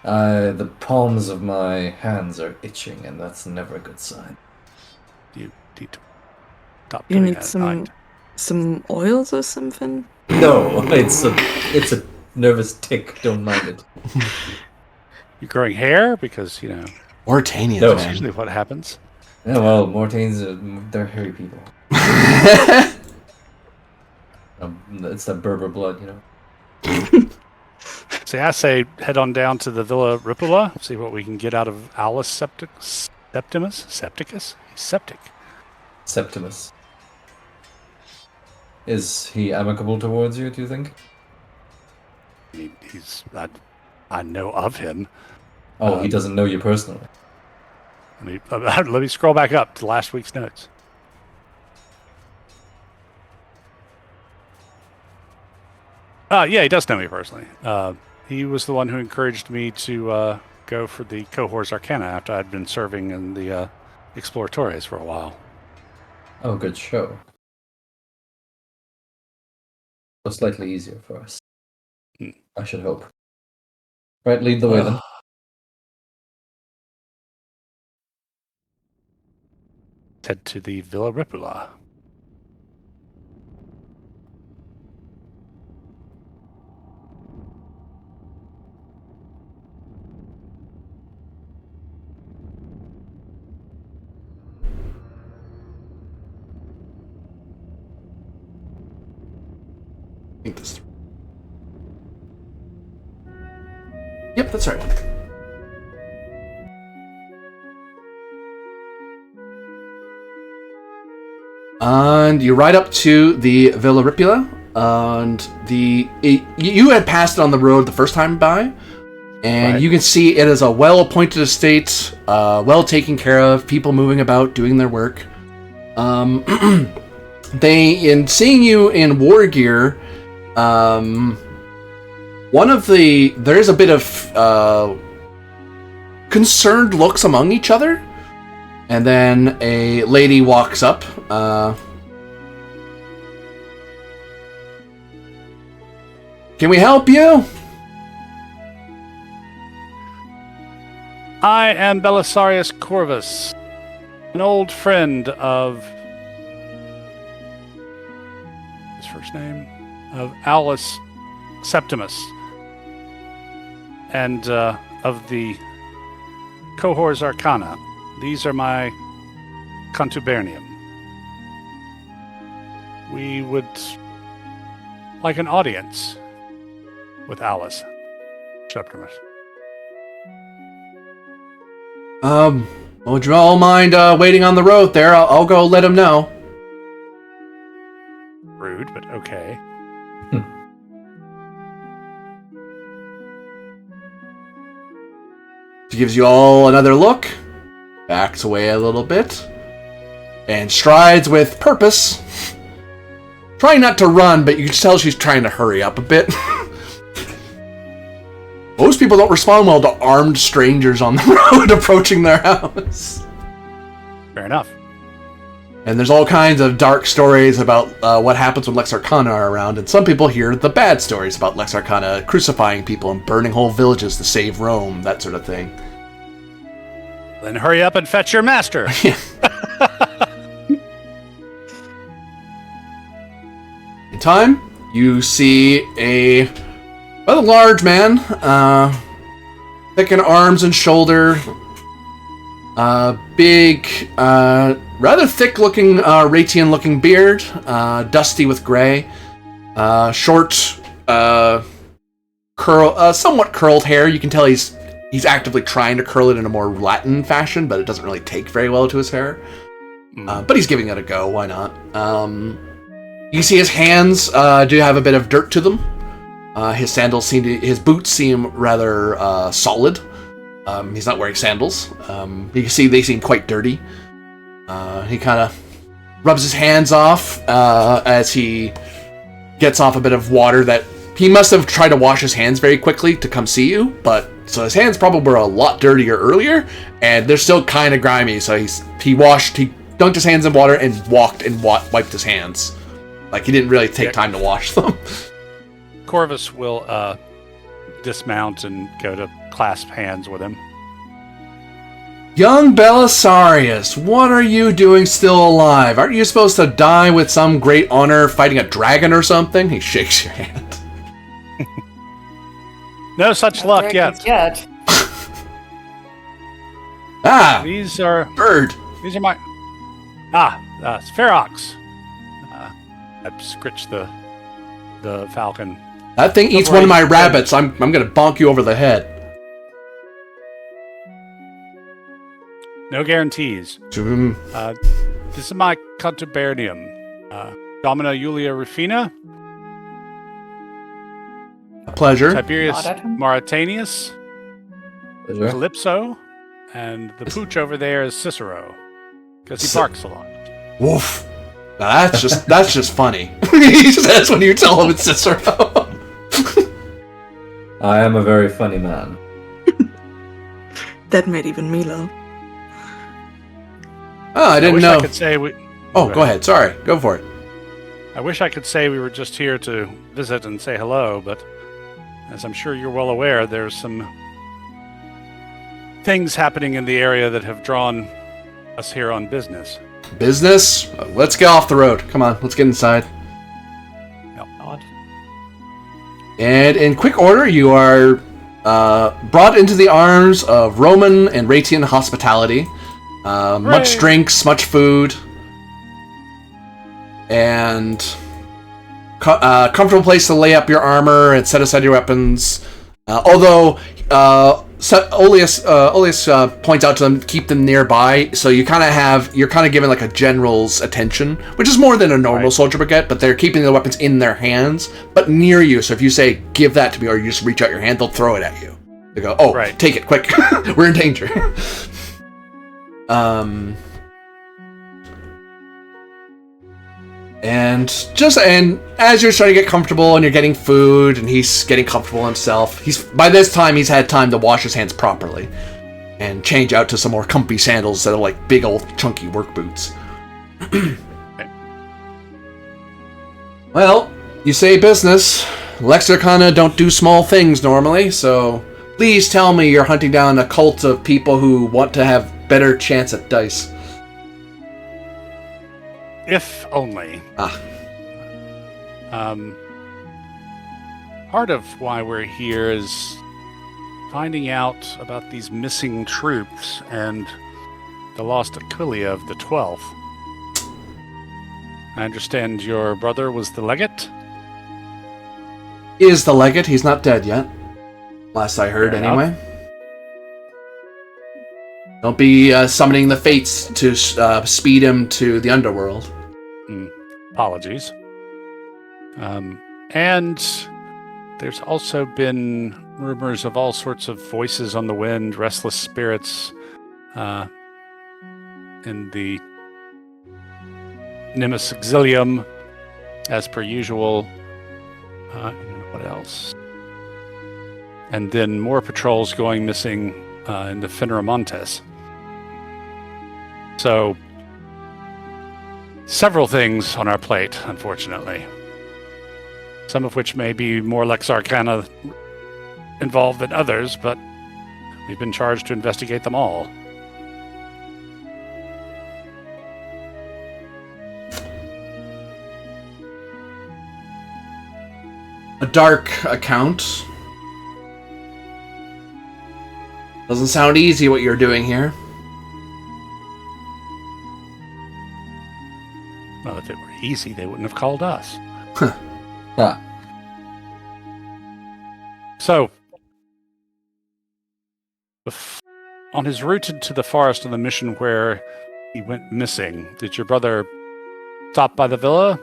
there. The palms of my hands are itching, and that's never a good sign. You need to stop You doing need that. some oils or something? No, it's a nervous tick. Don't mind it. You're growing hair because Mauritanians, No. that's usually what happens. Yeah, well, Mauritanians, they're hairy people. It's that Berber blood, you know. See, I say head on down to the Villa Ripula, see what we can get out of Aulus Septimus? Septicus? He's septic. Septimus. Is he amicable towards you, do you think? I know of him. Oh, he doesn't know you personally. Let me scroll back up to last week's notes. Yeah, he does know me personally. He was the one who encouraged me to go for the Cohors Arcana after I'd been serving in the Exploratores for a while. Oh, good show. So slightly easier for us. I should hope. Right, lead the way then. Head to the Villa Ripula. I think this. Yep, that's right. And you ride up to the Villa Ripula, and you had passed it on the road the first time by, and you can see it is a well-appointed estate, well taken care of, people moving about, doing their work. In seeing you in war gear, there's a bit of concerned looks among each other. And then a lady walks up. Can we help you? I am Belisarius Corvus, an old friend of... his first name? Of Aulus Septimus. And of the cohors Arcana. These are my contubernium. We would like an audience with Aulus Septimus. Would you all mind waiting on the road there? I'll go let him know. Rude, but okay. She gives you all another look, backs away a little bit, and strides with purpose. Trying not to run, but you can tell she's trying to hurry up a bit. Most people don't respond well to armed strangers on the road approaching their house. Fair enough. And there's all kinds of dark stories about what happens when Lex Arcana are around, and some people hear the bad stories about Lex Arcana crucifying people and burning whole villages to save Rome, that sort of thing. Then hurry up and fetch your master. In time, you see a rather large man, thick in arms and shoulder, big, rather thick-looking, Ratian-looking beard, dusty with gray, short, somewhat curled hair. You can tell he's actively trying to curl it in a more Latin fashion, but it doesn't really take very well to his hair. But he's giving it a go. Why not? You see his hands do have a bit of dirt to them. His boots seem rather solid. He's not wearing sandals. You can see they seem quite dirty. He kind of rubs his hands off as he gets off a bit of water that he must have tried to wash his hands very quickly to come see you, but so his hands probably were a lot dirtier earlier, and they're still kind of grimy, so he dunked his hands in water and walked and wiped his hands. Like, he didn't really take time to wash them. Corvus will dismount and go to clasp hands with him. Young Belisarius, what are you doing still alive? Aren't you supposed to die with some great honor fighting a dragon or something? He shakes your hand. No such luck yet. These are bird. These are my Spherox. I scritched the falcon. That thing eats one of my rabbits. I'm gonna bonk you over the head. No guarantees. This is my contubernium. Domina Julia Rufina. A pleasure. Tiberius Mauritanius. Pleasure. Calypso. And the pooch over there is Cicero. Because he barks a lot. Woof. Now that's just funny. He says when you tell him it's Cicero. I am a very funny man. That made even me laugh. Oh, I didn't know. I could say we... Oh, go ahead. Sorry. Go for it. I wish I could say we were just here to visit and say hello, but as I'm sure you're well aware, there's some things happening in the area that have drawn us here on business. Business? Let's get off the road. Come on, let's get inside. No. And in quick order, you are brought into the arms of Roman and Ratian hospitality. Much drinks, much food, and comfortable place to lay up your armor and set aside your weapons. Although So Oleus points out to them, keep them nearby. So you're kind of given like a general's attention, which is more than a normal soldier would get. But they're keeping the weapons in their hands, but near you. So if you say "give that to me," or you just reach out your hand, they'll throw it at you. They go, "Oh, take it quick! We're in danger." And as you're starting to get comfortable and you're getting food and he's getting comfortable himself, by this time he's had time to wash his hands properly and change out to some more comfy sandals that are like big old chunky work boots. Well, you say business. Lex Arcana don't do small things normally, so please tell me you're hunting down a cult of people who want to have better chance at dice. If only. Part of why we're here is finding out about these missing troops and the lost Aquilia of the 12th. I understand your brother was the legate? Is the legate. He's not dead yet. Last I heard, anyway. Don't be summoning the fates to speed him to the underworld. Apologies. And there's also been rumors of all sorts of voices on the wind, restless spirits in the Nimbus Exilium, as per usual. What else? And then more patrols going missing in the Finramontes. So, several things on our plate, unfortunately. Some of which may be more Lex Arcana involved than others, but we've been charged to investigate them all. A dark account. Doesn't sound easy what you're doing here. Well, if it were easy, they wouldn't have called us. So, on his route into the forest on the mission where he went missing, did your brother stop by the villa?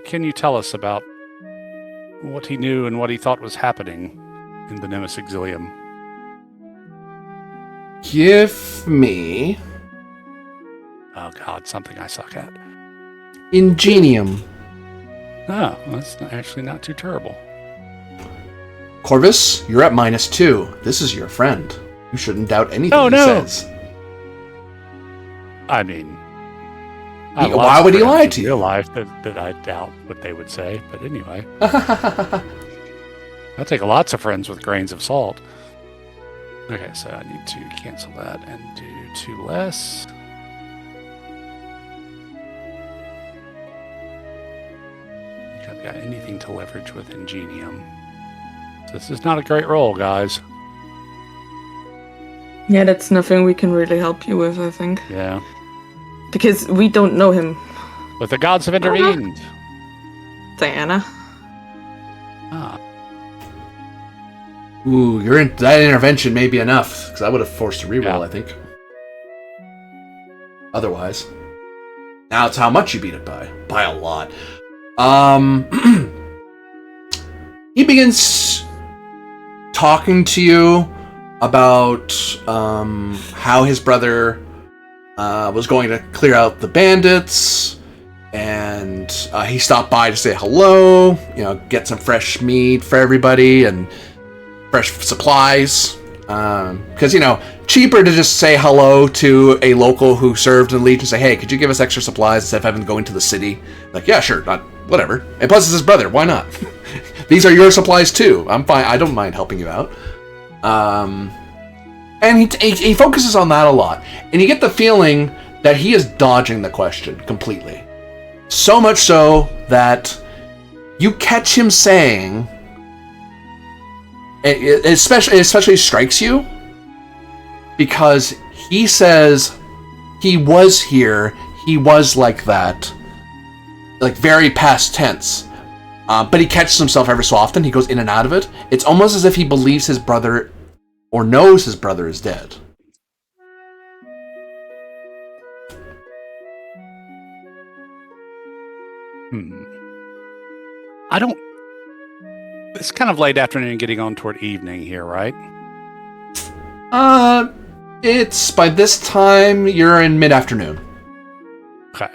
Can you tell us about what he knew and what he thought was happening in the Nimbus Exilium? Give me... Oh god, something I suck at. Ingenium. Oh, that's actually not too terrible. Corvus, you're at -2. This is your friend. You shouldn't doubt anything he says. I mean... why would he lie to you? In real life that I doubt what they would say, but anyway. I'll take lots of friends with grains of salt. Okay, so I need to cancel that and do 2 less. I think I've got anything to leverage with Ingenium. This is not a great roll, guys. Yeah, that's nothing we can really help you with, I think. Yeah. Because we don't know him. But the gods have intervened. Diana. Ah. Ooh, that intervention may be enough, because I would have forced a reroll, I think. Otherwise. Now it's how much you beat it by. By a lot. He begins talking to you about how his brother was going to clear out the bandits, and he stopped by to say hello, get some fresh meat for everybody and fresh supplies, because cheaper to just say hello to a local who served in the Legion and say, hey, could you give us extra supplies instead of having to go into the city? Like, yeah, sure, whatever. And plus it's his brother, why not? These are your supplies too. I'm fine, I don't mind helping you out. And he focuses on that a lot. And you get the feeling that he is dodging the question completely. So much so that you catch him saying, it especially strikes you, because he says he was here, he was like that, like very past tense. But he catches himself every so often. He goes in and out of it. It's almost as if he believes his brother or knows his brother is dead. I don't... It's kind of late afternoon getting on toward evening here, right? It's by this time you're in mid-afternoon. Okay.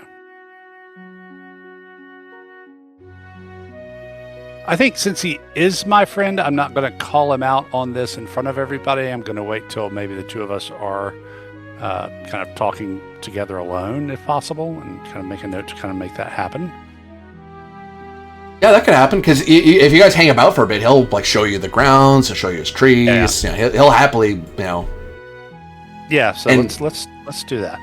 I think since he is my friend, I'm not going to call him out on this in front of everybody. I'm going to wait till maybe the two of us are kind of talking together alone, if possible, and kind of make a note to kind of make that happen. Yeah, that could happen, because if you guys hang about for a bit, he'll like show you the grounds, he'll show you his trees. Yeah. You know, he'll happily, you know. Yeah, so And- let's do that.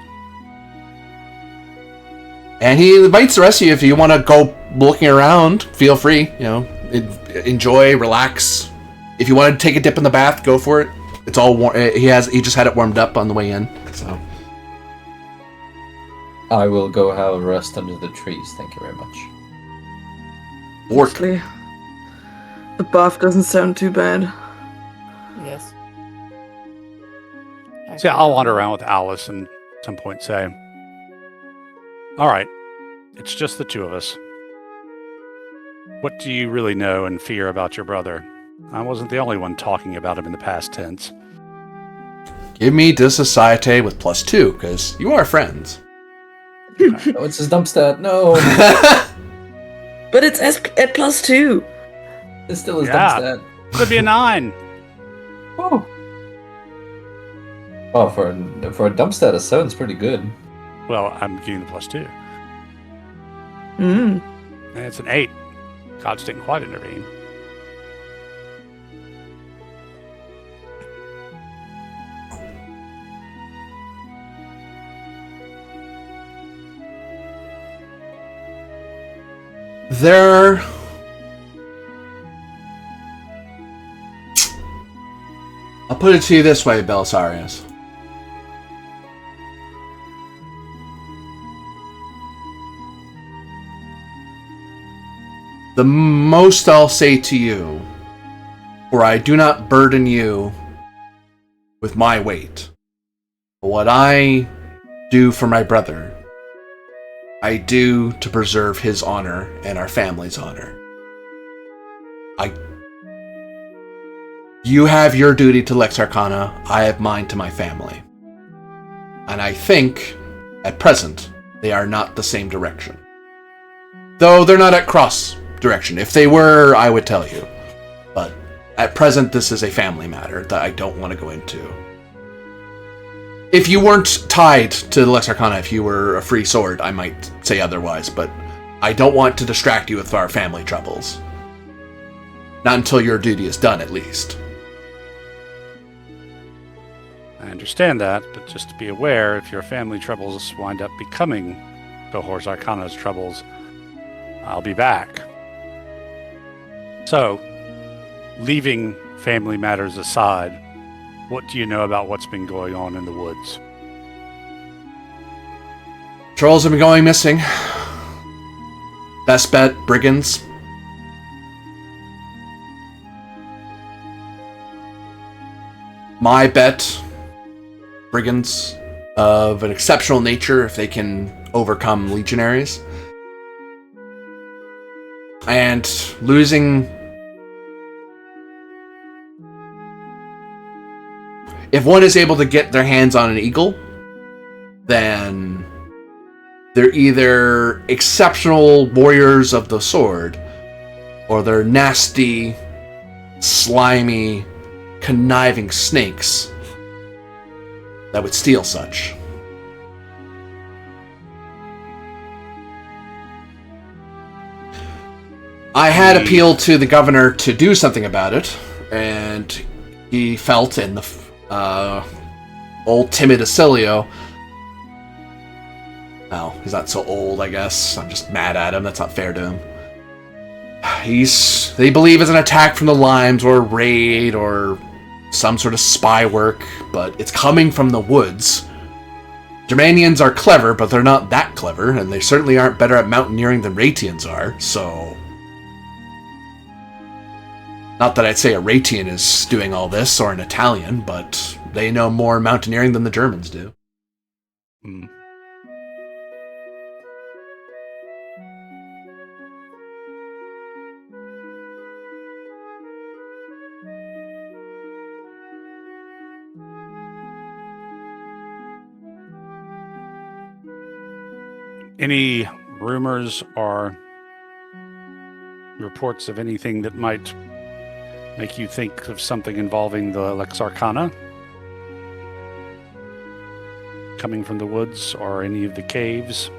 And he invites the rest of you, if you want to go looking around, feel free, you know, enjoy, relax. If you want to take a dip in the bath, go for it. It's all warm. He just had it warmed up on the way in, so. I will go have a rest under the trees. Thank you very much. Work. Actually, the bath doesn't sound too bad. Yes. So yeah, I'll wander around with Alice and at some point say, all right, it's just the two of us. What do you really know and fear about your brother? I wasn't the only one talking about him in the past tense. Give me Societe with +2, because you are friends. Oh, it's his dump stat. No, But it's at +2. it's still his Yeah. dump Could be a 9. stat. Oh. Oh, for a dump stat, a 7's pretty good. Well, I'm getting the +2. Mm. And it's an 8. Gods didn't quite intervene. I'll put it to you this way, Belisarius. The most I'll say to you, for I do not burden you with my weight, but what I do for my brother, I do to preserve his honor and our family's honor. You have your duty to Lex Arcana, I have mine to my family. And I think, at present, they are not the same direction. Though they're not at cross direction. If they were, I would tell you. But at present, this is a family matter that I don't want to go into. If you weren't tied to the Lex Arcana, if you were a free sword, I might say otherwise, but I don't want to distract you with our family troubles. Not until your duty is done, at least. I understand that, but just to be aware, if your family troubles wind up becoming Cohors Arcana's troubles, I'll be back. So, leaving family matters aside, what do you know about what's been going on in the woods? Trolls have been going missing. Best bet, brigands. My bet, brigands of an exceptional nature if they can overcome legionaries. And losing... If one is able to get their hands on an eagle, then they're either exceptional warriors of the sword, or they're nasty, slimy, conniving snakes that would steal such. I had appealed to the governor to do something about it, and he felt in the old timid Acilio. Well, he's not so old, I guess. I'm just mad at him. That's not fair to him. They believe it's an attack from the Limes, or a raid, or some sort of spy work, but it's coming from the woods. Germanians are clever, but they're not that clever, and they certainly aren't better at mountaineering than Ratians are, so... Not that I'd say a Ratian is doing all this, or an Italian, but they know more mountaineering than the Germans do. Hmm. Any rumors or reports of anything that might make you think of something involving the Lex Arcana? Coming from the woods or any of the caves?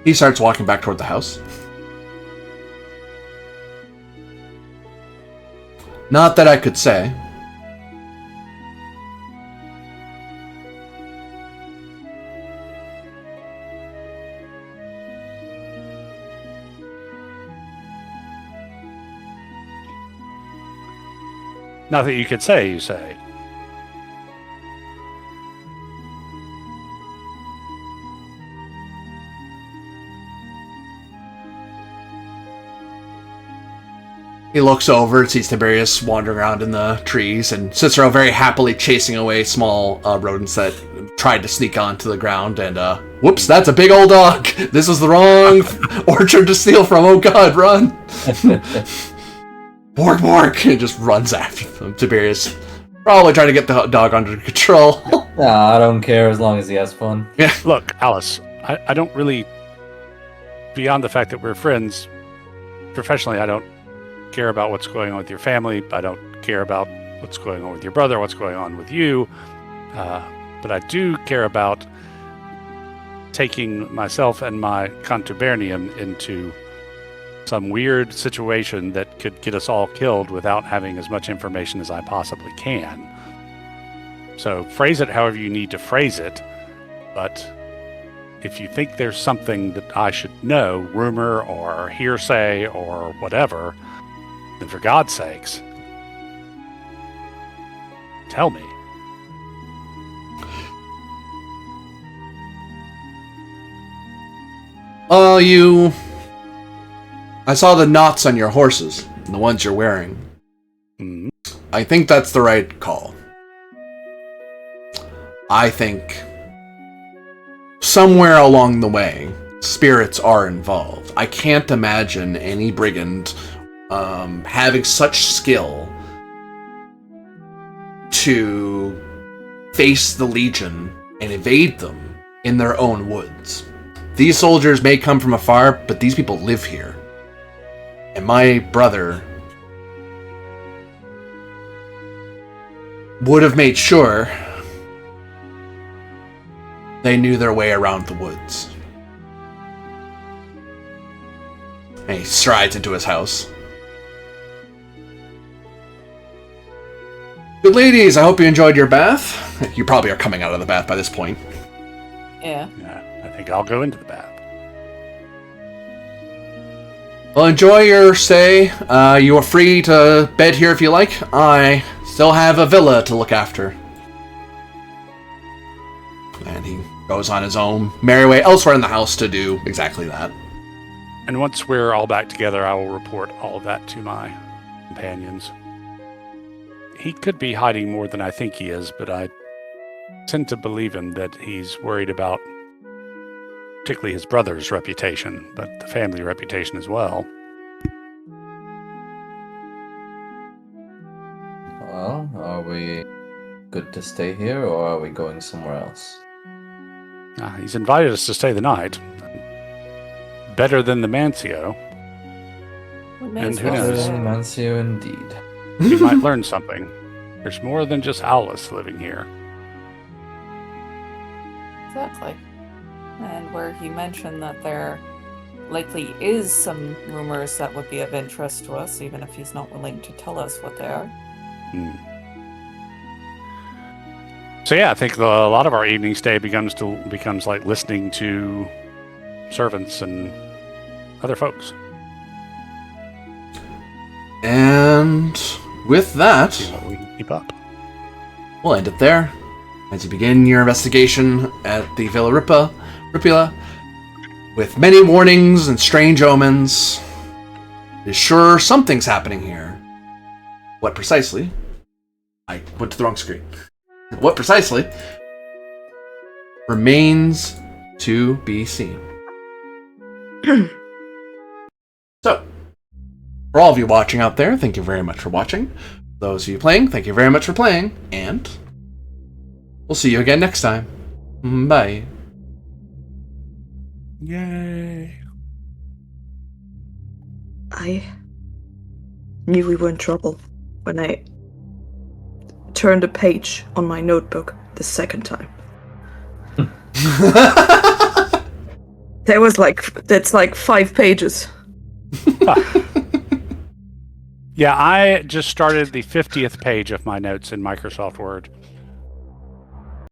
He starts walking back toward the house. Not that I could say. Not that you could say, you say. He looks over and sees Tiberius wandering around in the trees, and Cicero very happily chasing away small rodents that tried to sneak onto the ground, and whoops, that's a big old dog! This is the wrong orchard to steal from, oh god, run! Bork, bork! And just runs after them. Tiberius probably trying to get the dog under control. Nah, I don't care as long as he has fun. Yeah. Look, Alice, I don't really, beyond the fact that we're friends, professionally, I don't care about what's going on with your family. I don't care about what's going on with your brother, what's going on with you. But I do care about taking myself and my contubernium into some weird situation that could get us all killed without having as much information as I possibly can. So phrase it however you need to phrase it, but if you think there's something that I should know, rumor or hearsay or whatever, then for God's sakes, tell me. I saw the knots on your horses, the ones you're wearing. Mm. I think that's the right call. I think somewhere along the way, spirits are involved. I can't imagine any brigand having such skill to face the Legion and evade them in their own woods. These soldiers may come from afar, but these people live here. And my brother would have made sure they knew their way around the woods. And he strides into his house. Good ladies, I hope you enjoyed your bath. You probably are coming out of the bath by this point. Yeah. Yeah, I think I'll go into the bath. Well, enjoy your stay. You are free to bed here if you like. I still have a villa to look after. And he goes on his own merry way elsewhere in the house to do exactly that. And once we're all back together, I will report all of that to my companions. He could be hiding more than I think he is, but I tend to believe him that he's worried about particularly his brother's reputation, but the family reputation as well. Well, are we good to stay here, or are we going somewhere else? He's invited us to stay the night. Better than the Mancio. And who knows? Mancio indeed. We might learn something. There's more than just Alice living here. Exactly. And where he mentioned that there likely is some rumors that would be of interest to us, even if he's not willing to tell us what they are. So yeah, I think a lot of our evening stay becomes like listening to servants and other folks. And with that, See what we can keep up. we'll end it there. As you begin your investigation at the Villa Ripula, with many warnings and strange omens. Is sure something's happening here. What precisely? I went to the wrong screen. What precisely remains to be seen. So, for all of you watching out there, thank you very much for watching. Those of you playing, thank you very much for playing, and we'll see you again next time. Bye. Yay. I knew we were in trouble when I turned a page on my notebook the second time. That's like 5 pages. Yeah, I just started the 50th page of my notes in Microsoft Word.